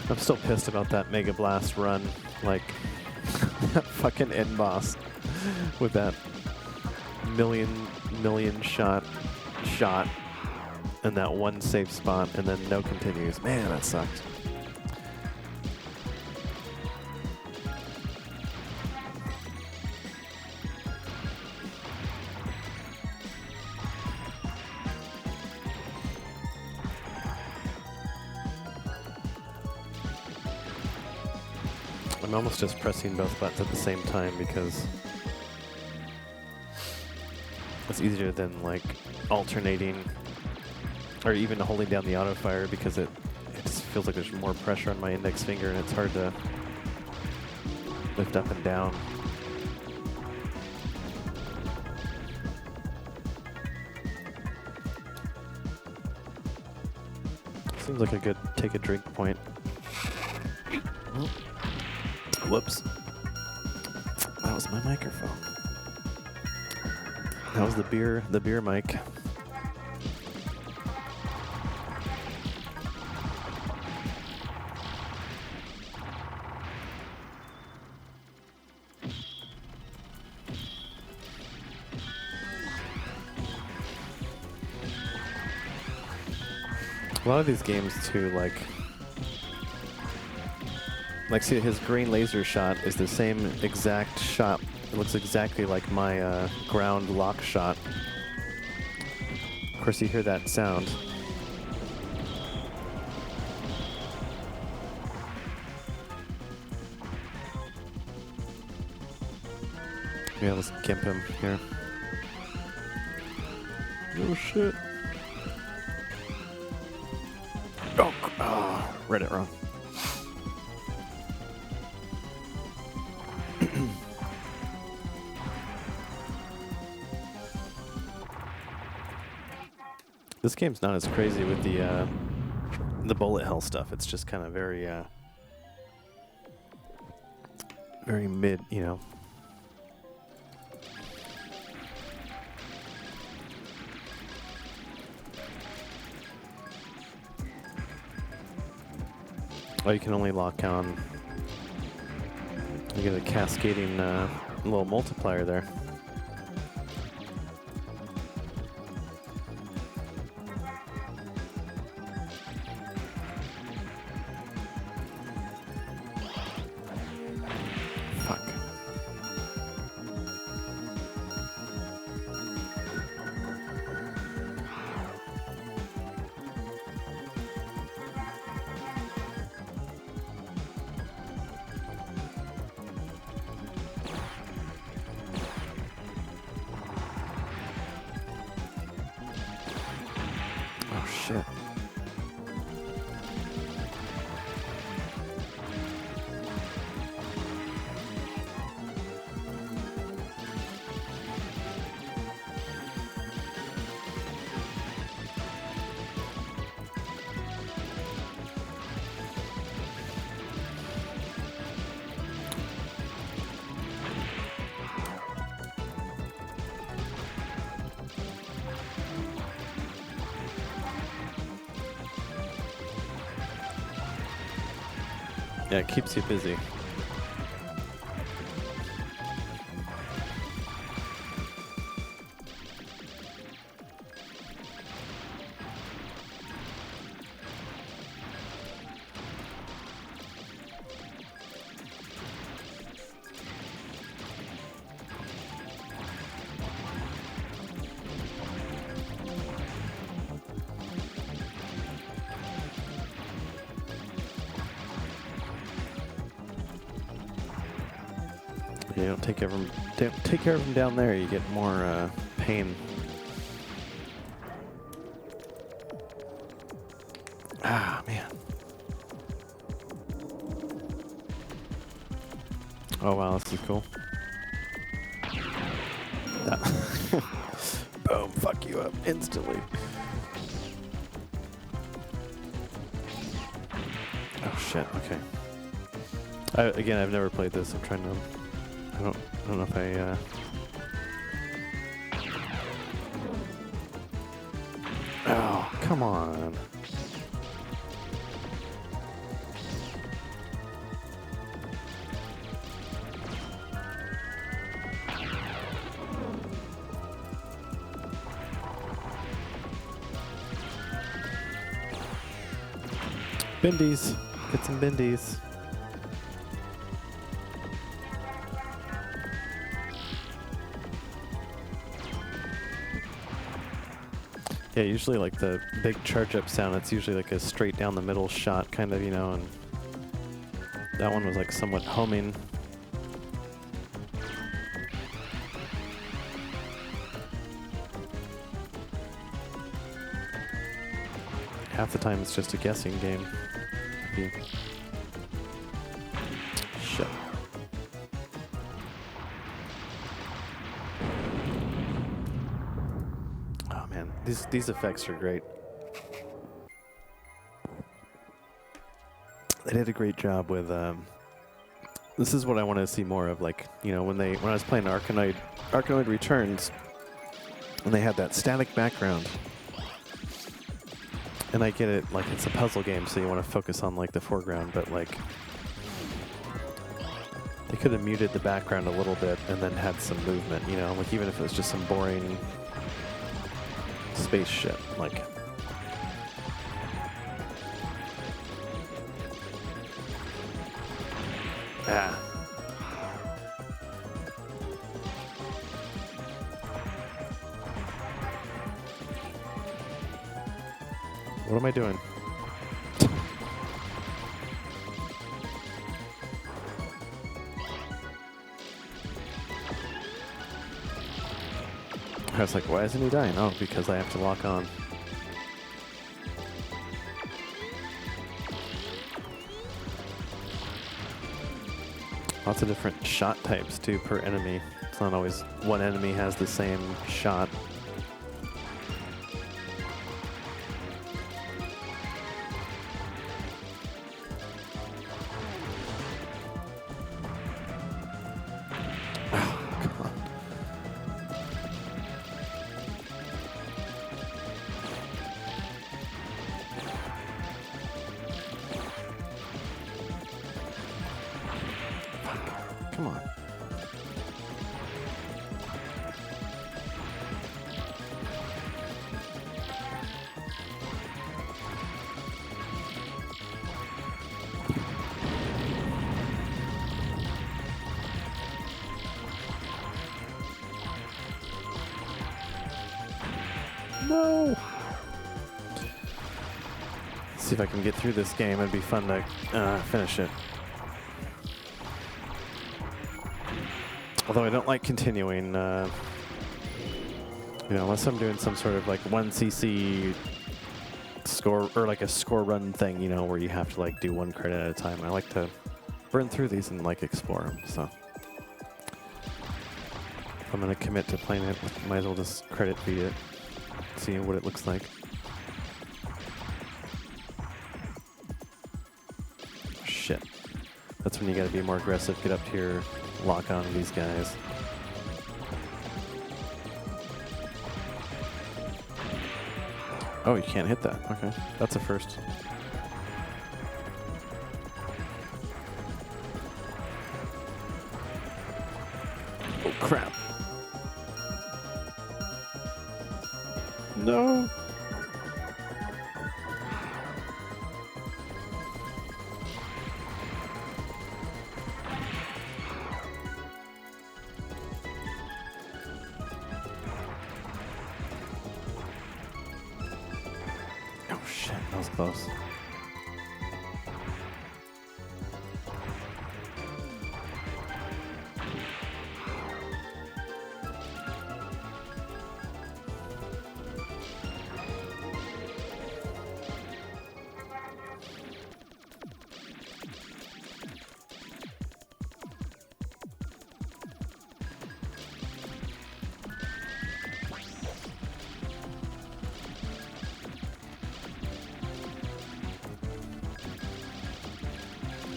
I'm still pissed about that Mega Blast run, like that fucking end boss with that million shot and that one safe spot and then no continues. Man, that sucked. I'm almost just pressing both buttons at the same time because it's easier than like alternating or even holding down the auto fire because it just feels like there's more pressure on my index finger and it's hard to lift up and down. Seems like a good take a drink point. Whoops. That was my microphone. That was the beer mic. A lot of these games too, like see, his green laser shot is the same exact shot. It looks exactly like my ground lock shot. Of course, you hear that sound. Yeah, let's gimp him here. Oh shit. Oh, read it wrong. This game's not as crazy with the bullet hell stuff. It's just kind of very mid, you know. Oh, you can only lock on. You get a cascading little multiplier there. Shit. Yeah, it keeps you busy. You don't take care of them down there, you get more pain. Ah, man. Oh wow, this is cool. Boom, fuck you up instantly. Oh shit, okay. Again, I've never played this. I'm trying to... I don't know if I, Oh, come on. Bindies. Get some bindies. Yeah, usually like the big charge-up sound, it's usually like a straight down the middle shot kind of, you know, and that one was like somewhat homing. Half the time it's just a guessing game. Shit. Oh man, these effects are great. They did a great job with. This is what I want to see more of. Like, you know, when I was playing Arkanoid Returns, and they had that static background. And I get it, like it's a puzzle game, so you want to focus on like the foreground, but like they could have muted the background a little bit and then had some movement, you know, like even if it was just some boring space shit, like. Ah. What am I doing? I was like, why isn't he dying? Oh, because I have to lock on. Lots of different shot types too per enemy. It's not always one enemy has the same shot. Come on. No. See if I can get through this game. It'd be fun to finish it. Although I don't like continuing, you know, unless I'm doing some sort of like 1cc score or like a score run thing, you know, where you have to like do one credit at a time. I like to burn through these and like explore them. So if I'm gonna commit to playing it, might as well just credit feed it, see what it looks like. Shit, that's when you gotta be more aggressive. Get up here. Lock on to these guys. Oh, you can't hit that. Okay, that's a first. crap. No. Oh shit, that was close.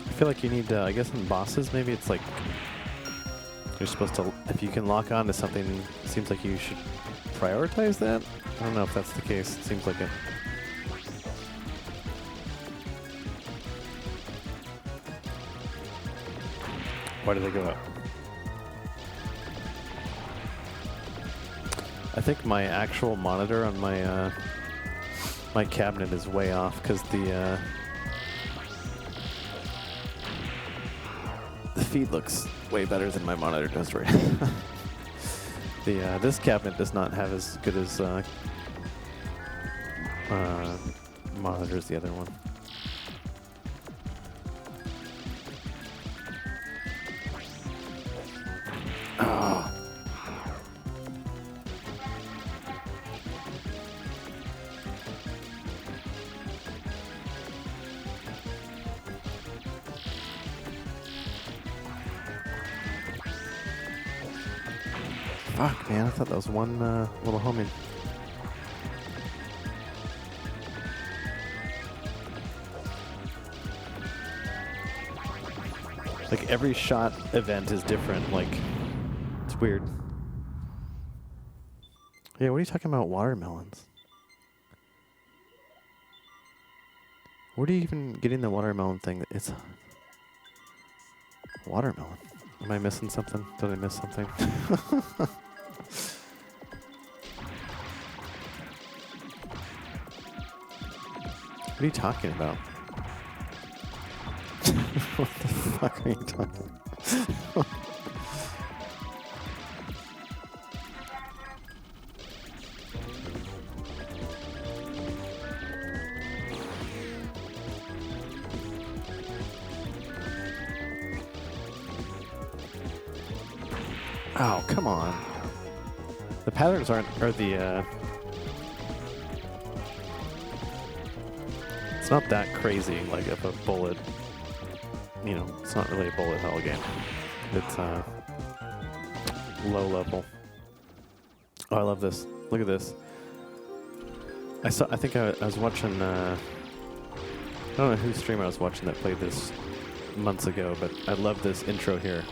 I feel like you need, I guess in bosses, maybe it's like you're supposed to, if you can lock on to something, it seems like you should prioritize that. I don't know if that's the case. It seems like it. Why did they go up? I think my actual monitor on my my cabinet is way off because the feed looks way better than my monitor does right now. This cabinet does not have as good as monitor as the other one. Oh. Fuck, man, I thought that was one little homing. Like, every shot event is different, like, it's weird. Yeah, what are you talking about watermelons? Where are you even getting the watermelon thing? It's watermelon. Am I missing something? Did I miss something? What are you talking about? What the fuck are you talking about? Oh, come on. The patterns aren't, or the, it's not that crazy, like if a bullet, you know, it's not really a bullet hell game. It's, low level. Oh, I love this. Look at this. I think I was watching, I don't know whose stream I was watching that played this months ago, but I love this intro here.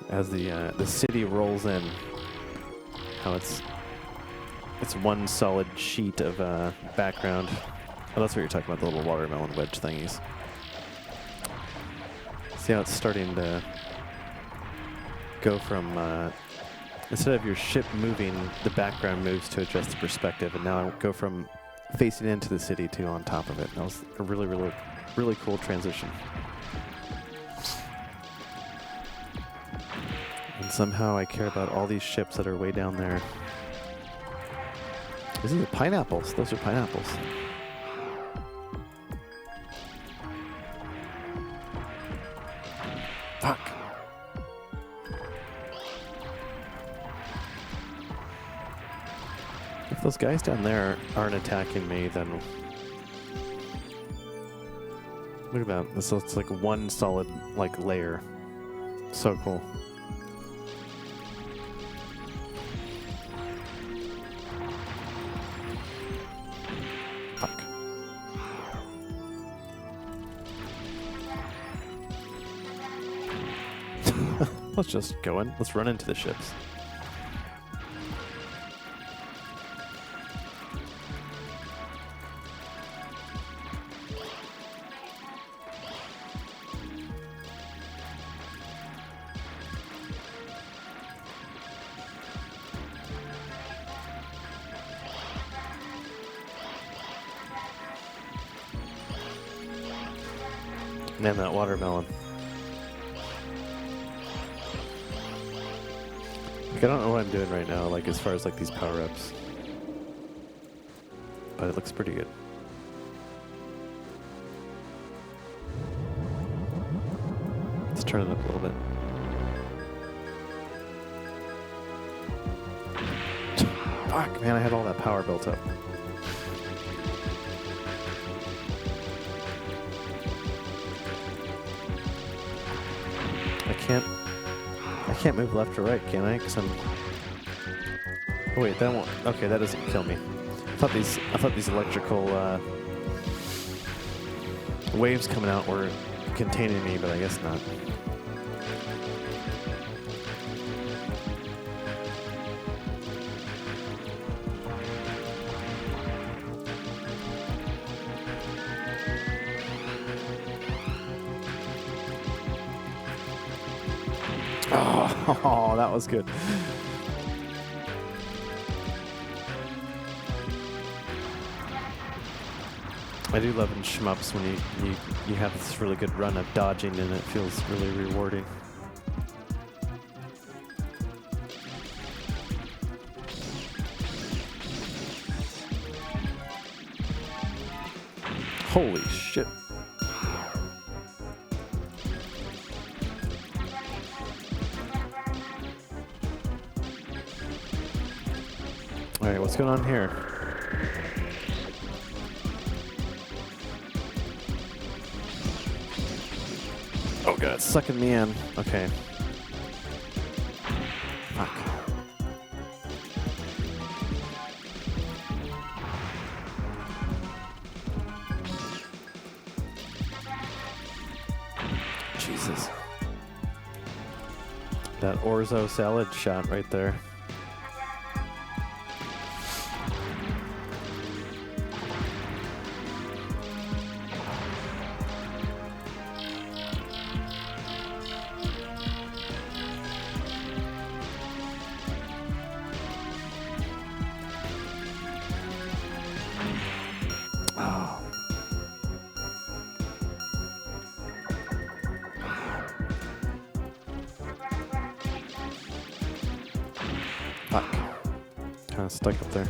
As the city rolls in, how it's one solid sheet of background. Oh, that's what you're talking about, the little watermelon wedge thingies. See how it's starting to go from, instead of your ship moving, the background moves to adjust the perspective, and now I go from facing into the city to on top of it. That was a really, really, really cool transition. And somehow I care about all these ships that are way down there. These are the pineapples. Those are pineapples. Fuck. If those guys down there aren't attacking me, then... Look at that. This looks like one solid, like, layer. So cool. Let's just go in. Let's run into the ships. Man, that watermelon. Like, I don't know what I'm doing right now, like as far as like these power-ups. But it looks pretty good. Let's turn it up a little bit. Fuck, man, I had all that power built up. I can't move left or right, can I? Because I'm... Oh, wait, that won't... Okay, that doesn't kill me. I thought these electrical waves coming out were containing me, but I guess not. Oh, that was good. I do love in shmups when you have this really good run of dodging and it feels really rewarding. Holy shit. Alright, what's going on here? Oh god, it's sucking me in. Okay. Fuck. Jesus. That orzo salad shot right there. Fuck. Kind of stuck up there.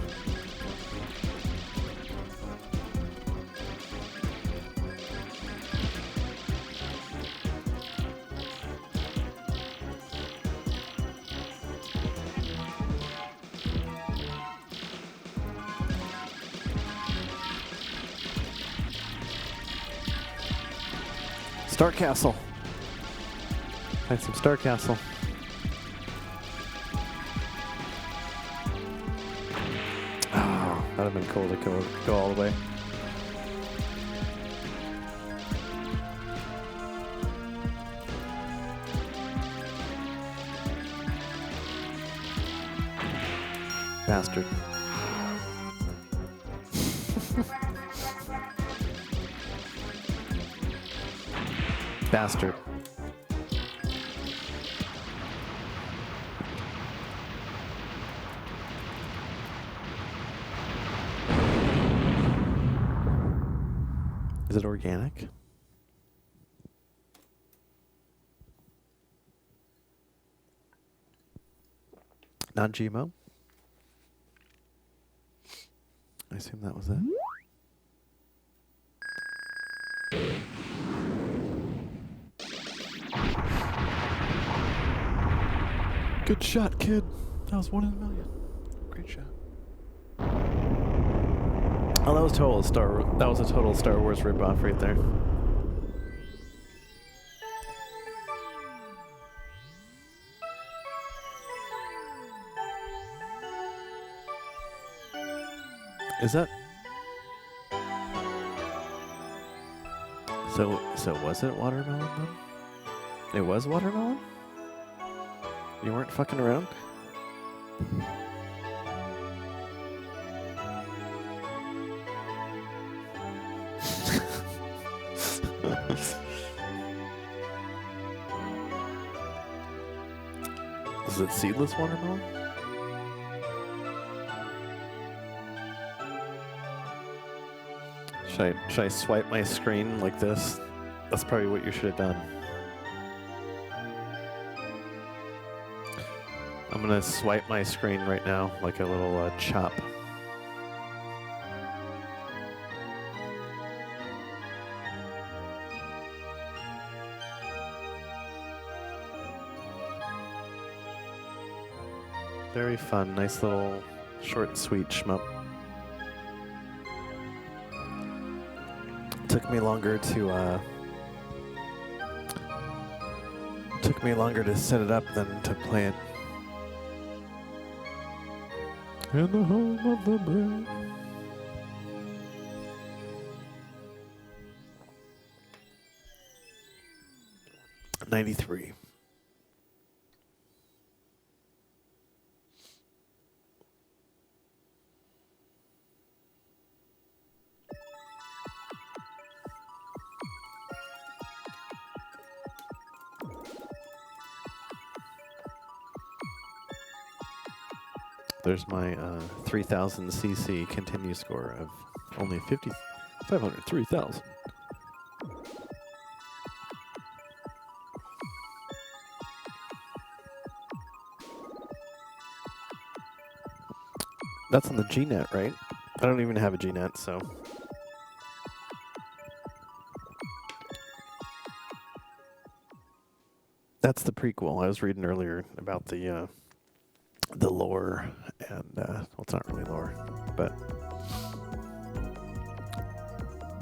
Star Castle. Find some Star Castle. Oh, that'd have been cool to go all the way. Bastard. Bastard. Is it organic? Not GMO? I assume that was it. Good shot, kid. That was 1 in a million. Great shot. Oh, that was a total Star Wars ripoff right there. Is that? So was it watermelon then? It was watermelon? You weren't fucking around? Is it seedless watermelon? Should I swipe my screen like this That's probably what you should have done. I'm gonna swipe my screen right now like a little chop. Very fun, nice little short and sweet shmup. Took me longer to set it up than to play it. In the home of the brave. '93. There's my 3000 cc continue score of only 503,000. That's on the GNet, right? I don't even have a GNet, so. That's the prequel. I was reading earlier about the lore, and well, it's not really lore, but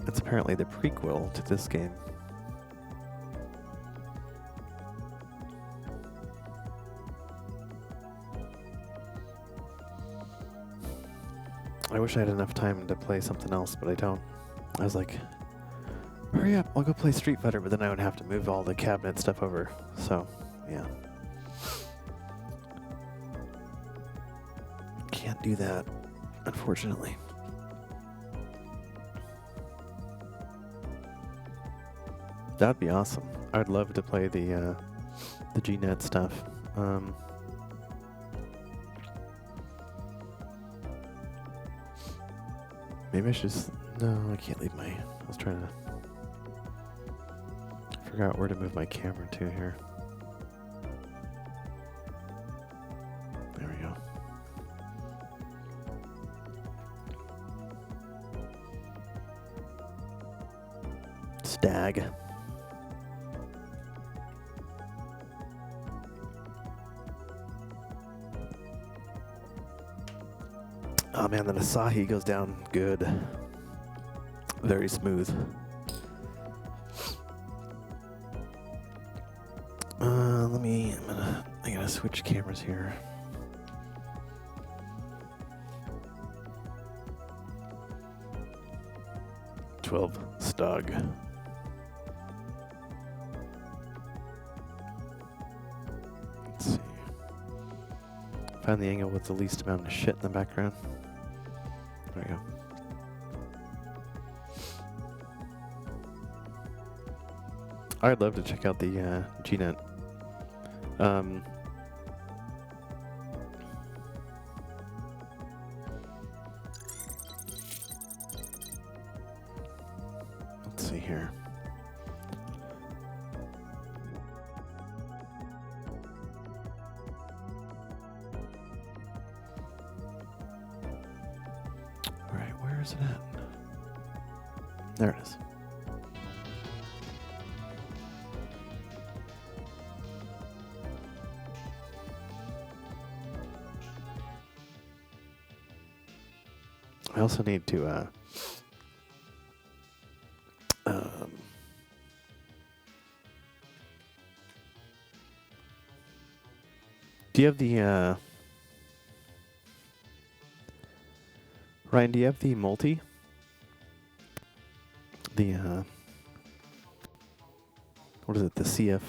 it's apparently the prequel to this game. I wish I had enough time to play something else, but I don't. I was like, hurry up, I'll go play Street Fighter, but then I would have to move all the cabinet stuff over, so, yeah. Can't do that, unfortunately. That'd be awesome. I would love to play the GNet stuff. Maybe I should just... No, I can't leave my... I was trying to figure out where to move my camera to here. There we go. Stag. Oh man, the Asahi goes down good. Very smooth. I gotta switch cameras here. Stug. Let's see. Find the angle with the least amount of shit in the background. There we go. I'd love to check out the GNet. Let's see here. All right, where is it at? There it is. I also need to do you have the Ryan, do you have the multi? The what is it? The CF.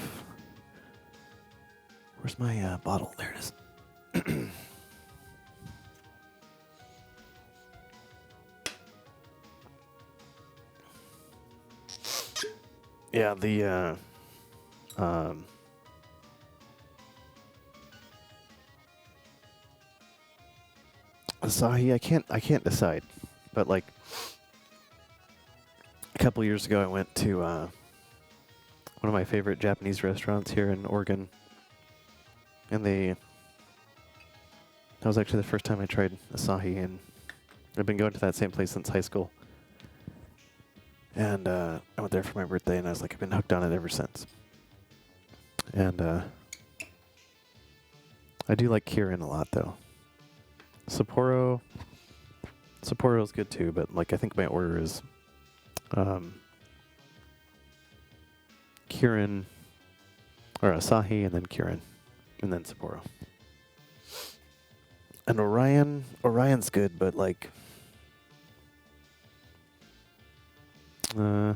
Where's my bottle? There it is. Yeah, the Asahi, I can't decide, but like a couple years ago I went to one of my favorite Japanese restaurants here in Oregon. And that was actually the first time I tried asahi, and I've been going to that same place since high school. And I went there for my birthday, and I was like, I've been hooked on it ever since. And I do like Kirin a lot, though. Sapporo's good too, but like I think my order is Kirin, or Asahi, and then Kirin, and then Sapporo. And Orion's good, but like I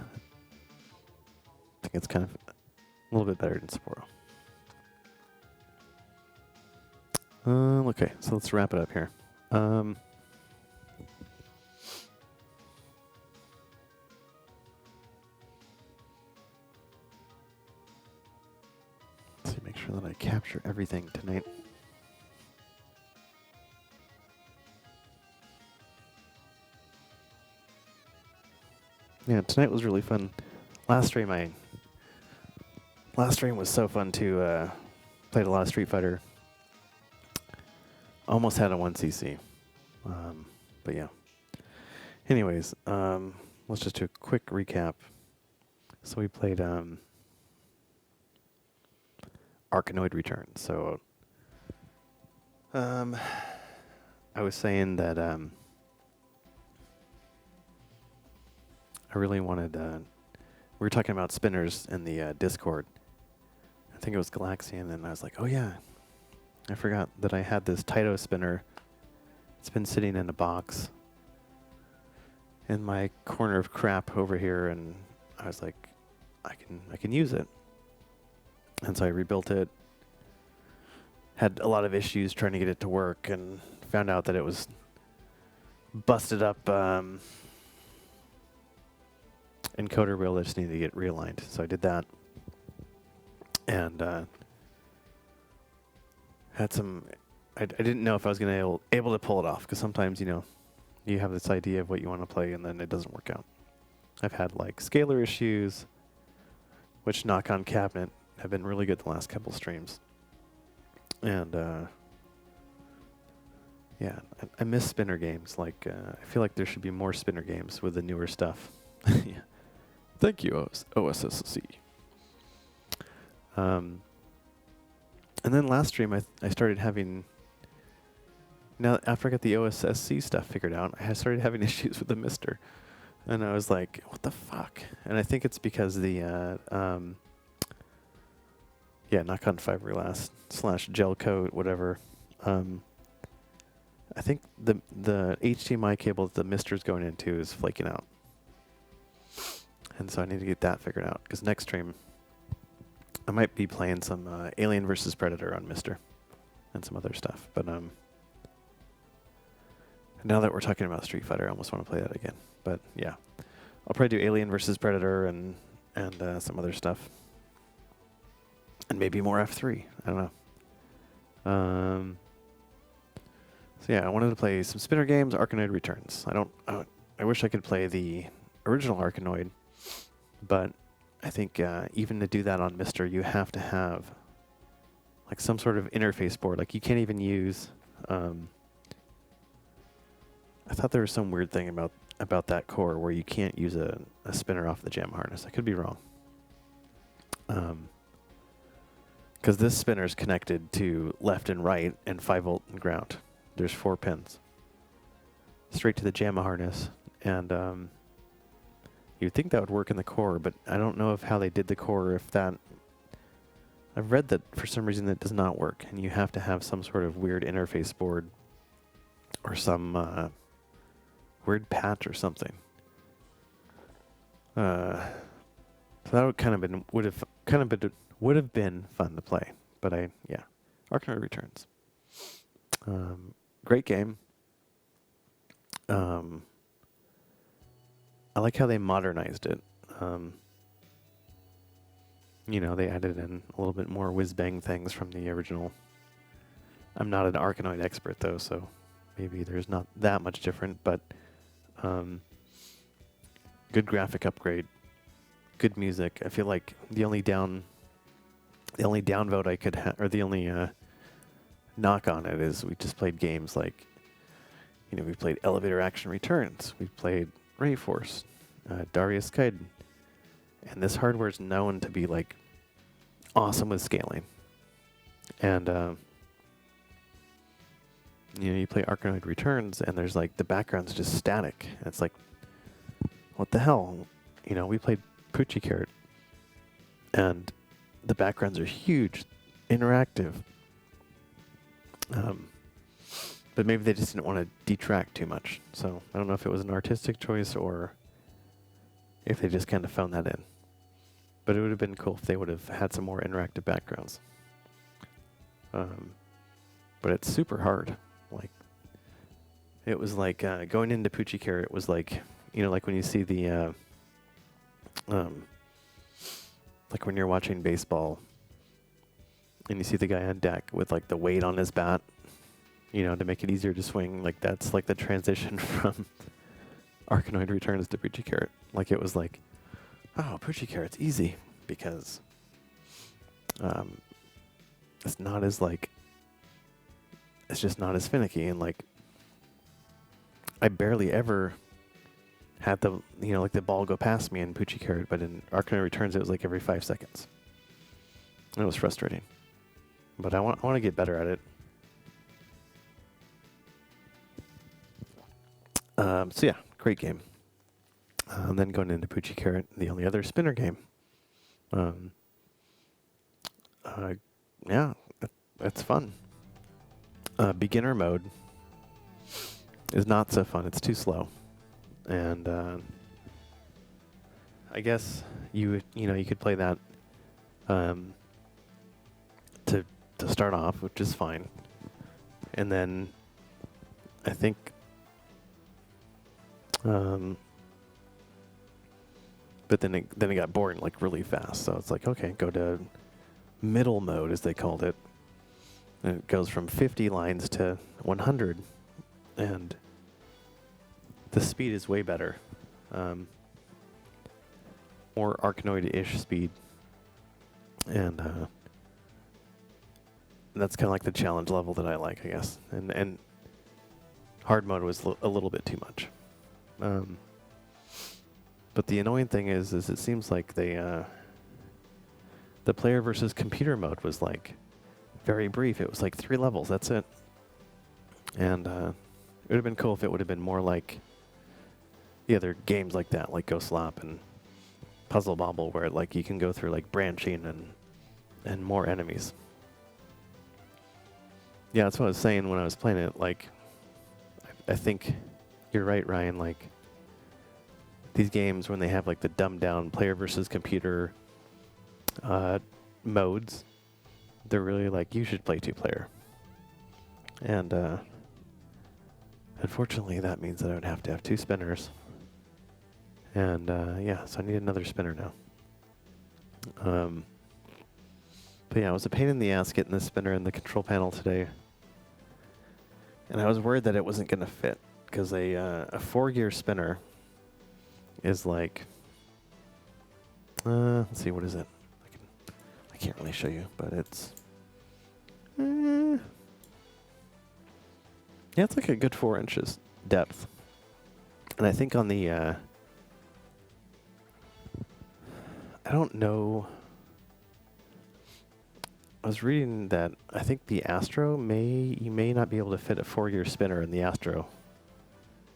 think it's kind of a little bit better than Sapporo. Okay, so let's wrap it up here. Let's see, make sure that I capture everything tonight. Yeah, tonight was really fun. Last stream was so fun too. Played a lot of Street Fighter. Almost had a 1cc. But yeah. Anyways, let's just do a quick recap. So we played Arkanoid Returns. So I was saying that I really wanted we were talking about spinners in the Discord. I think it was Galaxian, and I was like, oh yeah, I forgot that I had this Taito spinner. It's been sitting in a box in my corner of crap over here, and I was like, I can use it. And so I rebuilt it. Had a lot of issues trying to get it to work, and found out that it was busted up encoder wheel that just needed to get realigned. So I did that, and had some. I didn't know if I was going to able to pull it off, because sometimes, you know, you have this idea of what you want to play and then it doesn't work out. I've had like scalar issues, which knock on cabinet have been really good the last couple streams. And yeah, I miss spinner games. Like I feel like there should be more spinner games with the newer stuff. Yeah. Thank you, OSSC. And then last stream I started having. Now, after I got the OSSC stuff figured out, I started having issues with the Mister. And I was like, what the fuck? And I think it's because the, knock on fiberglass / gel coat, whatever. I think the HDMI cable that the Mister's going into is flaking out. And so I need to get that figured out, because next stream I might be playing some Alien vs. Predator on Mister and some other stuff. But now that we're talking about Street Fighter, I almost want to play that again. But yeah, I'll probably do Alien vs. Predator and some other stuff, and maybe more F3. I don't know. So yeah, I wanted to play some spinner games. Arkanoid Returns. I wish I could play the original Arkanoid, but I think even to do that on Mister, you have to have like some sort of interface board. Like you can't even use. I thought there was some weird thing about that core where you can't use a spinner off the jam harness. I could be wrong. Because this spinner is connected to left and right and 5-volt and ground. There's 4 pins. Straight to the JAMA harness. And you'd think that would work in the core, but I don't know how they did the core, if that... I've read that for some reason that does not work, and you have to have some sort of weird interface board or some... weird patch or something. So that would have been fun to play. But Arkanoid Returns. Great game. I like how they modernized it. You know, they added in a little bit more whiz-bang things from the original. I'm not an Arkanoid expert though, so maybe there's not that much different, but good graphic upgrade. good music. I feel like the only downvote I could or the only knock on it is we just played games like, we played Elevator Action Returns, we played RayForce, Darius Gaiden, and this hardware is known to be like awesome with scaling. And you play Arkanoid Returns, and there's like the background's just static. It's like, what the hell? We played Puchi Carat, and the backgrounds are huge, interactive. But maybe they just didn't want to detract too much. So I don't know if it was an artistic choice or if they just kind of found that in. But it would have been cool if they would have had some more interactive backgrounds. But it's super hard. Like, it was like going into Puchi Carat. It was like, like when you see the, like when you're watching baseball and you see the guy on deck with like the weight on his bat, to make it easier to swing. Like that's like the transition from Arkanoid Returns to Puchi Carat. Like it was like, oh, Puchi Carat's easy because it's not as like, it's just not as finicky. And like, I barely ever had the, like the ball go past me in Puchi Carat, but in Arkanoid Returns it was like every 5 seconds. And it was frustrating. But I want to get better at it. So yeah, great game. Then going into Puchi Carat, the only other spinner game. Yeah, that's fun. Beginner mode is not so fun. It's too slow. And I guess you could play that to start off, which is fine. And then I think but then it got boring like really fast. So it's like, okay, go to middle mode, as they called it. And it goes from 50 lines to 100, and the speed is way better. More Arkanoid-ish speed. And that's kind of like the challenge level that I like, I guess. And hard mode was a little bit too much. But the annoying thing is it seems like the player versus computer mode was like very brief. It was like 3 levels. That's it. And it would have been cool if it would have been more like the other games like that, like Go Slop and Puzzle Bobble, where like you can go through like branching and more enemies. Yeah, that's what I was saying when I was playing it. Like, I think you're right, Ryan. Like, these games, when they have like the dumbed down player versus computer modes, they're really like, you should play 2-player. And unfortunately, that means that I would have to have 2 spinners. And yeah, so I need another spinner now. But yeah, it was a pain in the ass getting the spinner in the control panel today. And I was worried that it wasn't going to fit, because a 4-gear spinner is like, let's see, what is it? I can't really show you, but it's, yeah, it's like a good 4 inches depth. And I think on the, I don't know, I was reading that I think the Astro you may not be able to fit a 4-gear spinner in the Astro.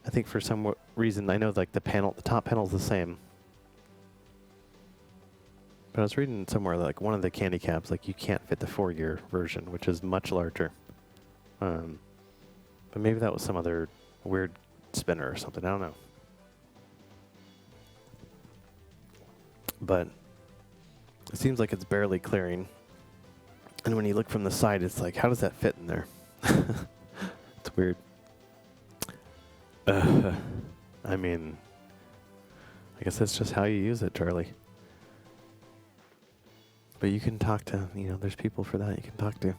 I think for some reason, I know like the top panel's the same. But I was reading somewhere like one of the candy caps, like you can't fit the 4-gear version, which is much larger. But maybe that was some other weird spinner or something, I don't know. But it seems like it's barely clearing. And when you look from the side, it's like, how does that fit in there? It's weird. I mean, I guess that's just how you use it, Charlie. But you can talk to, there's people for that you can talk to.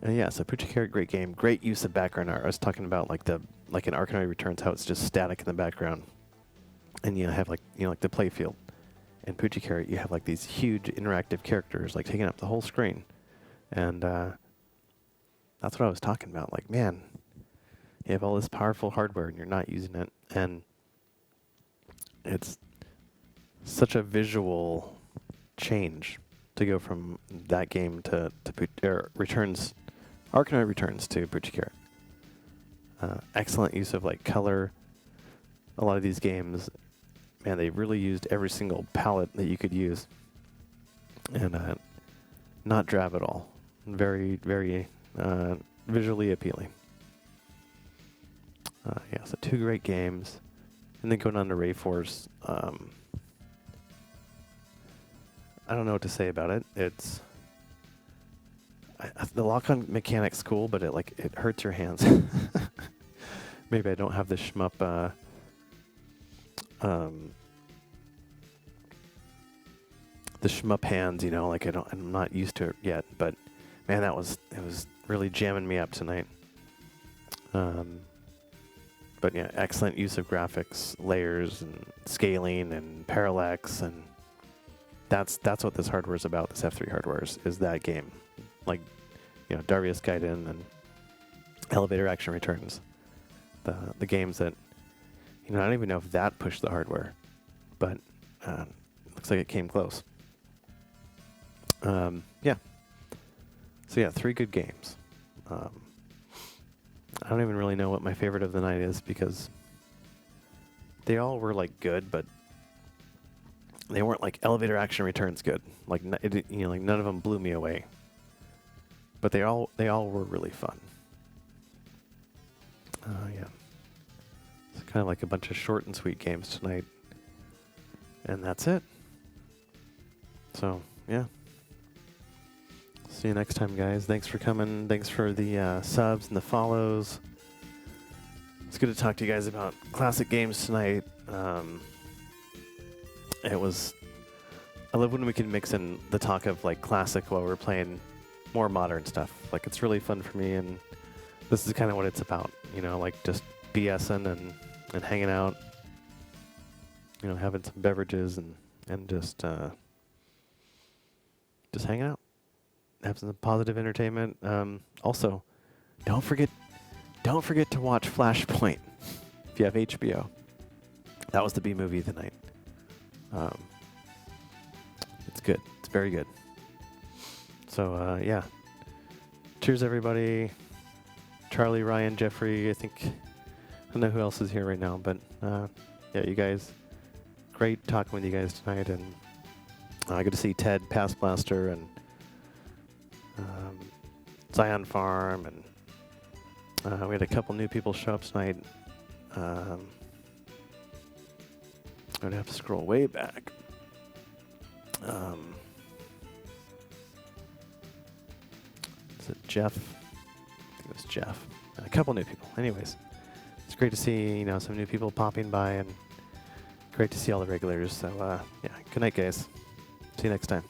Yeah, so Puchi Carat, great game. Great use of background art. I was talking about like in Arkanoid Returns, how it's just static in the background. and you have like like the play field. In Puchi Carat, you have like these huge interactive characters like taking up the whole screen, and that's what I was talking about. Like, man, you have all this powerful hardware and you're not using it, and it's such a visual change to go from that game to Arkanoid returns to Puchi Carat. Excellent use of like color. A lot of these games, man, they really used every single palette that you could use, and not drab at all. Very, very visually appealing. Yeah, so 2 great games, and then going on to RayForce. I don't know what to say about it. It's the lock-on mechanic's cool, but it hurts your hands. Maybe I don't have the shmup. The shmup hands, like I'm not used to it yet. But man, it was really jamming me up tonight. But yeah, excellent use of graphics, layers, and scaling, and parallax, and that's what this hardware is about. This F3 hardware is that game, like Darius Gaiden and Elevator Action Returns, the games that I don't even know if that pushed the hardware, but looks like it came close. Yeah. So yeah, 3 good games. I don't even really know what my favorite of the night is because they all were like good, but they weren't like Elevator Action Returns good. Like like none of them blew me away. But they all were really fun. Yeah. It's kind of like a bunch of short and sweet games tonight. And that's it. So, yeah. See you next time, guys. Thanks for coming. Thanks for the subs and the follows. It's good to talk to you guys about classic games tonight. I love when we can mix in the talk of like classic while we're playing more modern stuff. Like, it's really fun for me, and this is kind of what it's about. Like just BSing and hanging out. Having some beverages and just hanging out. Have some positive entertainment. Also, don't forget to watch Flashpoint if you have HBO. That was the B movie of the night. It's good. It's very good. So yeah. Cheers, everybody. Charlie, Ryan, Jeffrey. I don't know who else is here right now, but yeah, you guys. Great talking with you guys tonight, and I got to see Ted Pass Blaster and Zion Farm, and we had a couple new people show up tonight. I'm gonna have to scroll way back. Is it Jeff? I think it was Jeff. And a couple new people. Anyways, it's great to see some new people popping by, and great to see all the regulars. So yeah, good night, guys. See you next time.